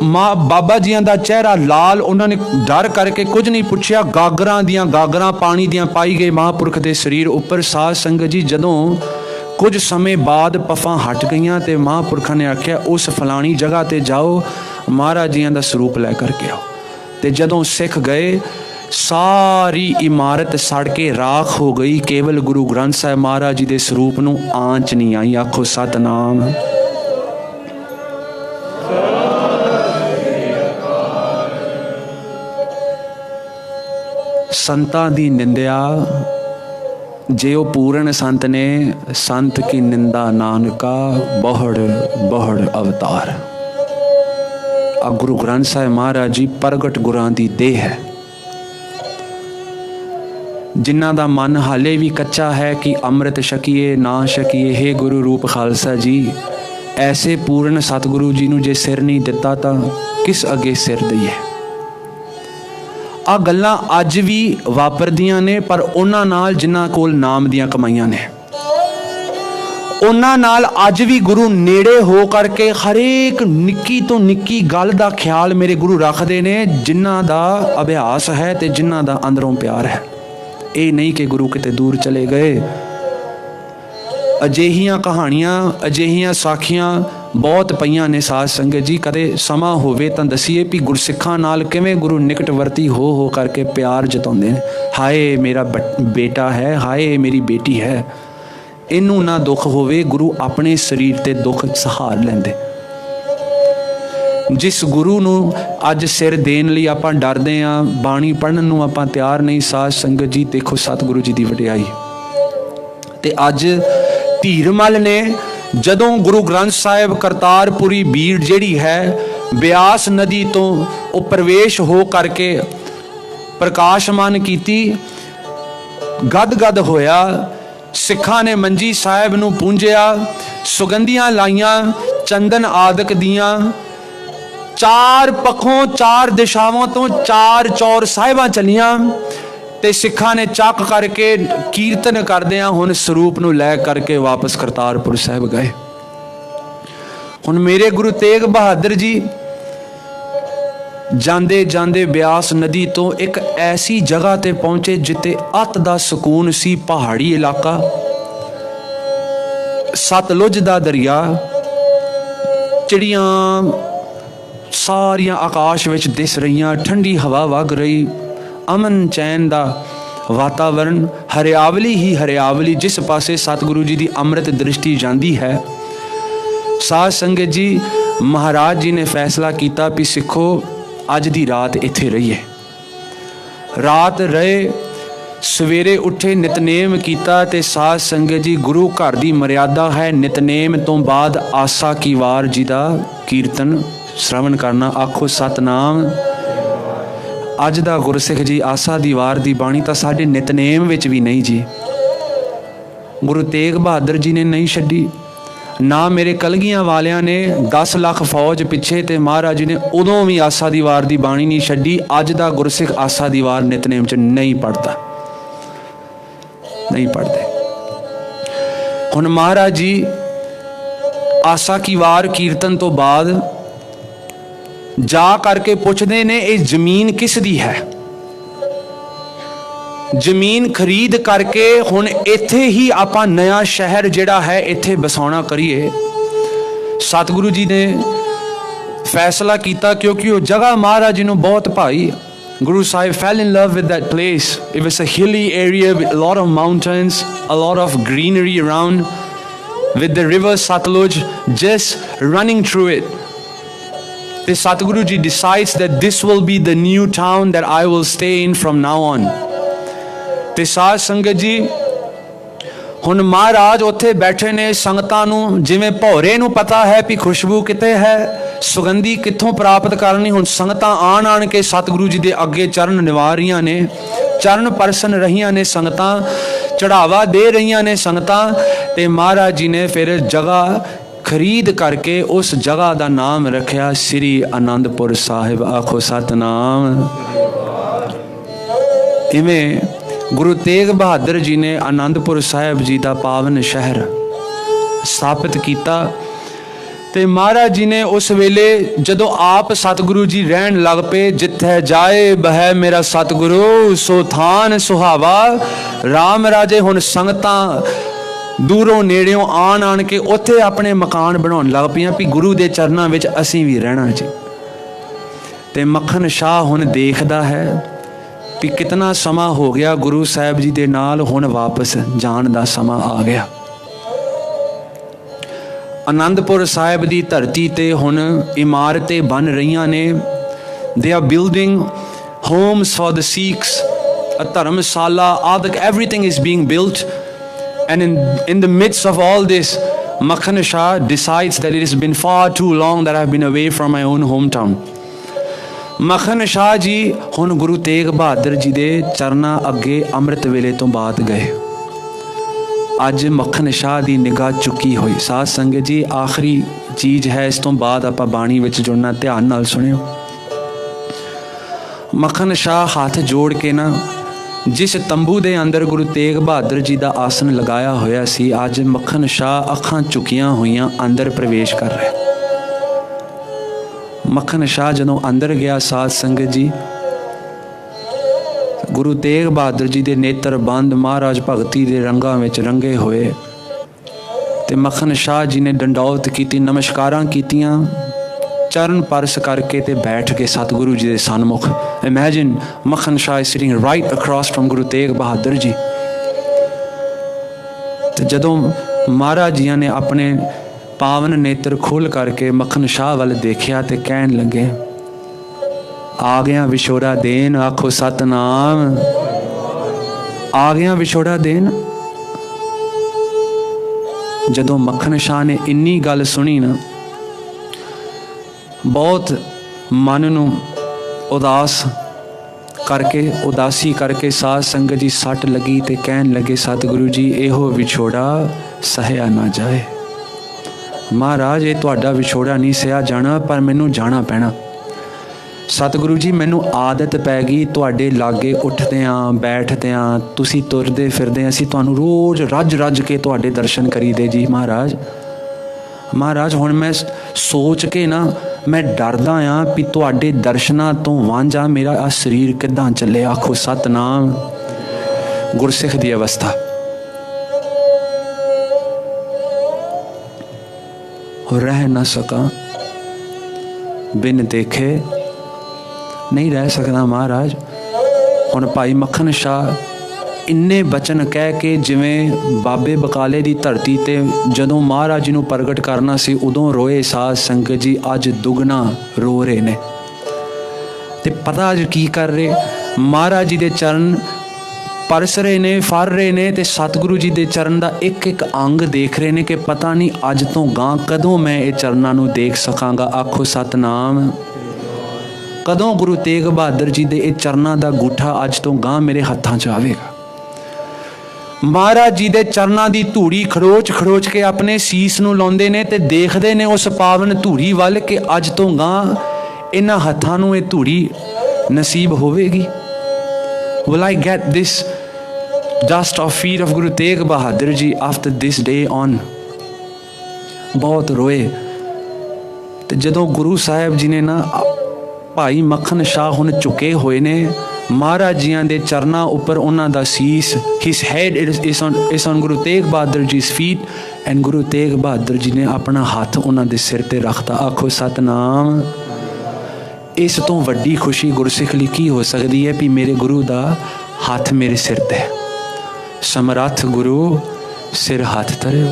मां बाबा जियां दा चेहरा लाल, उन्होंने डर करके कुछ नहीं पूछया। गागरां दियां गागरां पानी दियां पाई गए महापुरख दे शरीर उपर। साध संगत जी, जदों कुछ समय बाद पफां हट गईयां ते महापुरखां ने आख्या उस फलानी जगह ते जाओ, महाराज जियां दा स्वरूप लै करके आओ। ते जदों सिख गए, सारी इमारत सड़ के राख हो गई, केवल गुरु ग्रंथ साहिब महाराज जी दे स्वरूप नूं आंच नहीं आई। आखो सतनाम। संतां दी निंदिया, जे वो पूर्ण संत ने, संत की निंदा नानका बहुड़ बहुड़ अवतार। आ गुरु ग्रंथ साहिब महाराज जी प्रगट गुरां दी देह है। जिन्हां दा मन हाले भी कच्चा है कि अमृत छकीए ना छकीए, हे गुरु रूप खालसा जी, ऐसे पूर्ण सतगुरु जी नूं जे सिर नहीं दिता तां किस अगे सिर दईए। आ गल्लां अज भी वापरदियां ने, पर उन्हां नाल जिन्हां कोल नाम दियां कमाईयां ने, उन्हां नाल अज भी गुरु नेड़े हो करके हरेक निक्की तो निक्की गल दा ख्याल मेरे गुरु रखते ने, जिन्हां दा अभ्यास है ते जिन्हां दा अंदरों प्यार है। ये नहीं कि गुरु किते दूर चले गए। अजिहियां कहानियां, अजिहियां साखियां बहुत पईयां ने साध संगत जी। कदे समा होवे तां दसीए भी गुरसिखां नाल किवें गुरु निकटवर्ती हो करके प्यार जताउंदे ने। हाय मेरा बेटा है, हाय मेरी बेटी है, इनू ना दुख होवे, गुरु अपने शरीर ते दुख सहार लैंदे। जिस गुरु नूं अज सिर देण लई आपां डरदे आं, बाणी पढ़न नूं आपां तैयार नहीं, साध संगत जी देखो सतगुरु जी दी वडियाई। ते अज धीरमल ने जदों गुरु ग्रंथ साहिब करतारपुरी बीड़ जिहड़ी है ब्यास नदी तो वो प्रवेश हो करके प्रकाशमान कीती, गद गद होया। सिखां ने मंजी साहिब नूं पूंजिया, सुगंधियां लाइयां चंदन आदक दियां, चार पखों चार दिशावां तो चार चौर साहिबां चलियां, ते सिखां ने चक करके कीर्तन करदियां हुण स्वरूप नूं लै करके वापस करतारपुर साहिब गए। हुण मेरे गुरु तेग बहादुर जी ਜਾਂਦੇ ਜਾਂਦੇ ਬਿਆਸ ਨਦੀ ਤੋਂ ਇੱਕ ਐਸੀ ਜਗ੍ਹਾ ਤੇ ਪਹੁੰਚੇ ਜਿੱਥੇ ਅੱਤ ਦਾ ਸਕੂਨ ਸੀ। ਪਹਾੜੀ ਇਲਾਕਾ, ਸਤਲੁਜ ਦਾ ਦਰਿਆ, ਚਿੜੀਆਂ ਸਾਰੀਆਂ ਆਕਾਸ਼ ਵਿੱਚ ਦਿਸ ਰਹੀਆਂ, ਠੰਡੀ ਹਵਾ ਵਗ ਰਹੀ, ਅਮਨ ਚੈਨ ਦਾ ਵਾਤਾਵਰਨ, ਹਰਿਆਵਲੀ ਹੀ ਹਰਿਆਵਲੀ ਜਿਸ ਪਾਸੇ ਸਤਿਗੁਰੂ ਜੀ ਦੀ ਅੰਮ੍ਰਿਤ ਦ੍ਰਿਸ਼ਟੀ ਜਾਂਦੀ ਹੈ। ਸਾਧ ਸੰਗਤ ਜੀ, ਮਹਾਰਾਜ ਜੀ ਨੇ ਫੈਸਲਾ ਕੀਤਾ ਵੀ ਸਿੱਖੋ ਅੱਜ ਦੀ ਰਾਤ ਇੱਥੇ ਰਹੀਏ। ਰਾਤ ਰਹੇ, ਸਵੇਰੇ ਉੱਠੇ, ਨਿਤਨੇਮ ਕੀਤਾ। ਤੇ ਸਾਧ ਸੰਗਤ ਜੀ, ਗੁਰੂ ਘਰ ਦੀ ਮਰਿਆਦਾ ਹੈ ਨਿਤਨੇਮ ਤੋਂ ਬਾਅਦ ਆਸਾ ਕੀ ਵਾਰ ਜੀ ਦਾ ਕੀਰਤਨ ਸ਼ਰਵਣ ਕਰਨਾ। ਆਖੋ ਸਤਨਾਮ। ਅੱਜ ਦਾ ਗੁਰਸਿੱਖ ਜੀ, ਆਸਾ ਦੀ ਵਾਰ ਦੀ ਬਾਣੀ ਤਾਂ ਸਾਡੇ ਨਿਤਨੇਮ ਵਿੱਚ ਵੀ ਨਹੀਂ ਜੀ। ਗੁਰੂ ਤੇਗ ਬਹਾਦਰ ਜੀ ਨੇ ਨਹੀਂ ਛੱਡੀ, ਨਾ ਮੇਰੇ ਕਲਗੀਆਂ ਵਾਲਿਆਂ ਨੇ 10 ਲੱਖ ਫੌਜ ਪਿੱਛੇ ਤੇ ਮਹਾਰਾਜ ਜੀ ਨੇ ਉਦੋਂ ਵੀ ਆਸਾ ਦੀ ਵਾਰ ਦੀ ਬਾਣੀ ਨਹੀਂ ਛੱਡੀ। ਅੱਜ ਦਾ ਗੁਰਸਿੱਖ ਆਸਾ ਦੀ ਵਾਰ ਨਿਤਨੇਮ 'ਚ ਨਹੀਂ ਪੜ੍ਹਦਾ, ਨਹੀਂ ਪੜ੍ਹਦੇ। ਹੁਣ ਮਹਾਰਾਜ ਜੀ ਆਸਾ ਕੀ ਵਾਰ ਕੀਰਤਨ ਤੋਂ ਬਾਅਦ ਜਾ ਕਰਕੇ ਪੁੱਛਦੇ ਨੇ ਇਹ ਜ਼ਮੀਨ ਕਿਸ ਦੀ ਹੈ। ਜ਼ਮੀਨ ਖਰੀਦ ਕਰਕੇ ਹੁਣ ਇੱਥੇ ਹੀ ਆਪਾਂ ਨਵਾਂ ਸ਼ਹਿਰ ਜਿਹੜਾ ਹੈ ਇੱਥੇ ਬਸਾਉਣਾ ਕਰੀਏ। ਸਤਿਗੁਰੂ ਜੀ ਨੇ ਫੈਸਲਾ ਕੀਤਾ ਕਿਉਂਕਿ ਉਹ ਜਗ੍ਹਾ ਮਹਾਰਾਜ ਜੀ ਨੂੰ ਬਹੁਤ ਭਾਈ। Guru Sahib fell in love with that place. It was a hilly area with a lot of mountains, a lot of greenery around, with the river Satluj just running through it. The Satguru ji decides that this will be the new town that I will stay in from now on. ਤੇ ਸਾਧ ਸੰਗਤ ਜੀ, ਹੁਣ ਮਹਾਰਾਜ ਉੱਥੇ ਬੈਠੇ ਨੇ, ਸੰਗਤਾਂ ਨੂੰ ਜਿਵੇਂ ਭੌਰੇ ਨੂੰ ਪਤਾ ਹੈ ਵੀ ਖੁਸ਼ਬੂ ਕਿਤੇ ਹੈ, ਸੁਗੰਧੀ ਕਿੱਥੋਂ ਪ੍ਰਾਪਤ ਕਰਨੀ। ਹੁਣ ਸੰਗਤਾਂ ਆਣ ਕੇ ਸਤਿਗੁਰੂ ਜੀ ਦੇ ਅੱਗੇ ਚਰਨ ਨਿਵਾਰ ਰਹੀਆਂ ਨੇ, ਚਰਨ ਪਰਸਨ ਰਹੀਆਂ ਨੇ ਸੰਗਤਾਂ, ਚੜਾਵਾ ਦੇ ਰਹੀਆਂ ਨੇ ਸੰਗਤਾਂ। ਤੇ ਮਹਾਰਾਜ ਜੀ ਨੇ ਫਿਰ ਜਗ੍ਹਾ ਖਰੀਦ ਕਰਕੇ ਉਸ ਜਗ੍ਹਾ ਦਾ ਨਾਮ ਰੱਖਿਆ ਸ੍ਰੀ ਅਨੰਦਪੁਰ ਸਾਹਿਬ। ਆਖੋ ਸਤਨਾਮ। ਇਵੇਂ ਗੁਰੂ ਤੇਗ ਬਹਾਦਰ ਜੀ ਨੇ ਅਨੰਦਪੁਰ ਸਾਹਿਬ ਜੀ ਦਾ ਪਾਵਨ ਸ਼ਹਿਰ ਸਥਾਪਿਤ ਕੀਤਾ। ਤੇ ਮਹਾਰਾਜ ਜੀ ਨੇ ਉਸ ਵੇਲੇ ਜਦੋਂ ਆਪ ਸਤਿਗੁਰੂ ਜੀ ਰਹਿਣ ਲੱਗ ਪਏ, ਜਿੱਥੇ ਜਾਏ ਬਹਿ ਮੇਰਾ ਸਤਿਗੁਰੂ ਸੋ ਥਾਨ ਸੁਹਾਵਾ। ਰਾਮ ਰਾਜੇ ਹੁਣ ਸੰਗਤਾਂ ਦੂਰੋਂ ਨੇੜਿਓਂ ਆਣ ਕੇ ਉੱਥੇ ਆਪਣੇ ਮਕਾਨ ਬਣਾਉਣ ਲੱਗ ਪਈਆਂ ਵੀ ਗੁਰੂ ਦੇ ਚਰਨਾਂ ਵਿੱਚ ਅਸੀਂ ਵੀ ਰਹਿਣਾ ਜੀ। ਤੇ ਮੱਖਣ ਸ਼ਾਹ ਹੁਣ ਦੇਖਦਾ ਹੈ ਵੀ ਕਿਤਨਾ ਸਮਾਂ ਹੋ ਗਿਆ ਗੁਰੂ ਸਾਹਿਬ ਜੀ ਦੇ ਨਾਲ, ਹੁਣ ਵਾਪਸ ਜਾਣ ਦਾ ਸਮਾਂ ਆ ਗਿਆ। ਅਨੰਦਪੁਰ ਸਾਹਿਬ ਦੀ ਧਰਤੀ ਤੇ ਹੁਣ ਇਮਾਰਤਾਂ ਬਣ ਰਹੀਆਂ ਨੇ। They are building homes for the Sikhs, a dharamshala ਆਦਿ, everything is being built. And in the midst of all this, Makhan Shah decides that it has been far too long that I have been away from my own hometown. Makhan Shah ji ਹੁਣ ਗੁਰੂ ਤੇਗ ਬਹਾਦਰ ਜੀ ਦੇ ਚਰਨਾਂ ਅੱਗੇ ਅੰਮ੍ਰਿਤ ਵੇਲੇ ਤੋਂ ਬਾਅਦ ਗਏ। ਅੱਜ ਮੱਖਣ ਸ਼ਾਹ ਦੀ ਨਿਗਾਹ ਚੁੱਕੀ ਹੋਈ। ਸਾਧ ਸੰਗਤ ਜੀ, ਆਖਰੀ ਚੀਜ਼ ਹੈ, ਇਸ ਤੋਂ ਬਾਅਦ ਆਪਾਂ ਬਾਣੀ ਵਿੱਚ ਜੁੜਨਾ, ਧਿਆਨ ਨਾਲ ਸੁਣਿਓ। ਮੱਖਣ ਸ਼ਾਹ ਹੱਥ ਜੋੜ ਕੇ ਨਾ ਜਿਸ ਤੰਬੂ ਦੇ ਅੰਦਰ ਗੁਰੂ ਤੇਗ ਬਹਾਦਰ ਜੀ ਦਾ ਆਸਣ ਲਗਾਇਆ ਹੋਇਆ ਸੀ, ਅੱਜ ਮੱਖਣ ਸ਼ਾਹ ਅੱਖਾਂ ਝੁਕੀਆਂ ਹੋਈਆਂ ਅੰਦਰ ਪ੍ਰਵੇਸ਼ ਕਰ ਰਿਹਾ। ਮੱਖਣ ਸ਼ਾਹ ਜਦੋਂ ਅੰਦਰ ਗਿਆ, ਸਾਧ ਸੰਗਤ ਜੀ, ਗੁਰੂ ਤੇਗ ਬਹਾਦਰ ਜੀ ਦੇ ਨੇਤਰ ਬੰਦ, ਮਹਾਰਾਜ ਭਗਤੀ ਦੇ ਰੰਗਾਂ ਵਿੱਚ ਰੰਗੇ ਹੋਏ। ਤੇ ਮੱਖਣ ਸ਼ਾਹ ਜੀ ਨੇ ਡੰਡੌਤ ਕੀਤੀ, ਨਮਸਕਾਰਾਂ ਕੀਤੀਆਂ, ਚਰਨ ਪਰਸ ਕਰਕੇ ਤੇ ਬੈਠ ਕੇ ਸਤਿਗੁਰੂ ਜੀ ਦੇ ਸਨਮੁਖ। Imagine Makhan Shah is sitting right across from ਗੁਰੂ ਤੇਗ ਬਹਾਦਰ ਜੀ। ਤੇ ਜਦੋਂ ਮਹਾਰਾਜ ਜੀ ਨੇ ਆਪਣੇ ਪਾਵਨ ਨੇਤਰ ਖੋਲ ਕਰਕੇ ਮੱਖਣ ਸ਼ਾਹ ਵੱਲ ਦੇਖਿਆ ਤੇ ਕਹਿਣ ਲੱਗੇ, ਆ ਗਿਆ ਵਿਛੋੜਾ ਦੇਣ। ਆਖੋ ਸਤਨਾਮ। ਆ ਗਿਆ ਵਿਛੋੜਾ ਦੇਣ। ਜਦੋਂ ਮੱਖਣ ਸ਼ਾਹ ਨੇ ਇੰਨੀ ਗੱਲ ਸੁਣੀ ਨਾ, ਬਹੁਤ ਮਨ ਨੂੰ ਉਦਾਸ ਕਰਕੇ, ਉਦਾਸੀ ਕਰਕੇ ਸਾਧ ਸੰਗਤ ਜੀ ਸੱਟ ਲੱਗੀ ਤੇ ਕਹਿਣ ਲੱਗੇ, ਸਤਿਗੁਰੂ ਜੀ ਇਹੋ ਵਿਛੋੜਾ ਸਹਿਆ ਨਾ ਜਾਏ। ਮਹਾਰਾਜ ਇਹ ਤੁਹਾਡਾ ਵਿਛੋੜਾ ਨਹੀਂ ਸਹਿਆ ਜਾਣਾ, ਪਰ ਮੈਨੂੰ ਜਾਣਾ ਪੈਣਾ। ਸਤਿਗੁਰੂ ਜੀ ਮੈਨੂੰ ਆਦਤ ਪੈ ਗਈ ਤੁਹਾਡੇ ਲਾਗੇ ਉੱਠਦਿਆਂ ਬੈਠਦਿਆਂ, ਤੁਸੀਂ ਤੁਰਦੇ ਫਿਰਦੇ, ਅਸੀਂ ਤੁਹਾਨੂੰ ਰੋਜ਼ ਰੱਜ ਰੱਜ ਕੇ ਤੁਹਾਡੇ ਦਰਸ਼ਨ ਕਰੀਦੇ ਜੀ। ਮਹਾਰਾਜ ਹੁਣ ਮੈਂ ਸੋਚ ਕੇ ਨਾ मैं डरदा हाँ भी तुहाडे दर्शनां तो वांझा मेरा आ शरीर किदां चले। आखो सतनाम। गुरसिख दी अवस्था। रह न सका बिन देखे नहीं रह सकता महाराज। हुण भाई मक्खन शाह इन्ने बचन कह के जिवें बाबे बकाले दी धरती ते जदों महाराज जी नूं प्रगट करना सी उदों रोए साध संगत जी, अज दुगना रो रहे ने। ते पता अज की कर रहे, महाराज जी दे चरण परस रहे ने, फर रहे ने ते सतगुरु जी दे चरण दा एक एक अंग देख रहे ने कि पता नहीं अज तो गां कदों मैं ये चरणां नूं देख सकांगा। आखो सतनाम। कदों गुरु तेग बहादुर जी दे ये चरणां दा गूठा अज तो गां मेरे हत्थां च आवेगा। महाराज जी दे चरणां दी धूड़ी खड़ोच खड़ोच के अपने सीस नूं लाउंदे ने ते देखदे ने उस पावन धूड़ी वल कि अज तो गां इन्हां हत्थां नूं ये धूड़ी नसीब होवेगी। Will I get this dust of feet of Guru Tegh Bahadur Ji after this day on? बहुत रोए। ते जदों गुरु साहिब जी ने ना भाई मक्खन शाह हुण चुके हुए ने महाराज जियां दे चरनां उपर उन्हां दा सीस, his head is on Guru Tegh Bahadur Ji's feet and Guru Tegh Bahadur जी ने अपना हाथ उन्हां दे सिर ते रखता। आखो सतनाम। इस तो वड्डी खुशी गुरसिख लई की हो सकती है भी मेरे गुरु दा हाथ मेरे सिर ते। समर्थ गुरु सिर हाथ धरियो।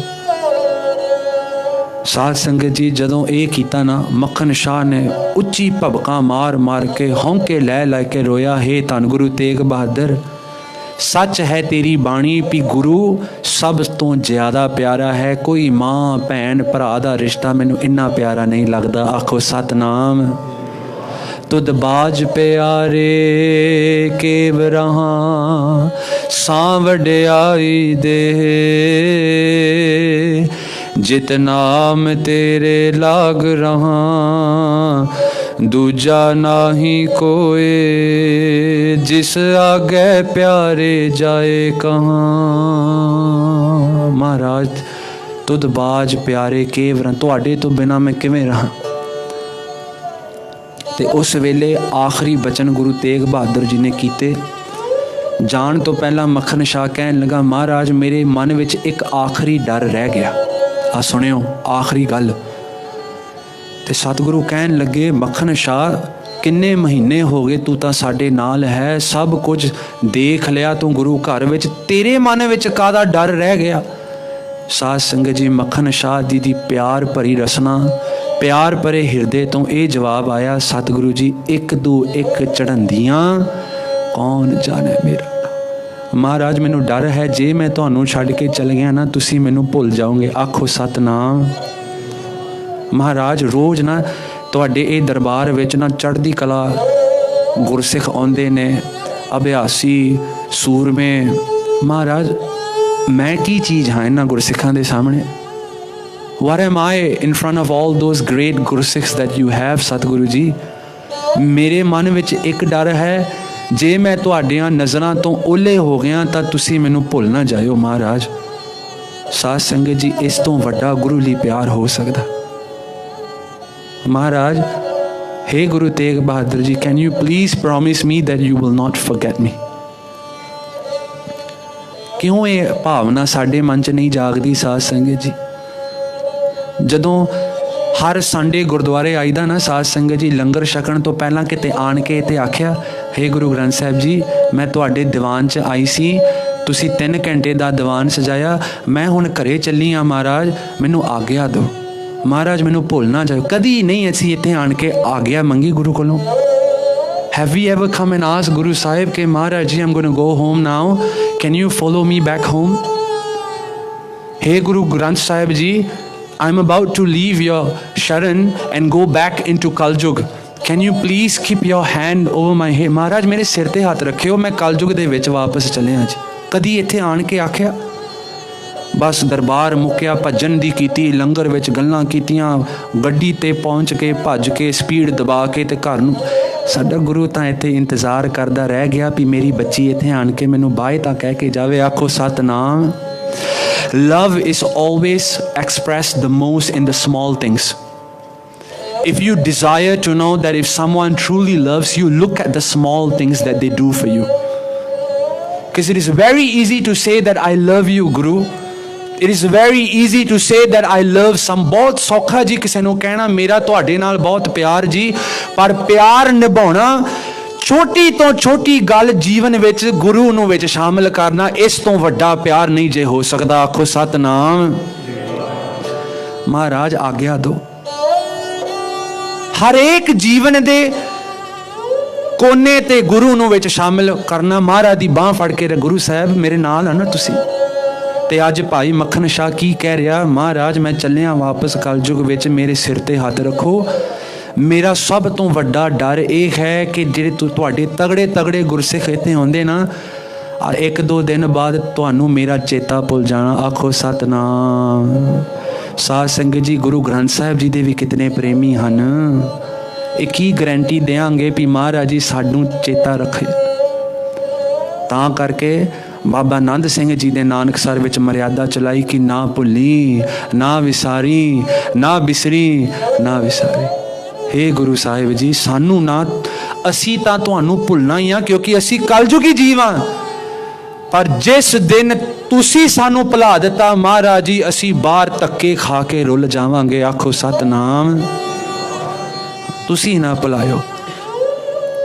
साध संगत जी जदों ये कीता ना मक्खन शाह ने उच्ची भबका मार मार के हौंके लै लै के रोया, हे धन गुरु तेग बहादुर सच है तेरी बाणी भी गुरु सब तो ज़्यादा प्यारा है। कोई माँ भैन भरा दा रिश्ता मैनू इन्ना प्यारा नहीं लगता। आखो सतनाम। तुद बाज प्यारे केव रहा सांवड़ियाई दे, जित नाम तेरे लाग रहा दूजा नाही कोई, जिस आगे प्यारे जाए कहाँ। महाराज तुद बाज प्यारे केव रहा, तुहाडे तो बिना मैं किवें रहा। ते उस वेले आखिरी बचन गुरु तेग बहादुर जी ने कीते। जान तो पहला मक्खन शाह कहन लगा, महाराज मेरे मन विच एक आखिरी डर रह गया। आ सुनियो आखिरी गल। ते सतगुरु कहन लगे, मक्खन शाह किन्ने महीने हो गए तू तां साडे नाल है, सब कुछ देख लिया तू गुरु घर विच, तेरे मन विच कादा डर रह गया। साध संगत जी मक्खन शाह जी दी प्यार भरी रसना, प्यार भरे हिरदे तो ये जवाब आया, सतगुरु जी एक दो एक चढ़ंदियां कौन जाने मेरा। महाराज मैनू डर है जे मैं तुहानू छड्ड के चल गया ना तुसी मैनू भुल जाओगे। आखो सतनाम। महाराज रोज़ ना तुहाडे ये दरबार विच ना चढ़दी कला गुरसिख आउंदे ने, अभ्यासी सूरमे। महाराज मैं की चीज़ हाँ इन्हां गुरसिखां दे सामने? What am I in front of all those great Gursikhs that you have, सतगुरु जी? मेरे मन विच एक डर है जे मैं तुहाडियां नज़रां तो ओले हो गया तां तुसी मैनू भुल ना जाओ। महाराज साध संगत जी इस तो वड्डा गुरु लई प्यार हो सकदा? महाराज हे Guru Tegh Bahadur ji, can you please promise me that you will not forget me? क्यों ये भावना साडे मन च नहीं जागदी साध संगत जी? जदों हर संडे गुरुद्वारे आईदा ना साध संगत जी, लंगर छकण तो पहला किते आण के इत्थे आख्या, हे गुरु ग्रंथ साहिब जी मैं तुहाडे दीवान च आई सी, तुसी 3 घंटे दा दीवान सजाया, मैं हुण घरे चली हाँ महाराज मैनू आग्या दो। महाराज मैनू भुल ना जाओ। कदी नहीं असीं इत्थे आण के आग्या मंगी गुरु कोलों। Have we ever come and asked Guru Sahib के महाराज जी I'm going to go home now, can you follow me back home? Hey Guru Granth Sahib ji, I'm about to leave your sharan and go back into Kaljug. Can you please keep your hand over my head? महाराज मेरे सिर ते हाथ रखियो, मैं कलयुग दे विच वापस चलिया जी। कदी इत्थे आण के आख्या? बस दरबार मुक्या, भजन दी कीती, लंगर विच गल्लां कीतियां, गड्डी ते पहुंच के भज के स्पीड दबा के ते घर नूं। साडा गुरु तां इत्थे इंतजार करदा रह गया भी मेरी बच्ची इत्थे आण के मैनूं बाय तां कह के जावे। आखो Satnam. Love is always expressed the most in the small things. If you desire to know that if someone truly loves you, look at the small things that they do for you. Because it is very easy to say that I love you, Guru. It is very easy to say that I love some. बहुत सौखा जी किसी नूं कहना मेरा तुहाडे नाल बहुत प्यार जी, पर प्यार निभाउणा छोटी तो छोटी गल जीवन विच गुरु नूं विच शामिल करना, इस तो वड्डा प्यार नहीं जे हो सकदा। आखो सतनाम। महाराज आग्या दो, हर एक जीवन दे कोने ते गुरु नूं विच शामिल करना। महाराज दी बांह फड़ के गुरु साहब मेरे नाल है ना तुसी। ते अज भाई मक्खन शाह की कह रहा, महाराज मैं चलिया वापस कलयुग विच, मेरे सिर ते हथ रखो। मेरा सब तो वड्डा डर यह है कि जिहड़े तुहाडे तगड़े तगड़े गुरसिख इत्थे आउंदे ना, एक दो दिन बाद तुहानूं मेरा चेता भुल जाना। आखो सतनाम। साध संगत जी, गुरु ग्रंथ साहिब जी दे भी कितने प्रेमी हन। ये की गारंटी देंगे भी महाराज जी सानूं चेता रखे। तां करके बाबा नंद सिंह जी दे नानकसर विच मर्यादा चलाई कि ना भुल्ली ना विसारी, ना बिसरी ना विसारी। हे गुरु साहिब जी, सानू ना असी तां तुहानूं भुलना ही आ, क्योंकि असी कलयुगी जीव हां। पर जिस दिन तुसी सानू भुला दिता महाराज जी, असी बाहर धक्के खा के रुल जावांगे। आखो सतनाम। तुसी ना भुलायो।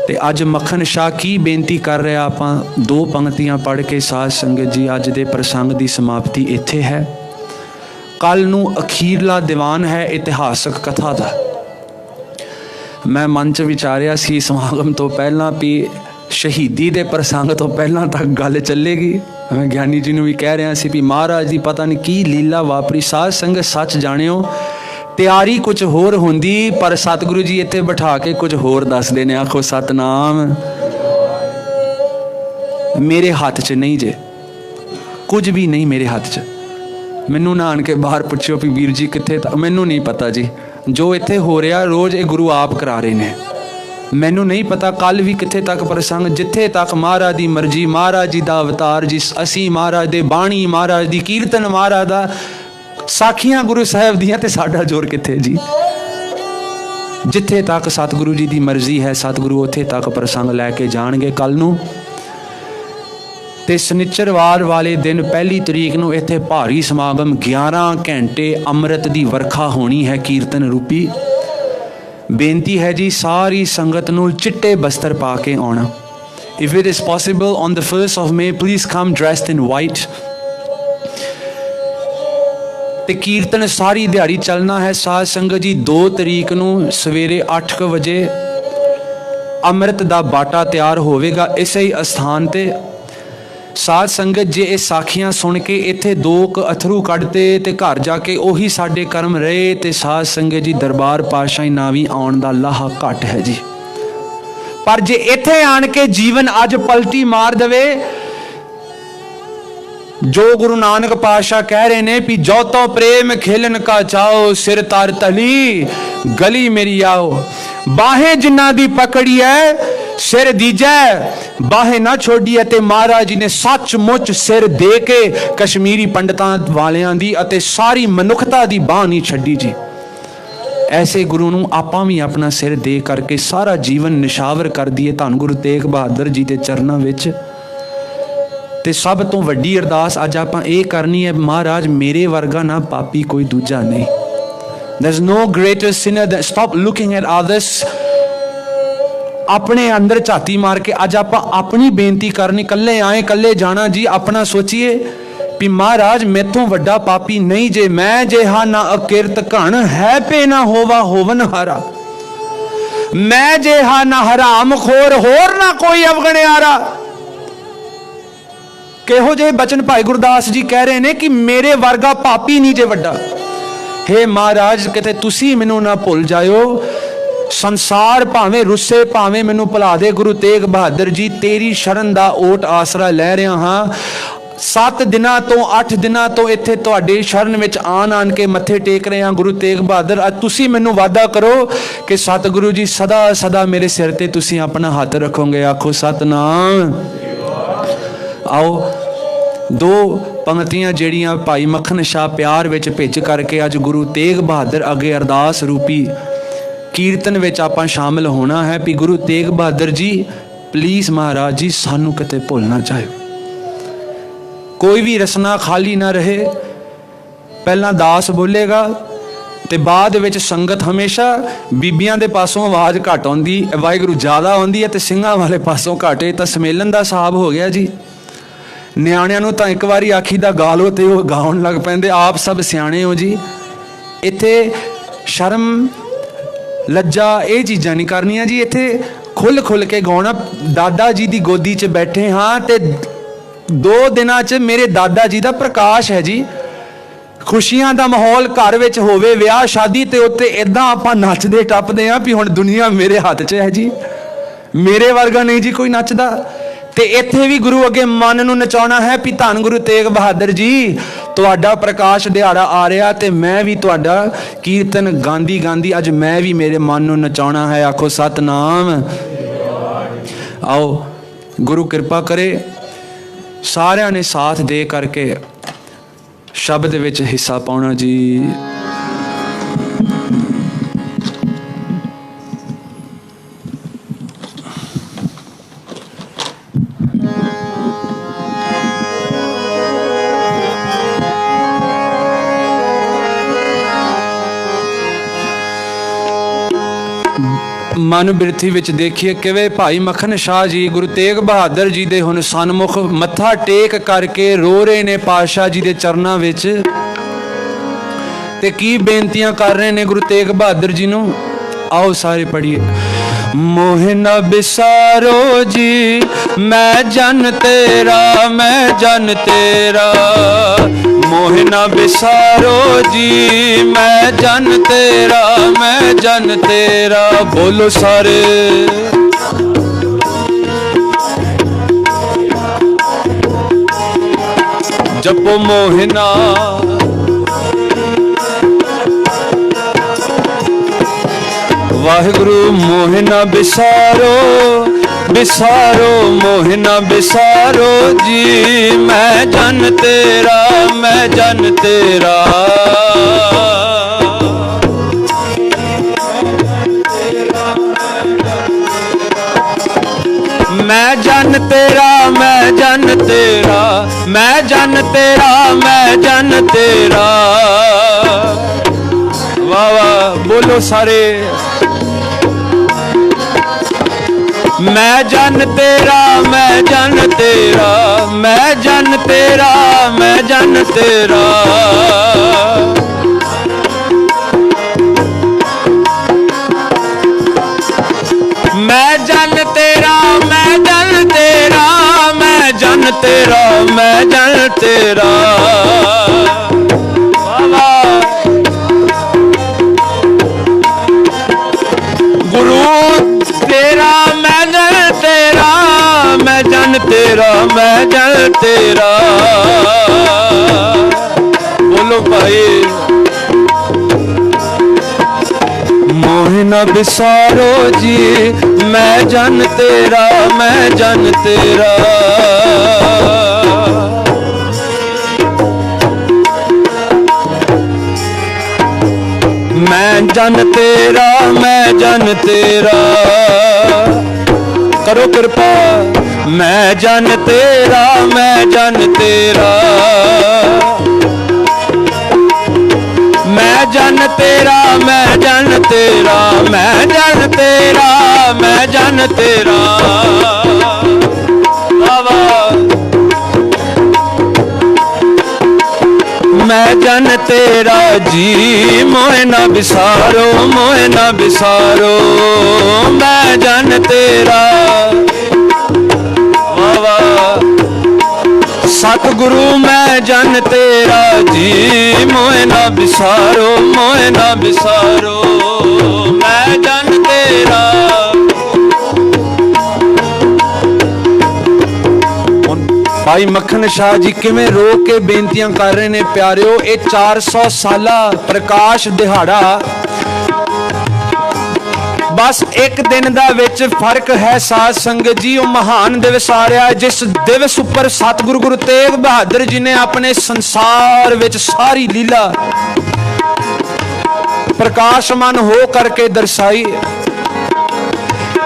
ते अज मक्खन शाह की बेनती कर रहा, आपां दो पंक्तियां पढ़ के साध संगत जी अज दे प्रसंग की समाप्ति इत्थे है। कल नूं अखीरला दीवान है इतिहासक कथा दा। मैं मन च विचारिया सी समागम तो पहला भी शहीदी दे प्रसंग तो पहला तक गल चलेगी। मैं ज्ञानी जी नूं भी कह रहा सी भी महाराज दी पता नहीं की लीला वापरी। साध संगत सच जाणियो, तैयारी कुछ होर होंदी, पर सतगुरु जी इत्थे बिठा के कुछ होर दसदे ने। आखो सतनाम। मेरे हाथ च नहीं जे, कुछ भी नहीं मेरे हाथ च। मैनू ना आन के बाहर पुछो भी वीर जी कित्थे, मैनू नहीं पता जी। जो इत्थे हो रहा रोज़ ये गुरु आप करा रहे ने, मैनू नहीं पता कल भी कित्थे तक प्रसंग, जिथे तक महाराज की मर्जी, महाराज जी का अवतार जी, असी महाराज दे बाणी, महाराज की कीर्तन, महाराज का साखियां गुरु साहब दियां, ते साडा जोर कित्थे जी। जिथे तक सतगुरु जी की मर्जी है सतगुरु उत्थे तक प्रसंग लैके जाणगे। कल नूं ते शनिचरवार वाले दिन 1 तरीक नूं इत्थे भारी समागम 11 घंटे अमृत की वर्खा होनी है कीर्तन रूपी। बेनती है जी सारी संगत नूं चिट्टे बस्तर पा के आना। If it is possible on the 1st of May please come dressed in white. ते कीर्तन सारी दिहाड़ी चलना है। साध संगत जी 2 तरीक नूं सवेरे 8 बजे अमृत दा बाटा तैयार होवेगा इसे ही अस्थान ते। साध संगत जे ये साखियां सुन के इत्थे 2 अथरू कढ़ते ते घर जाके उही साडे कर्म रहे, ते साध संगत जी दरबार पातशाही ना भी आउण दा लाहा घट है जी। पर जे इत्थे आण के जीवन अज पलटी मार दवे, जो गुरु नानक पातशाह कह रहे ने भी जो तो प्रेम खेलन का चाओ, सिर तार तली गली मेरी आओ। बाहें जिन्ना दी पकड़ी है सिर दीजै बाहें ना छोड़ी है। ते महाराज जी ने सचमुच सिर दे के कश्मीरी पंडितां वालियां दी अते सारी मनुखता दी बाह नहीं छड्डी जी। ऐसे गुरु नूं आपां भी अपना सिर दे करके सारा जीवन निशावर कर दिए धन गुरु तेग बहादुर जी के चरणों विच। ते सब तो वड्डी अरदास अज आपां ये करनी है, महाराज मेरे वर्गा ना पापी कोई दूजा नहीं। There's no greater sinner than stop looking at others। अपने अंदर झाती मार के अज आप अपनी बेनती करनी, कल्ले आए कल्ले जाना जी। अपना सोचिए भी महाराज मैथों वड्डा पापी नहीं जे। मैं जे हा ना अकिरत घण है पे ना होवा होवन हारा। मैं जे हा ना हराम खोर होर ना कोई अवगणियारा। किहो जे बचन भाई गुरदास जी कह रहे ने कि मेरे वर्गा पापी नहीं जे वड्डा। हे महाराज किते तुसी मैनू ना भुल जाओ। संसार भावें रुस्से भावें मैनू भुला दे, गुरु तेग बहादुर जी तेरी शरण दा ओट आसरा लै रहा हाँ। 7 दिनां तो 8 दिनां तो इत्थे तुहाडे शरण विच आन के मत्थे टेक रहे हैं गुरु तेग बहादुर। अज तुसी मैनू वादा करो कि सतगुरु जी सदा सदा मेरे सिर ते तुसी अपना हाथ रखोगे। आखो सतनाम। आओ 2 पंक्तियां जड़ियां भाई मक्खन शाह प्यार विच भिज करके अज गुरु तेग बहादुर अगे अरदास रूपी कीर्तन विच आपां शामिल होना है भी गुरु तेग बहादुर जी प्लीज़ महाराज जी सानू किते भुल ना जाओ, कोई भी रसना खाली ना रहे। पहला दास बोलेगा ते बाद विच संगत हमेशा बीबियां दे पासों आवाज़ घट आउंदी, वाहिगुरू ज़्यादा आउंदी है ते सिंघां वाले पासों घट। ये तां सम्मेलन दा हिसाब हो गया जी। ਨਿਆਣਿਆਂ ਨੂੰ ਤਾਂ ਇੱਕ ਵਾਰੀ ਆਖੀਦਾ ਗਾ ਲਓ ਤੇ ਉਹ ਗਾਉਣ ਲੱਗ ਪੈਂਦੇ। ਆਪ ਸਭ ਸਿਆਣੇ ਹੋ ਜੀ। ਇੱਥੇ ਸ਼ਰਮ ਲੱਜਾ ਇਹ ਚੀਜ਼ਾਂ ਨਹੀਂ ਕਰਨੀਆਂ ਜੀ। ਇੱਥੇ ਖੁੱਲ੍ਹ ਕੇ ਗਾਉਣਾ। ਦਾਦਾ ਜੀ ਦੀ ਗੋਦੀ 'ਚ ਬੈਠੇ ਹਾਂ ਤੇ 2 ਦਿਨਾਂ 'ਚ ਮੇਰੇ ਦਾਦਾ ਜੀ ਦਾ ਪ੍ਰਕਾਸ਼ ਹੈ ਜੀ। ਖੁਸ਼ੀਆਂ ਦਾ ਮਾਹੌਲ ਘਰ ਵਿੱਚ ਹੋਵੇ, ਵਿਆਹ ਸ਼ਾਦੀ ਤੇ ਉੱਤੇ ਇੱਦਾਂ ਆਪਾਂ ਨੱਚਦੇ ਟੱਪਦੇ ਹਾਂ ਵੀ ਹੁਣ ਦੁਨੀਆ ਮੇਰੇ ਹੱਥ 'ਚ ਹੈ ਜੀ। ਮੇਰੇ ਵਰਗਾ ਨਹੀਂ ਜੀ ਕੋਈ ਨੱਚਦਾ। ਤੇ ਇੱਥੇ ਵੀ ਗੁਰੂ ਅੱਗੇ ਮਨ ਨੂੰ ਨਚਾਉਣਾ ਹੈ ਵੀ ਧੰਨ ਗੁਰੂ ਤੇਗ ਬਹਾਦਰ ਜੀ ਤੁਹਾਡਾ ਪ੍ਰਕਾਸ਼ ਦਿਹਾੜਾ ਆ ਰਿਹਾ ਤੇ ਮੈਂ ਵੀ ਤੁਹਾਡਾ ਕੀਰਤਨ ਗਾਂਦੀ ਗਾਂਦੀ ਅੱਜ ਮੈਂ ਵੀ ਮੇਰੇ ਮਨ ਨੂੰ ਨਚਾਉਣਾ ਹੈ। ਆਖੋ ਸਤਨਾਮ। ਆਓ ਗੁਰੂ ਕਿਰਪਾ ਕਰੇ ਸਾਰਿਆਂ ਨੇ ਸਾਥ ਦੇ ਕਰਕੇ ਸ਼ਬਦ ਵਿੱਚ ਹਿੱਸਾ ਪਾਉਣਾ ਜੀ। ਮਨ ਬਿਰਥੀ ਵਿੱਚ ਦੇਖੀਏ ਕਿਵੇਂ ਭਾਈ ਮੱਖਣ ਸ਼ਾਹ ਜੀ ਗੁਰੂ ਤੇਗ ਬਹਾਦਰ ਜੀ ਦੇ ਹੁਣ ਸਨਮੁਖ ਮੱਥਾ ਟੇਕ ਕਰਕੇ ਰੋ ਰਹੇ ਨੇ ਪਾਤਸ਼ਾਹ ਜੀ ਦੇ ਚਰਨਾਂ ਵਿੱਚ ਤੇ ਕੀ ਬੇਨਤੀਆਂ ਕਰ ਰਹੇ ਨੇ ਗੁਰੂ ਤੇਗ ਬਹਾਦਰ ਜੀ ਨੂੰ। ਆਓ ਸਾਰੇ ਪੜ੍ਹੀਏ। मोह न बिसारो जी मैं जन तेरा, मैं जन तेरा। मोह न बिसारो जी मैं जन तेरा, मैं जन तेरा। बोलो सारे। जपो मोहना वाहिगुरु। मोह न बिसारो, बिसारो मोह न बिसारो जी मैं जन तेरा, मैं जन तेरा। मैं जन तेरा, मैं जन तेरा, मैं जन तेरा, मैं जन तेरा। वाह वाह बोलो सारे। मैं जन तेरा, मैं जन तेरा, मैं जन तेरा, मैं जन तेरा। मैं जन तेरा, मैं जन तेरा, मैं जन तेरा, मैं जन तेरा। गुरु तेरा मैं जन तेरा, मैं जन तेरा, मैं जन तेरा। बोलो भाई। मोह न बिसारो जी मैं जन तेरा, मैं जन तेरा। मैं जन तेरा, मैं जन तेरा। करो कृपा। मैं जन तेरा, मैं जन तेरा। मैं जन तेरा, मैं जन तेरा, मैं जन तेरा, मैं जन तेरा। बाबा मैं जन तेरा जी मोह न बिसारो, मोह न बिसारो। मैं जन तेरा। वाह सतगुरु मैं जन तेरा जी मोह न बिसारो, मोह न बिसारो। मैं जन तेरा। भाई मक्खन शाह जी किवें रो के बेनतियां कर रहे ने प्यारिओ। ये 400 साला प्रकाश दिहाड़ा बस एक दिन दा विच फर्क है साध संगत जी। वो महान दिवस आ रहा है जिस दिवस उपर सतगुरु गुरु तेग बहादुर जी ने अपने संसार विच सारी लीला प्रकाशमान हो करके दर्शाई।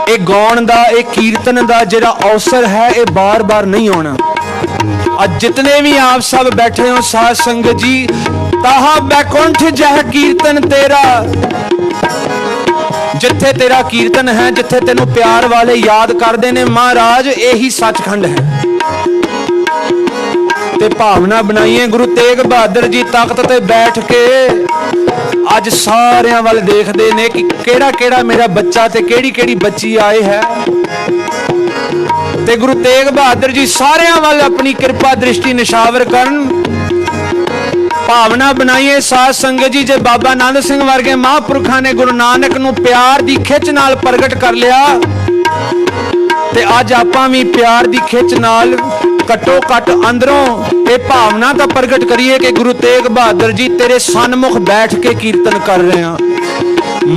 ये गाउन का, ये कीर्तन का जिहड़ा अवसर है ये बार बार नहीं आना। आज जितने भी आप सब बैठे हो साध संगत जी, ताहा बैकुंठ जह कीर्तन तेरा, जिथे तेरा कीर्तन है, जिथे तेनों प्यार वाले याद करते ने महाराज, यही सचखंड है। ते भावना बनाइए गुरु तेग बहादुर जी तख्त ते बैठ के अज सारियां वाल देखते ने कि केड़ा केड़ा मेरा बच्चा ते केड़ी केड़ी बच्ची आए है। ते गुरु तेग बहादुर जी सारियां वाल अपनी कृपा दृष्टि निशावर करन। भावना बनाइए साध संगत जी, जे बाबा नंद सिंह वर्गे महापुरखा ने गुरु नानक नूं प्यार दी खिच नाल प्रगट कर लिया, ते अज आपां भी प्यार दी खिच नाल घट्टो घट अंदरों ये भावना तो प्रगट करिए कि गुरु तेग बहादुर जी तेरे सन्मुख बैठ के कीर्तन कर रहे हैं।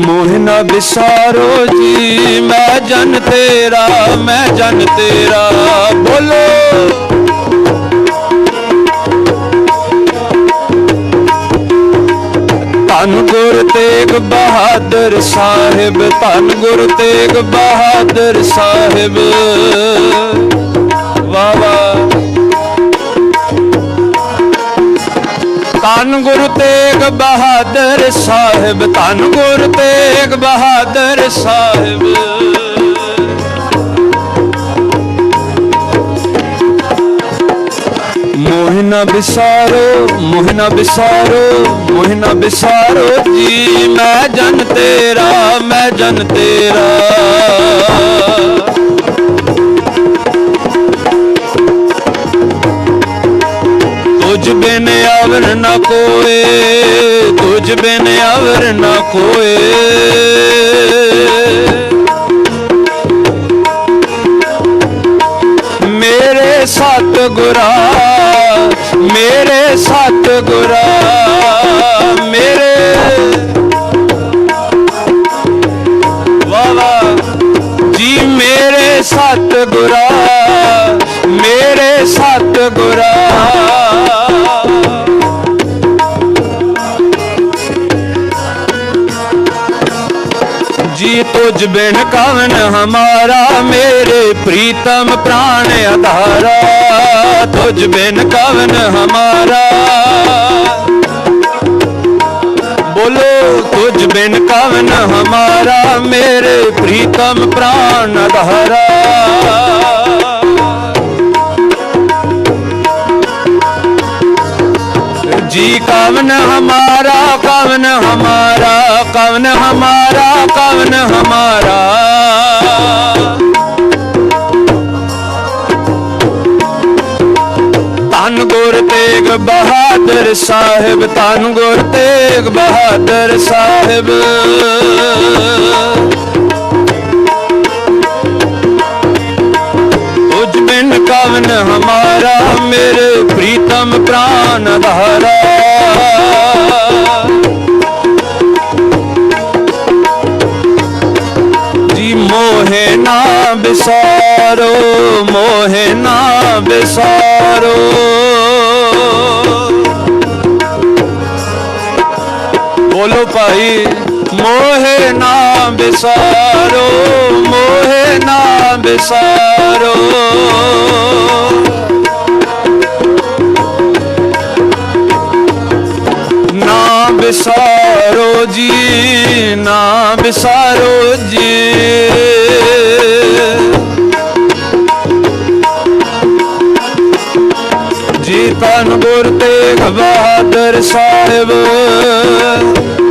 मोह न बिसारो जी मैं जन तेरा, मैं जन तेरा, बोलो धन गुरु तेग बहादुर साहिब, धन गुरु तेग बहादुर साहिब, वाह वाह। धन गुरु तेग बहादुर साहिब, धन गुरु तेग बहादुर साहिब। मोह न बिसारो, मोह न बिसारो, मोह न बिसारो जी मैं जन तेरा, मैं जन तेरा। तुझ बिन अवर न कोए, तुझ बिन अवर न कोए। मेरे सतगुरा, मेरे सतगुरा, मेरे वाह वाह जी, मेरे सतगुरा, मेरे सतगुरा। जी तुझ बिन कवन हमारा, मेरे प्रीतम प्राण आधारा। तुझ बिन कवन हमारा, बोलो तुझ बिन कवन हमारा, मेरे प्रीतम प्राण आधारा। जी कवन हमारा, कवन हमारा, कवन हमारा, कवन हमारा। धन गुरु तेग बहादुर साहिब, धन गुरु तेग बहादुर साहिब। तुझ बिन कवन हमारा, मेरे प्रीतम प्राण आधारा। जी मोहे ना बिसारो, मोहे ना बिसारो। बोलो भाई, मोहे ना बिसारो, मोहे ना बिसारो। ना बिसारो जी, ना बिसारो जी। जी धन गुरु तेग बहादुर साहिब,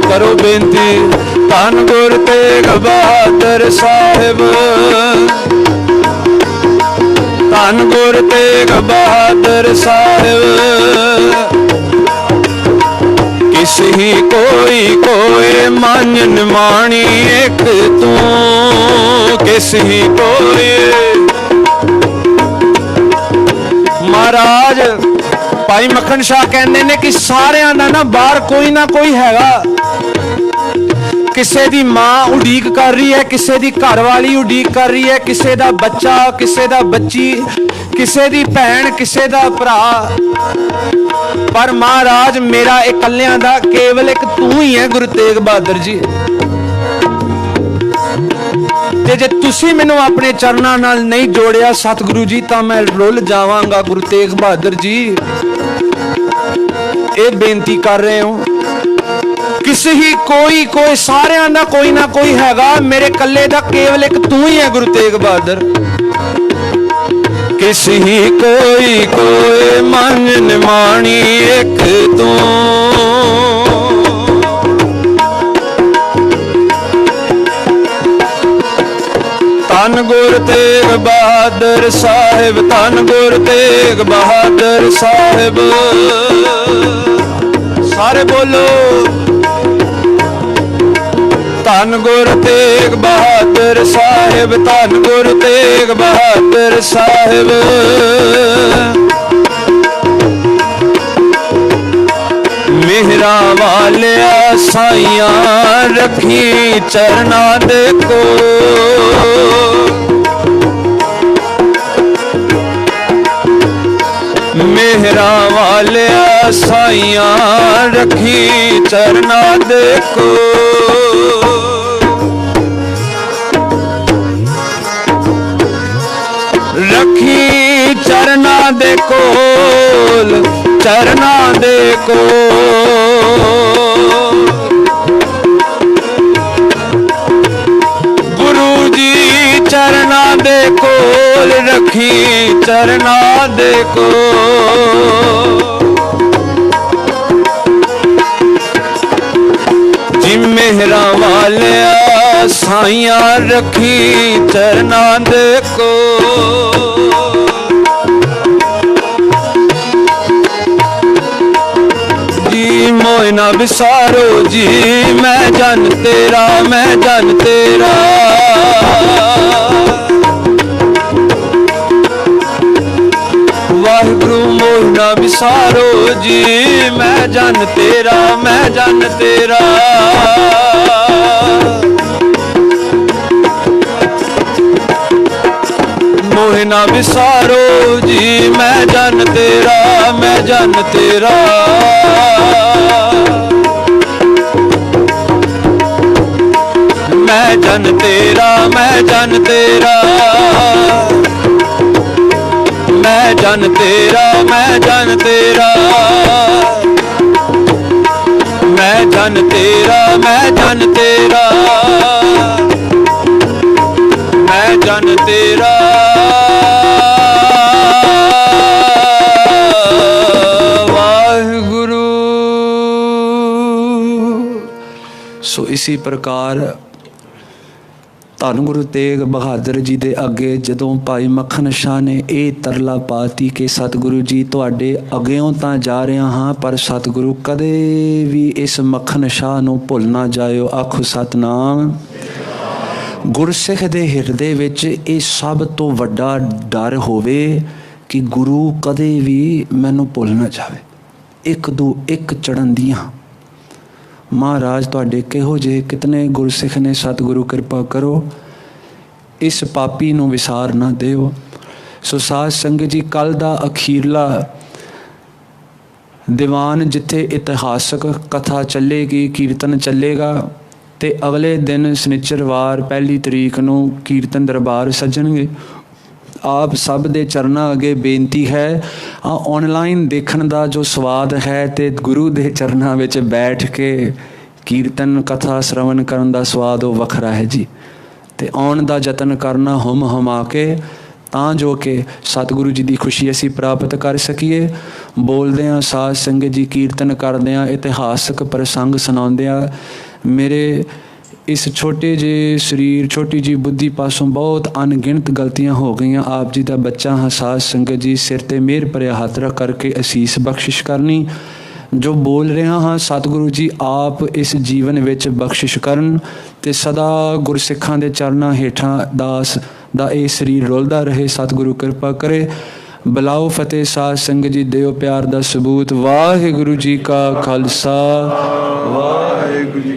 करो बेनती। धन गुरु तेग बहादुर साहिब, धन गुरु तेग बहादुर साहिब। किस ही कोई कोई मानन माणी एक तू, किस ही कोई। महाराज भाई मक्खन शाह कहते ने कि सारियां दा ना बाहर कोई ना कोई हैगा, ਕਿਸੇ ਦੀ ਮਾਂ ਉਡੀਕ ਕਰ ਰਹੀ ਹੈ, ਕਿਸੇ ਦੀ ਘਰਵਾਲੀ ਉਡੀਕ ਕਰ ਰਹੀ ਹੈ, ਕਿਸੇ ਦਾ ਬੱਚਾ, ਕਿਸੇ ਦਾ ਬੱਚੀ, ਕਿਸੇ ਦੀ ਭੈਣ, ਕਿਸੇ ਦਾ ਭਰਾ। ਪਰ ਮਹਾਰਾਜ ਮੇਰਾ ਇਕੱਲਿਆਂ ਦਾ ਕੇਵਲ ਇੱਕ ਤੂੰ ਹੀ ਹੈ ਗੁਰੂ ਤੇਗ ਬਹਾਦਰ ਜੀ। ਤੇ ਜੇ ਤੁਸੀਂ ਮੈਨੂੰ ਆਪਣੇ ਚਰਨਾਂ ਨਾਲ ਨਹੀਂ ਜੋੜਿਆ ਸਤਿਗੁਰੂ ਜੀ ਤਾਂ ਮੈਂ ਰੁੱਲ ਜਾਵਾਂਗਾ ਗੁਰੂ ਤੇਗ ਬਹਾਦਰ ਜੀ। ਇਹ ਬੇਨਤੀ ਕਰ ਰਹੇ ਹੋ। ਕਿਸੇ ਹੀ ਕੋਈ ਸਾਰਿਆਂ ਦਾ ਕੋਈ ਨਾ ਕੋਈ ਹੈਗਾ, ਮੇਰੇ ਇਕੱਲੇ ਦਾ ਕੇਵਲ ਇੱਕ ਤੂੰ ਹੀ ਹੈ ਗੁਰੂ ਤੇਗ ਬਹਾਦਰ। ਕਿਸੇ ਹੀ ਕੋਈ ਮਨ ਨਿਮਾਣੀ ਇੱਕ ਤੂੰ। ਧੰਨ ਗੁਰ ਤੇਗ ਬਹਾਦਰ ਸਾਹਿਬ, ਧੰਨ ਗੁਰ ਤੇਗ ਬਹਾਦਰ ਸਾਹਿਬ। ਸਾਰੇ ਬੋਲੋ ਧੰਨ ਗੁਰ ਤੇਗ ਬਹਾਦਰ ਸਾਹਿਬ, ਧੰਨ ਗੁਰ ਤੇਗ ਬਹਾਦਰ ਸਾਹਿਬ। ਮਿਹਰਾਂ ਵਾਲਿਆ ਸਾਈਆਂ ਰੱਖੀ ਚਰਨਾਂ ਦੇ ਕੋਲ। ਮਿਹਰਾਂ ਵਾਲਿਆ ਸਾਈਆਂ ਰੱਖੀ ਚਰਨਾਂ ਦੇ ਕੋਲ। ਰੱਖੀ ਚਰਨਾਂ ਦੇ ਕੋਲ, ਚਰਨਾਂ ਦੇ ਕੋਲ। ਗੁਰੂ ਜੀ ਚਰਨਾਂ ਦੇ ਕੋਲ ਰੱਖੀ, ਚਰਨਾਂ ਦੇ ਕੋਲ। ਜੀ ਮਿਹਰਾਂ ਵਾਲਿਆ ਸਾਈਆਂ ਰੱਖੀ ਚਰਨਾਂ ਦੇ ਕੋਲ। ਜੀ ਮੋਇ ਨਾ ਵਿਸਾਰੋ ਜੀ, ਮੈਂ ਜਨ ਤੇਰਾ, ਮੈਂ ਜਨ ਤੇਰਾ। ਵਾਹਿਗੁਰੂ ਮੋਇ ਨਾ ਵਿਸਾਰੋ ਜੀ, ਮੈਂ ਜਨ ਤੇਰਾ, ਮੈਂ ਜਨ ਤੇਰਾ। ਮੋਇ ਨਾ ਵਿਸਾਰੋ ਜੀ, ਮੈਂ ਜਨ ਤੇਰਾ, ਮੈਂ ਜਨ ਤੇਰਾ। ਮੈਂ ਜਨ ਤੇਰਾ, ਮੈਂ ਜਨ ਤੇਰਾ। ਮੈਂ ਜਨ ਤੇਰਾ, ਮੈਂ ਜਨ ਤੇਰਾ। ਮੈਂ ਜਨ ਤੇਰਾ, ਮੈਂ ਜਨ ਤੇਰਾ। ਮੈਂ ਜਨ ਤੇਰਾ। ਵਾਹਿਗੁਰੂ। ਸੋ ਇਸੇ ਪ੍ਰਕਾਰ ਧੰਨ ਗੁਰੂ ਤੇਗ ਬਹਾਦਰ ਜੀ ਦੇ ਅੱਗੇ ਜਦੋਂ ਭਾਈ ਮੱਖਣ ਸ਼ਾਹ ਨੇ ਇਹ ਤਰਲਾ ਪਾਤੀ ਕਿ ਸਤਿਗੁਰੂ ਜੀ ਤੁਹਾਡੇ ਅੱਗਿਓਂ ਤਾਂ ਜਾ ਰਿਹਾ ਹਾਂ, ਪਰ ਸਤਿਗੁਰੂ ਕਦੇ ਵੀ ਇਸ ਮੱਖਣ ਸ਼ਾਹ ਨੂੰ ਭੁੱਲ ਨਾ ਜਾਇਓ। ਆਖੋ ਸਤਨਾਮ। ਗੁਰਸਿੱਖ ਦੇ ਹਿਰਦੇ ਵਿੱਚ ਇਹ ਸਭ ਤੋਂ ਵੱਡਾ ਡਰ ਹੋਵੇ ਕਿ ਗੁਰੂ ਕਦੇ ਵੀ ਮੈਨੂੰ ਭੁੱਲ ਨਾ ਜਾਵੇ। ਇੱਕ ਚੜਨ ਦੀਆਂ ਮਹਾਰਾਜ ਤੁਹਾਡੇ ਕਿਹੋ ਜਿਹੇ ਕਿਤਨੇ ਗੁਰਸਿੱਖ ਨੇ। ਸਤਿਗੁਰੂ ਕਿਰਪਾ ਕਰੋ, ਇਸ ਪਾਪੀ ਨੂੰ ਵਿਸਾਰ ਨਾ ਦਿਓ। ਸੋ ਸਾਧ ਸੰਗਤ ਜੀ, ਕੱਲ ਦਾ ਅਖੀਰਲਾ ਦੀਵਾਨ ਜਿੱਥੇ ਇਤਿਹਾਸਕ ਕਥਾ ਚੱਲੇਗੀ, ਕੀਰਤਨ ਚੱਲੇਗਾ, ਤੇ ਅਗਲੇ ਦਿਨ ਸ਼ਨੀਚਰਵਾਰ 1 ਤਰੀਕ ਨੂੰ ਕੀਰਤਨ ਦਰਬਾਰ ਸੱਜਣਗੇ। ਆਪ ਸਭ ਦੇ ਚਰਨਾਂ ਅੱਗੇ ਬੇਨਤੀ ਹੈ, ਆਨਲਾਈਨ ਦੇਖਣ ਦਾ ਜੋ ਸਵਾਦ ਹੈ ਤੇ ਗੁਰੂ ਦੇ ਚਰਨਾਂ ਵਿੱਚ ਬੈਠ ਕੇ ਕੀਰਤਨ ਕਥਾ ਸ਼ਰਵਣ ਕਰਨ ਦਾ ਸਵਾਦ ਉਹ ਵੱਖਰਾ ਹੈ ਜੀ। ਤੇ ਆਉਣ ਦਾ ਯਤਨ ਕਰਨਾ ਹੁਮ ਹੁਮਾ ਕੇ, ਤਾਂ ਜੋ ਕਿ ਸਤਿਗੁਰੂ ਜੀ ਦੀ ਖੁਸ਼ੀ ਅਸੀਂ ਪ੍ਰਾਪਤ ਕਰ ਸਕੀਏ। ਬੋਲਦੇ ਹਾਂ ਸਾਧ ਸੰਗਤ ਜੀ, ਕੀਰਤਨ ਕਰਦੇ ਹਾਂ, ਇਤਿਹਾਸਕ ਪ੍ਰਸੰਗ ਸੁਣਾਉਂਦੇ ਹਾਂ। ਮੇਰੇ ਇਸ ਛੋਟੇ ਜਿਹੇ ਸਰੀਰ, ਛੋਟੀ ਜਿਹੀ ਬੁੱਧੀ ਪਾਸੋਂ ਬਹੁਤ ਅਣਗਿਣਤ ਗਲਤੀਆਂ ਹੋ ਗਈਆਂ। ਆਪ ਜੀ ਦਾ ਬੱਚਾ ਹਾਂ ਸਾਧ ਸੰਗਤ ਜੀ, ਸਿਰ ਤੇ ਮਿਹਰ ਭਰਿਆ ਹੱਥ ਰੱਖ ਕਰਕੇ ਅਸੀਸ ਬਖਸ਼ਿਸ਼ ਕਰਨੀ। ਜੋ ਬੋਲ ਰਿਹਾ ਹਾਂ ਸਤਿਗੁਰੂ ਜੀ ਆਪ ਇਸ ਜੀਵਨ ਵਿੱਚ ਬਖਸ਼ਿਸ਼ ਕਰਨ ਤੇ ਸਦਾ ਗੁਰਸਿੱਖਾਂ ਦੇ ਚਰਨਾਂ ਹੇਠਾਂ ਦਾਸ ਦਾ ਇਹ ਸਰੀਰ ਰੁਲਦਾ ਰਹੇ। ਸਤਿਗੁਰੂ ਕਿਰਪਾ ਕਰੇ। ਬੁਲਾਓ ਫਤਿਹ ਸਾਧ ਸੰਗਤ ਜੀ, ਦਿਓ ਪਿਆਰ ਦਾ ਸਬੂਤ। ਵਾਹਿਗੁਰੂ ਜੀ ਕਾ ਖਾਲਸਾ, ਵਾਹਿਗੁਰੂ ਜੀ